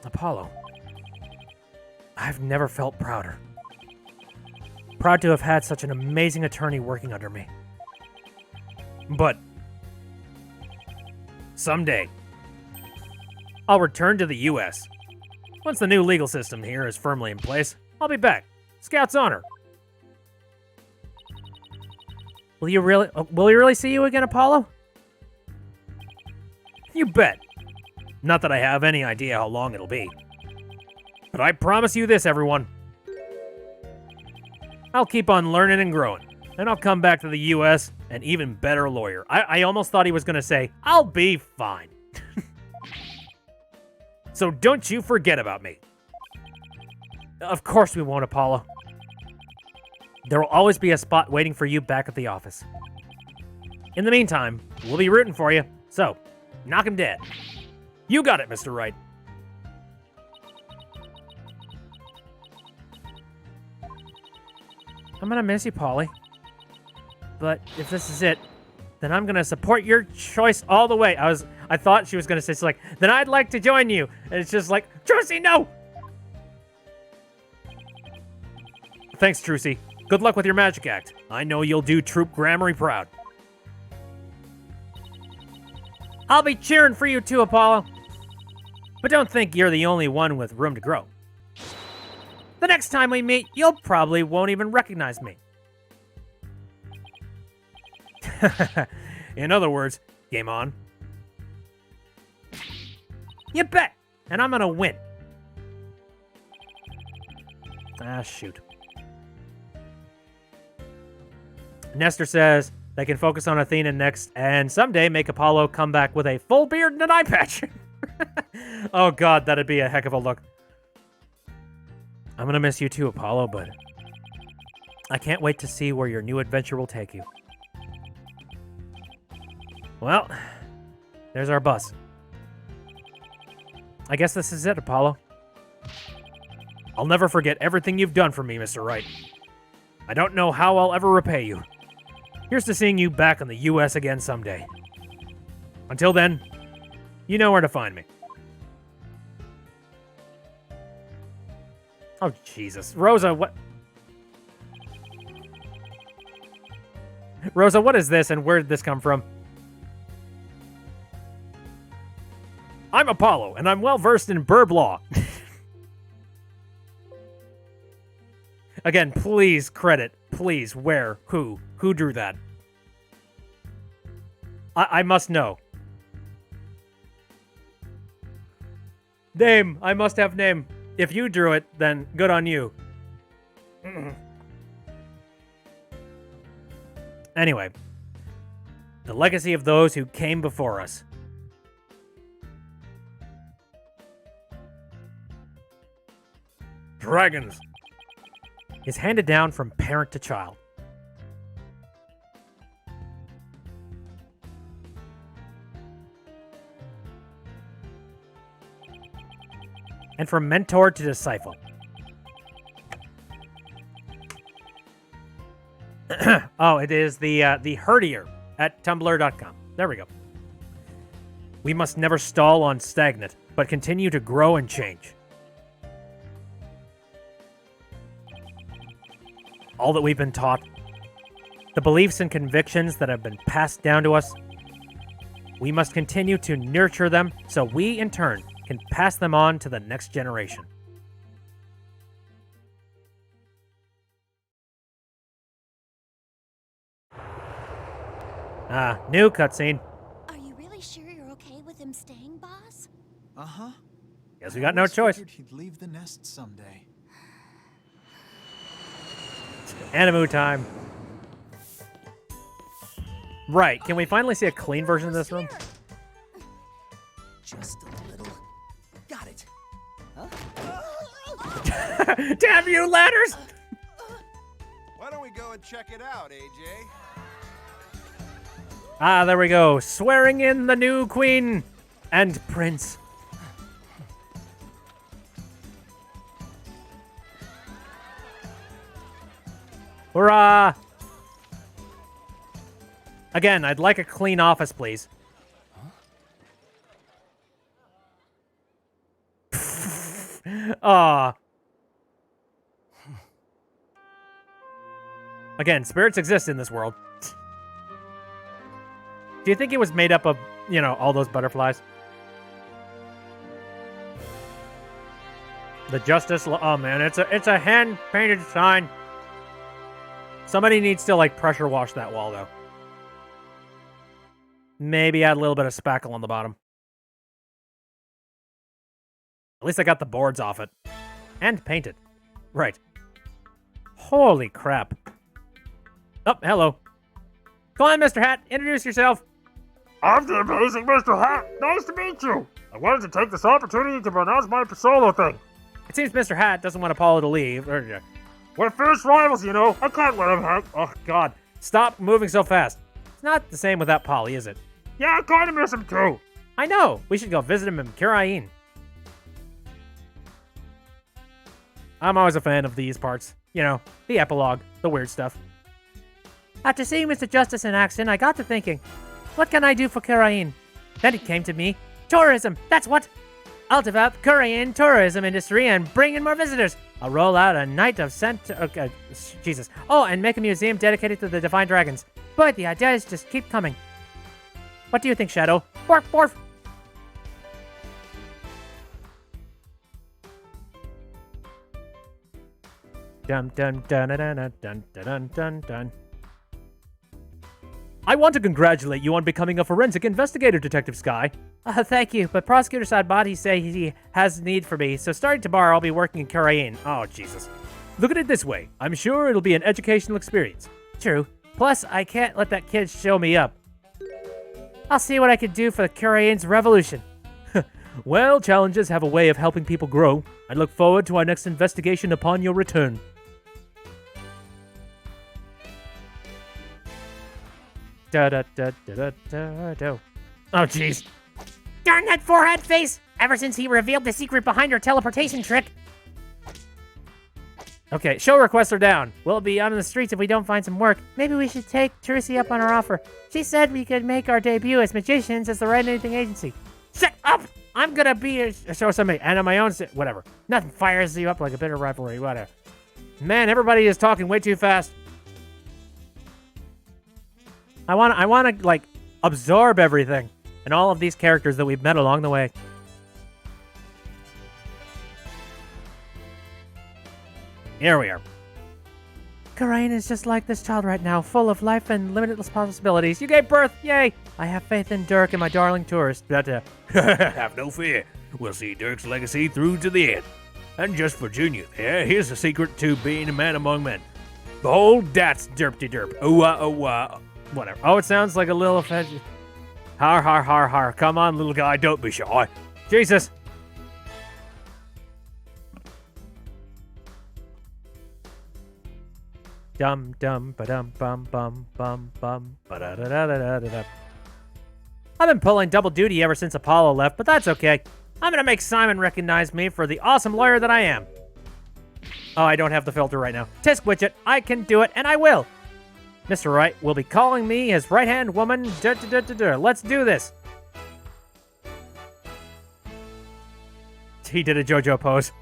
A: Apollo. I've never felt prouder. Proud to have had such an amazing attorney working under me. But someday, I'll return to the U.S. Once the new legal system here is firmly in place, I'll be back. Scout's honor. Will we really see you again, Apollo? You bet. Not that I have any idea how long it'll be. But I promise you this, everyone. I'll keep on learning and growing, and I'll come back to the U.S. an even better lawyer. I almost thought he was going to say, I'll be fine. So don't you forget about me. Of course we won't, Apollo. There will always be a spot waiting for you back at the office. In the meantime, we'll be rooting for you, so knock him dead. You got it, Mr. Wright. I'm gonna miss you, Polly. But if this is it, then I'm gonna support your choice all the way. I thought she was gonna say, it's like, then I'd like to join you. And it's just like, Trucy, no! Thanks, Trucy. Good luck with your magic act. I know you'll do Troop Gramarye proud. I'll be cheering for you too, Apollo. But don't think you're the only one with room to grow. The next time we meet, you'll probably won't even recognize me. In other words, game on. You bet! And I'm gonna win. Ah, shoot. Nestor says they can focus on Athena next and someday make Apollo come back with a full beard and an eye patch. Oh god, that'd be a heck of a look. I'm gonna miss you too, Apollo, but I can't wait to see where your new adventure will take you. Well, there's our bus. I guess this is it, Apollo. I'll never forget everything you've done for me, Mr. Wright. I don't know how I'll ever repay you. Here's to seeing you back in the U.S. again someday. Until then, you know where to find me. Oh, Jesus. Rosa, what? Rosa, what is this and where did this come from? I'm Apollo, and I'm well-versed in burb law. Again, please credit. Please, where? Who? Who drew that? I must know. Name. I must have name. If you drew it, then good on you. Anyway. The legacy of those who came before us.
B: Dragons.
A: Is handed down from parent to child. And from mentor to disciple. Oh, it is the herdier at tumblr.com. There we go. We must never stall on stagnant, but continue to grow and change. All that we've been taught, the beliefs and convictions that have been passed down to us, we must continue to nurture them so we, in turn, can pass them on to the next generation. New cutscene.
G: Are you really sure you're okay with him staying, boss?
E: Uh-huh.
A: Guess we got no choice.
E: He'd leave the nest someday.
A: Animu time. Right, can we finally see a clean version of this room?
E: Just a little. Got it.
A: Damn you, ladders!
H: Why don't we go and check it out, AJ?
A: Ah, there we go. Swearing in the new queen and prince. Hurrah! Again, I'd like a clean office, please. Aw. Again, spirits exist in this world. Do you think it was made up of, you know, all those butterflies? The justice... Oh, man, it's a hand-painted sign. Somebody needs to, like, pressure wash that wall, though. Maybe add a little bit of spackle on the bottom. At least I got the boards off it. And painted. Right. Holy crap. Oh, hello. Come on, Mr. Hat. Introduce yourself.
B: I'm the amazing Mr. Hat. Nice to meet you. I wanted to take this opportunity to pronounce my solo thing.
A: It seems Mr. Hat doesn't want Apollo to leave.
B: We're fierce rivals, you know. I can't let him hang.
A: Oh, God. Stop moving so fast. It's not the same without Polly, is it?
B: Yeah, I kind of miss him too.
A: I know. We should go visit him in Kirain. I'm always a fan of these parts. You know, the epilogue, the weird stuff. After seeing Mr. Justice in action, I got to thinking, what can I do for Kirain? Then it came to me. Tourism, that's what! I'll develop Kirain tourism industry and bring in more visitors. I'll roll out a night of Jesus. Oh, and make a museum dedicated to the Divine Dragons. Boy, the ideas just keep coming. What do you think, Shadow? Borf, borf! Dun dun dun dun dun dun dun dun dun.
C: I want to congratulate you on becoming a forensic investigator, Detective Sky.
F: Thank you, but prosecutor side bodies say he has need for me, so starting tomorrow I'll be working in Karain. Oh, Jesus.
C: Look at it this way. I'm sure it'll be an educational experience.
F: True. Plus, I can't let that kid show me up. I'll see what I can do for the Karain's revolution.
C: Well, challenges have a way of helping people grow. I look forward to our next investigation upon your return.
F: Da-da-da-da-da-da-da.
A: Oh, jeez.
F: Darn that forehead face! Ever since he revealed the secret behind her teleportation trick. Okay, show requests are down. We'll be out on the streets if we don't find some work. Maybe we should take Trucy up on our offer. She said we could make our debut as magicians as the Wright Anything Agency. Shut up! I'm gonna be a show somebody, and on my own, whatever. Nothing fires you up like a bitter rivalry, whatever.
A: Man, everybody is talking way too fast.
F: I wanna, like, absorb everything and all of these characters that we've met along the way.
A: Here we are.
F: Karain is just like this child right now, full of life and limitless possibilities. You gave birth, yay! I have faith in Dirk and my darling tourist.
B: Have no fear. We'll see Dirk's legacy through to the end. And just for Junior there, here's the secret to being a man among men. Behold, that's derp-de-derp.
A: Whatever. Oh, it sounds like a little offensive. Har, har, har, har. Come on, little guy, don't be shy. Jesus.
F: Dum dum ba dum bum bum bum bum ba da da da da da da. I've been pulling double duty ever since Apollo left, but that's okay. I'm gonna make Simon recognize me for the awesome lawyer that I am. Oh, I don't have the filter right now. Tisk Widget, I can do it, and I will. Mr. Wright will be calling me his right-hand woman. Let's do this.
A: He did a JoJo pose.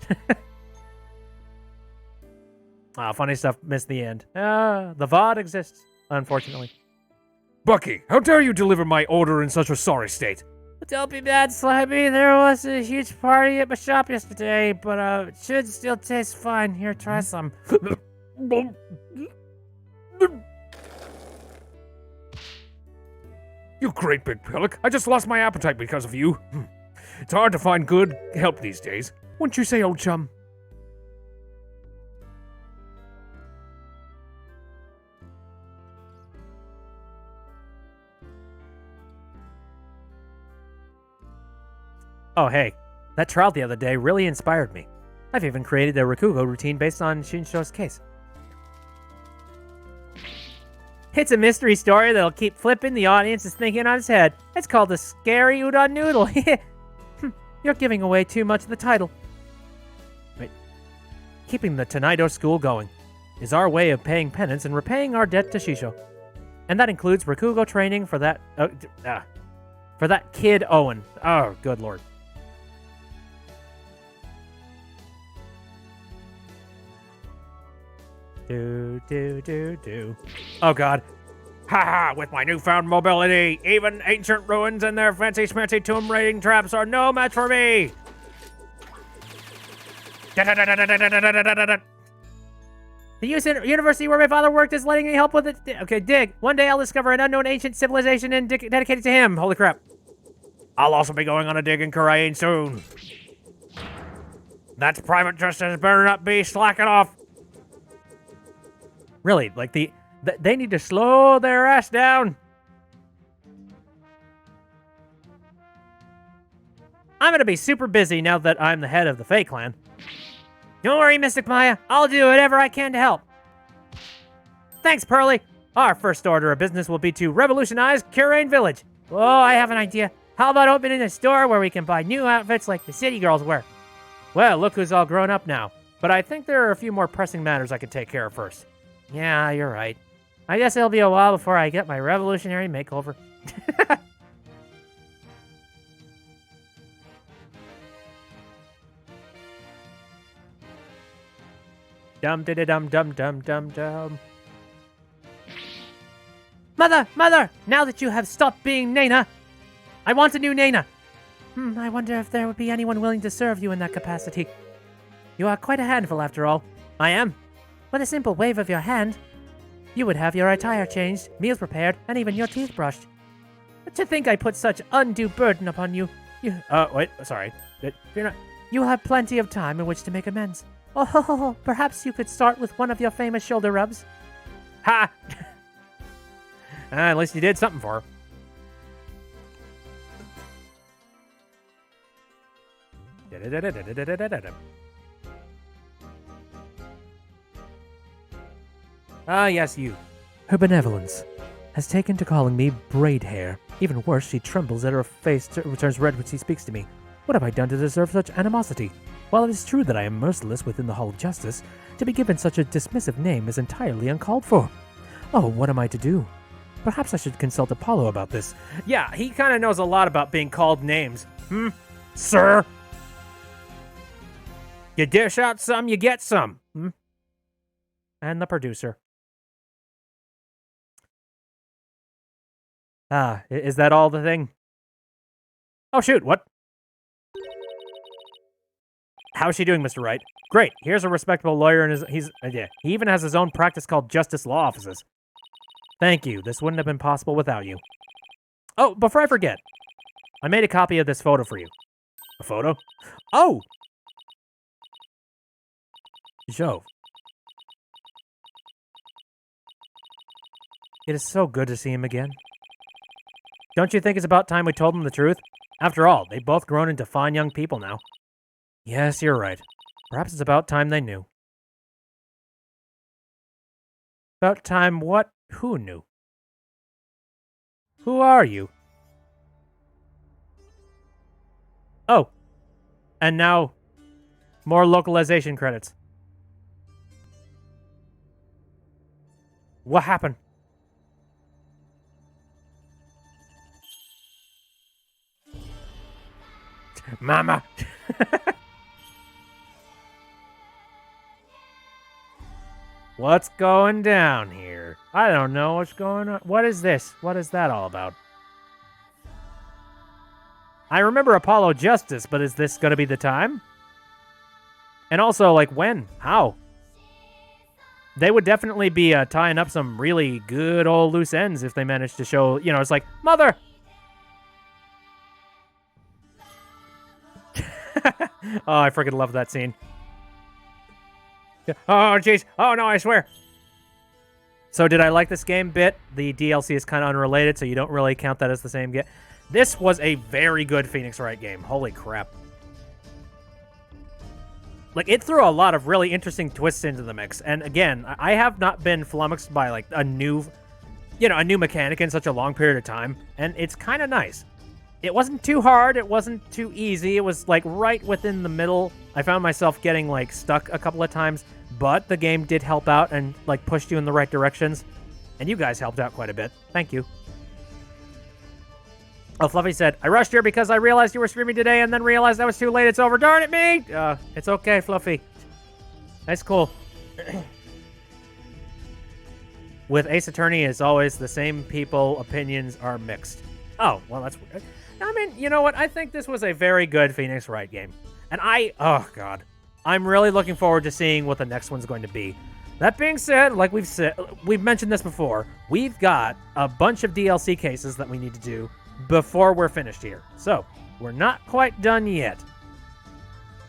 A: Funny stuff. Missed the end.
F: The VOD exists, unfortunately.
B: Bucky, how dare you deliver my order in such a sorry state?
F: Don't be mad, Slimy. There was a huge party at my shop yesterday, but it should still taste fine. Here, try some.
B: You great big pillock. I just lost my appetite because of you. It's hard to find good help these days. Wouldn't you say, old chum?
F: Oh, hey. That trial the other day really inspired me. I've even created a Rakugo routine based on Shinsho's case. It's a mystery story that'll keep flipping the audience is thinking on his head. It's called The Scary Udon Noodle. You're giving away too much of the title. Wait. Keeping the Tonaido school going is our way of paying penance and repaying our debt to Shisho. And that includes Rakugo training for that kid Owen. Oh, good lord. Do.
A: Oh, God. Ha! With my newfound mobility, even ancient ruins and their fancy schmancy tomb raiding traps are no match for me!
F: The university where my father worked is letting me help with it. Okay, dig. One day I'll discover an unknown ancient civilization and dedicate it to him. Holy crap.
A: I'll also be going on a dig in Karain soon. That's private justice better not be slacking off.
F: Really, like they need to slow their ass down. I'm gonna be super busy now that I'm the head of the Fae Clan. Don't worry, Mystic Maya. I'll do whatever I can to help. Thanks, Pearly. Our first order of business will be to revolutionize Kurain Village. Oh, I have an idea. How about opening a store where we can buy new outfits like the city girls wear? Well, look who's all grown up now. But I think there are a few more pressing matters I could take care of first. Yeah, you're right. I guess it'll be a while before I get my revolutionary makeover. Dum-de-de-dum-dum-dum-dum-dum. Mother! Now that you have stopped being Nana, I want a new Nana. I wonder if there would be anyone willing to serve you in that capacity. You are quite a handful, after all. I am. With a simple wave of your hand.
C: You would have your attire changed, meals prepared, and even your teeth brushed. To think I put such undue burden upon you.
A: Wait, sorry. You're not...
C: You have plenty of time in which to make amends. Oh, perhaps you could start with one of your famous shoulder rubs.
A: Ha! At least you did something for her. Ah, yes, you.
C: Her benevolence has taken to calling me braid hair. Even worse, she trembles and her face turns red when she speaks to me. What have I done to deserve such animosity? While it is true that I am merciless within the Hall of Justice, to be given such a dismissive name is entirely uncalled for. Oh, what am I to do? Perhaps I should consult Apollo about this.
A: Yeah, he kind of knows a lot about being called names. Sir? You dish out some, you get some.
C: And the producer.
A: Is that all the thing? Oh, shoot, what? How's she doing, Mr. Wright? Great, here's a respectable lawyer, and he even has his own practice called Justice Law Offices. Thank you, this wouldn't have been possible without you. Oh, before I forget, I made a copy of this photo for you. A photo? Oh!
C: Jove. It is so good to see him again.
A: Don't you think it's about time we told them the truth? After all, they've both grown into fine young people now.
C: Yes, you're right.
A: Perhaps it's about time they knew. About time what? Who knew? Who are you? Oh. And now, more localization credits. What happened? Mama! What's going down here? I don't know what's going on. What is this? What is that all about? I remember Apollo Justice, but is this going to be the time? And also, like, when? How? They would definitely be tying up some really good old loose ends if they managed to show, you know, it's like, Mother! Oh, I freaking love that scene. Oh, jeez. Oh, no, I swear. So did I like this game bit? The DLC is kind of unrelated, so you don't really count that as the same game. This was a very good Phoenix Wright game. Holy crap. Like, it threw a lot of really interesting twists into the mix. And again, I have not been flummoxed by, like, a new mechanic in such a long period of time. And it's kind of nice. It wasn't too hard. It wasn't too easy. It was, like, right within the middle. I found myself getting, like, stuck a couple of times. But the game did help out and, like, pushed you in the right directions. And you guys helped out quite a bit. Thank you. Oh, Fluffy said, I rushed here because I realized you were streaming today and then realized I was too late. It's over. Darn it, me! It's okay, Fluffy. That's cool. With Ace Attorney, as always, the same people, opinions are mixed. Oh, well, that's weird. I mean, you know what? I think this was a very good Phoenix Wright game. And oh, God. I'm really looking forward to seeing what the next one's going to be. That being said, like we've mentioned this before, we've got a bunch of DLC cases that we need to do before we're finished here. So, we're not quite done yet.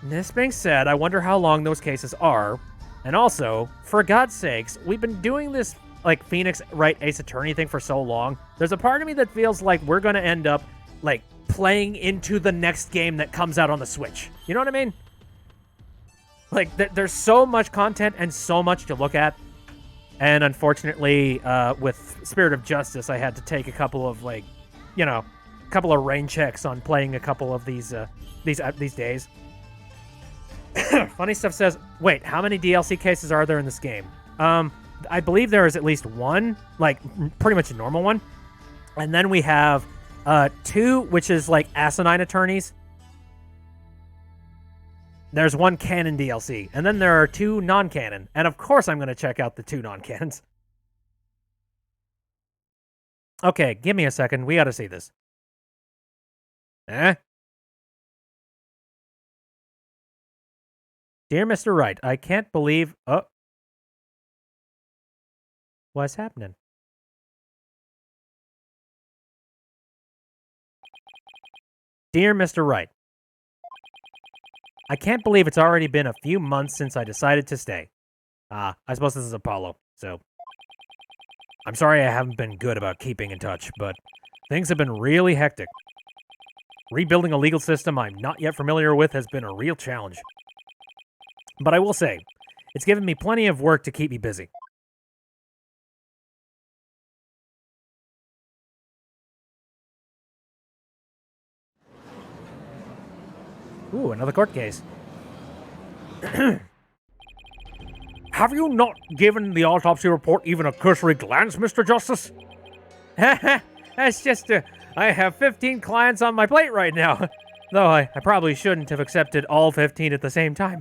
A: This being said, I wonder how long those cases are. And also, for God's sakes, we've been doing this, like, Phoenix Wright Ace Attorney thing for so long. There's a part of me that feels like we're going to end up, like, playing into the next game that comes out on the Switch. You know what I mean? Like, there's so much content and so much to look at. And unfortunately, with Spirit of Justice, I had to take a couple of, like, you know, a couple of rain checks on playing a couple of these days. Funny Stuff says, wait, how many DLC cases are there in this game? I believe there is at least one, like, pretty much a normal one. And then we have 2, which is, like, asinine attorneys. There's 1 canon DLC, and then there are 2 non-canon. And of course I'm going to check out the 2 non-canons. Okay, give me a second. We got to see this. Dear Mr. Wright, I can't believe... Oh.
C: What's happening?
A: Dear Mr. Wright, I can't believe it's already been a few months since I decided to stay. I suppose this is Apollo, so... I'm sorry I haven't been good about keeping in touch, but things have been really hectic. Rebuilding a legal system I'm not yet familiar with has been a real challenge. But I will say, it's given me plenty of work to keep me busy. Ooh, another court case.
B: Have you not given the autopsy report even a cursory glance, Mr. Justice?
A: That's just, I have 15 clients on my plate right now. Though I probably shouldn't have accepted all 15 at the same time.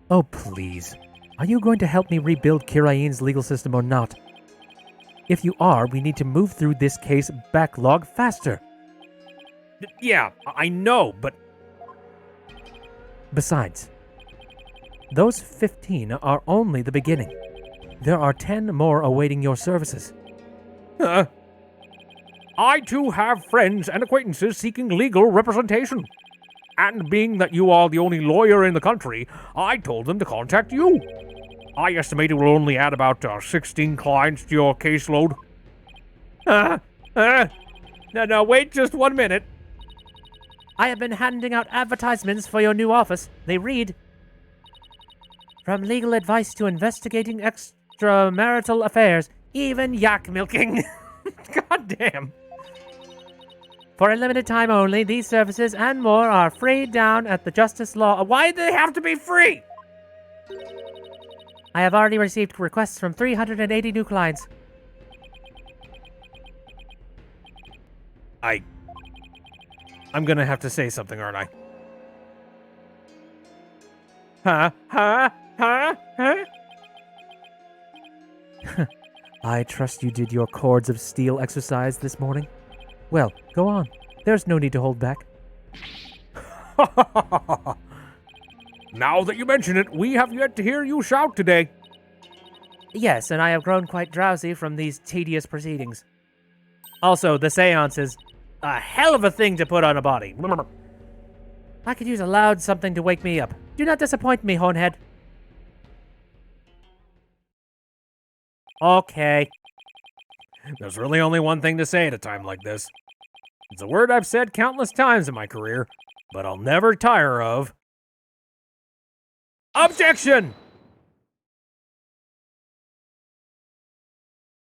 C: Oh, please. Are you going to help me rebuild Kirain's legal system or not? If you are, we need to move through this case backlog faster.
B: Yeah, I know, but...
C: Besides, those 15 are only the beginning. There are 10 more awaiting your services.
B: I too have friends and acquaintances seeking legal representation. And being that you are the only lawyer in the country, I told them to contact you. I estimate it will only add about 16 clients to your caseload.
A: No, wait just 1 minute.
C: I have been handing out advertisements for your new office. They read, from legal advice to investigating extramarital affairs, even yak milking.
A: God damn.
C: For a limited time only, these services and more are free down at the Justice Law.
A: Why do they have to be free?
C: I have already received requests from 380 new clients.
A: I'm gonna have to say something, aren't I? Huh?
C: I trust you did your cords of steel exercise this morning. Well, go on. There's no need to hold back.
B: Now that you mention it, we have yet to hear you shout today.
C: Yes, and I have grown quite drowsy from these tedious proceedings.
A: Also, the seance is a hell of a thing to put on a body.
C: I could use a loud something to wake me up. Do not disappoint me, Hornhead.
A: Okay.
B: There's really only one thing to say at a time like this. It's a word I've said countless times in my career, but I'll never tire of. Objection!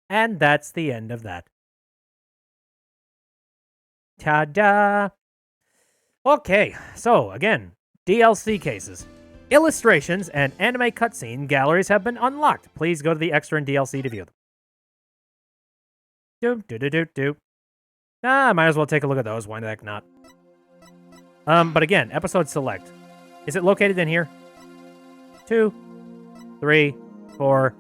A: And that's the end of that. Ta-da! Okay, so again, DLC cases. Illustrations and anime cutscene galleries have been unlocked. Please go to the extra and DLC to view them. Do. I might as well take a look at those. Why the heck not? But again, episode select. Is it located in here? 2, 3, 4,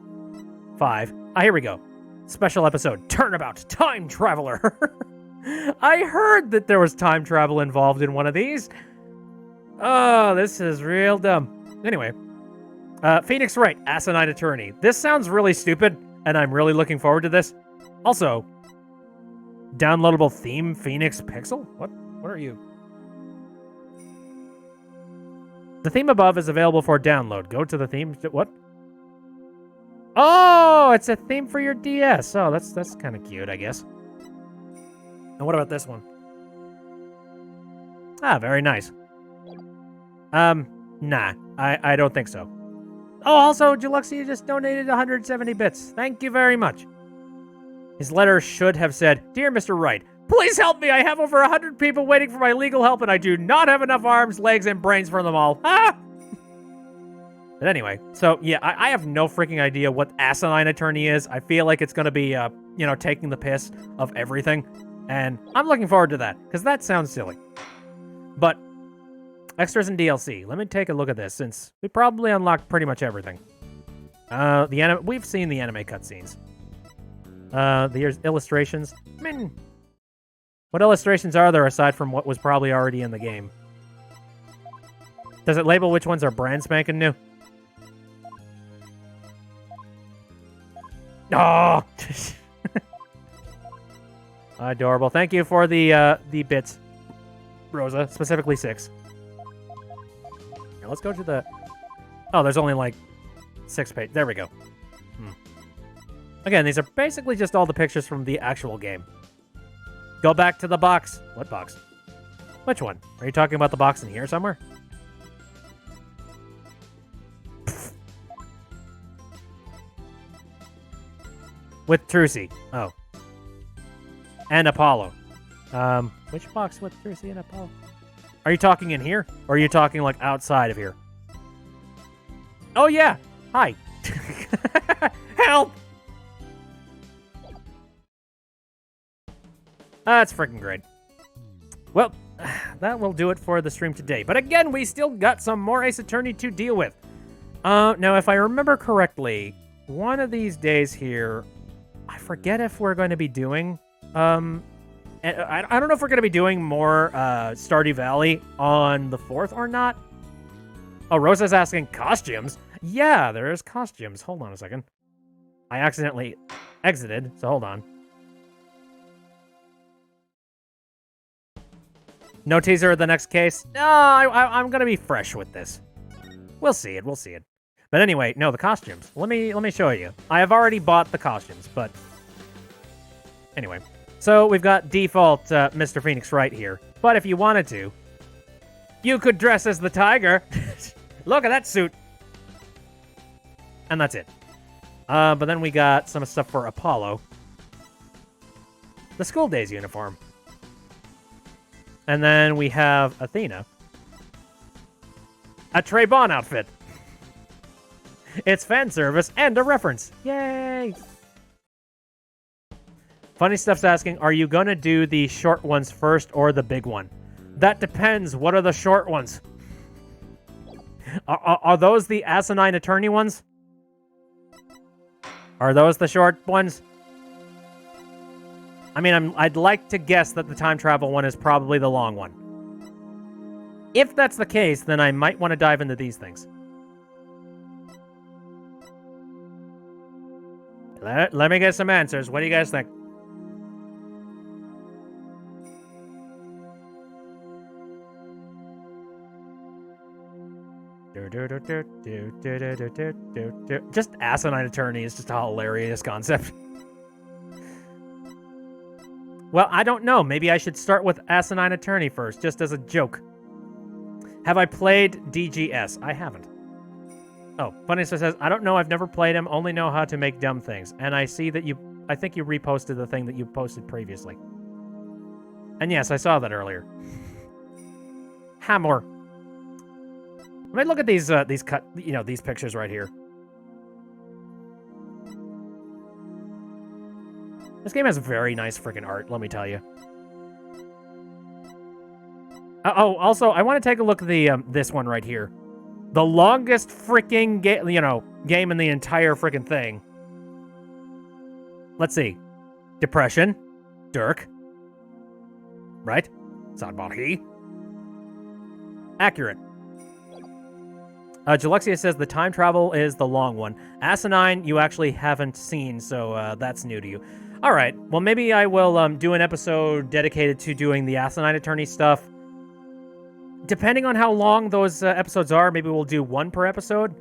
A: 5. Here we go. Special episode, Turnabout Time Traveler. I heard that there was time travel involved in one of these. Oh, this is real dumb. Anyway, Phoenix Wright, Asinine Attorney. This sounds really stupid, and I'm really looking forward to this. Also, downloadable theme, Phoenix Pixel? What are you? The theme above is available for download. Go to the theme. What? Oh, it's a theme for your DS. Oh, that's kind of cute, I guess. And what about this one? Very nice. Nah, I don't think so. Oh, also, Jaluxia just donated 170 bits. Thank you very much. His letter should have said, Dear Mr. Wright, please help me. I have over 100 people waiting for my legal help, and I do not have enough arms, legs, and brains for them all. But anyway, so yeah, I have no freaking idea what Asinine Attorney is. I feel like it's going to be, taking the piss of everything. And I'm looking forward to that, because that sounds silly. But extras and DLC. Let me take a look at this, since we probably unlocked pretty much everything. We've seen the anime cutscenes. The illustrations. I mean, what illustrations are there aside from what was probably already in the game? Does it label which ones are brand spanking new? Oh! Adorable. Thank you for the bits, Rosa. Specifically 6. Now let's go to the... Oh, there's only like 6 pages. There we go. Again, these are basically just all the pictures from the actual game. Go back to the box. What box? Which one? Are you talking about the box in here somewhere? With Trucy. Oh. And Apollo. Which box with Trucy and Apollo? Are you talking in here? Or are you talking, like, outside of here? Oh, yeah. Hi. Help! That's freaking great. Well, that will do it for the stream today. But again, we still got some more Ace Attorney to deal with. Now, if I remember correctly, one of these days here, I forget if we're going to be doing... I don't know if we're going to be doing more Stardew Valley on the 4th or not. Oh, Rosa's asking costumes. Yeah, there is costumes. Hold on a second. I accidentally exited, so hold on. No teaser of the next case? No, I'm going to be fresh with this. We'll see it. We'll see it. But anyway, no, the costumes. Let me show you. I have already bought the costumes, but... Anyway. So we've got default Mr. Phoenix Wright here. But if you wanted to, you could dress as the tiger. Look at that suit. And that's it. But then we got some stuff for Apollo. The school days uniform. And then we have Athena. A Trayvon outfit. It's fan service and a reference. Yay! Funny Stuff's asking, are you going to do the short ones first or the big one? That depends. What are the short ones? Are those the asinine attorney ones? Are those the short ones? I mean, I'd like to guess that the time travel one is probably the long one. If that's the case, then I might want to dive into these things. Let me get some answers. What do you guys think? Just asinine attorney is just a hilarious concept. Well, I don't know. Maybe I should start with asinine attorney first, just as a joke. Have I played DGS? I haven't. Oh, Funny Stuff says, I don't know. I've never played him. Only know how to make dumb things. And I see that I think you reposted the thing that you posted previously. And yes, I saw that earlier. Hammer. I mean, look at these these pictures right here. This game has very nice freaking art, let me tell you. Oh, also, I want to take a look at the this one right here. The longest freaking game in the entire freaking thing. Let's see. Depression. Dirk. Right? Sadbahi. Accurate. Jalexia says the time travel is the long one. Asinine, you actually haven't seen, so that's new to you. All right. Well, maybe I will do an episode dedicated to doing the asinine attorney stuff. Depending on how long those episodes are, maybe we'll do 1 per episode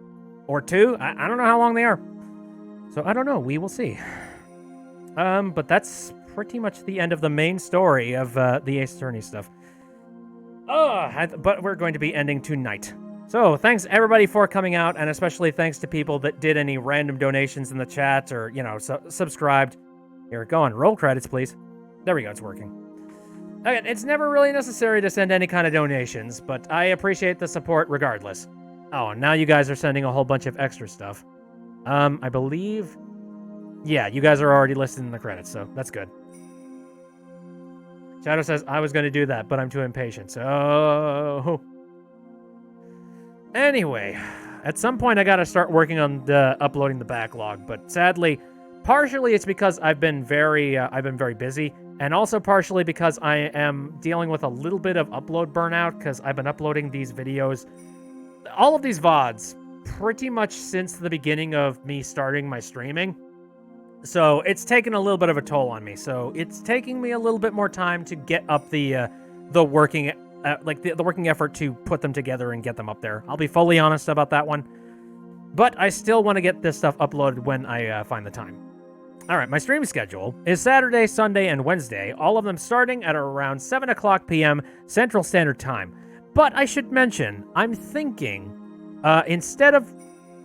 A: or 2. I don't know how long they are. So I don't know. We will see. But that's pretty much the end of the main story of the Ace Attorney stuff. But we're going to be ending tonight. So thanks everybody for coming out, and especially thanks to people that did any random donations in the chat or, subscribed. Here, go on. Roll credits, please. There we go. It's working. Again, it's never really necessary to send any kind of donations, but I appreciate the support regardless. Oh, and now you guys are sending a whole bunch of extra stuff. I believe... Yeah, you guys are already listed in the credits, so that's good. Shadow says, I was going to do that, but I'm too impatient, so... Anyway, at some point I gotta start working on uploading the backlog, but sadly, partially it's because I've been very busy, and also partially because I am dealing with a little bit of upload burnout, because I've been uploading these videos all of these VODs, pretty much since the beginning of me starting my streaming. So it's taken a little bit of a toll on me. So it's taking me a little bit more time to get up the working the working effort to put them together and get them up there. I'll be fully honest about that one. But I still want to get this stuff uploaded when I find the time. All right, my stream schedule is Saturday, Sunday, and Wednesday, all of them starting at around 7 o'clock p.m. Central Standard Time. But I should mention, I'm thinking, instead of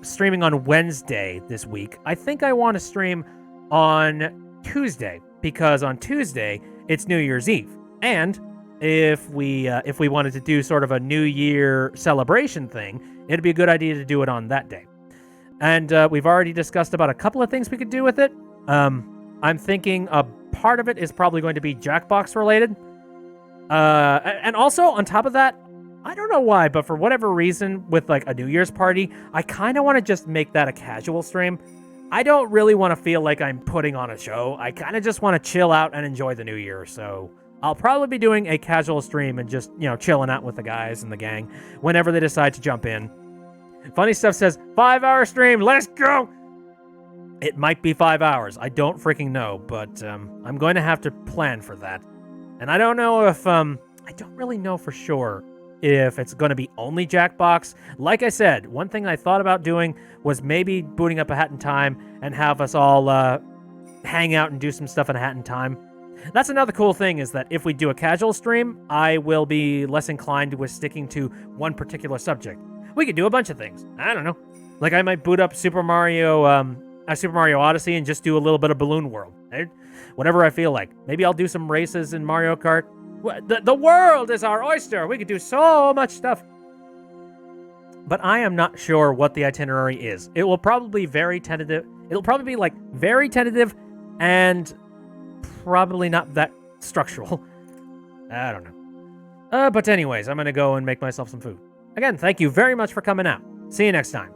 A: streaming on Wednesday this week, I think I want to stream on Tuesday, because on Tuesday, it's New Year's Eve. And if we wanted to do sort of a New Year celebration thing, it'd be a good idea to do it on that day. And we've already discussed about a couple of things we could do with it. I'm thinking a part of it is probably going to be Jackbox related. And also, on top of that, I don't know why, but for whatever reason, with like a New Year's party, I kind of want to just make that a casual stream. I don't really want to feel like I'm putting on a show. I kind of just want to chill out and enjoy the new year. So I'll probably be doing a casual stream and just, chilling out with the guys and the gang whenever they decide to jump in. Funny Stuff says, 5-hour stream, let's go! It might be 5 hours. I don't freaking know, but I'm going to have to plan for that. And I don't know if, I don't really know for sure if it's going to be only Jackbox. Like I said, one thing I thought about doing was maybe booting up A Hat in Time and have us all hang out and do some stuff in A Hat in Time. That's another cool thing, is that if we do a casual stream, I will be less inclined with sticking to one particular subject. We could do a bunch of things. I don't know. Like I might boot up Super Mario Odyssey and just do a little bit of Balloon World. Whatever I feel like. Maybe I'll do some races in Mario Kart. The world is our oyster. We could do so much stuff. But I am not sure what the itinerary is. It will probably be very tentative. It'll probably be like very tentative and probably not that structural. I don't know. But anyways, I'm going to go and make myself some food. Again, thank you very much for coming out. See you next time.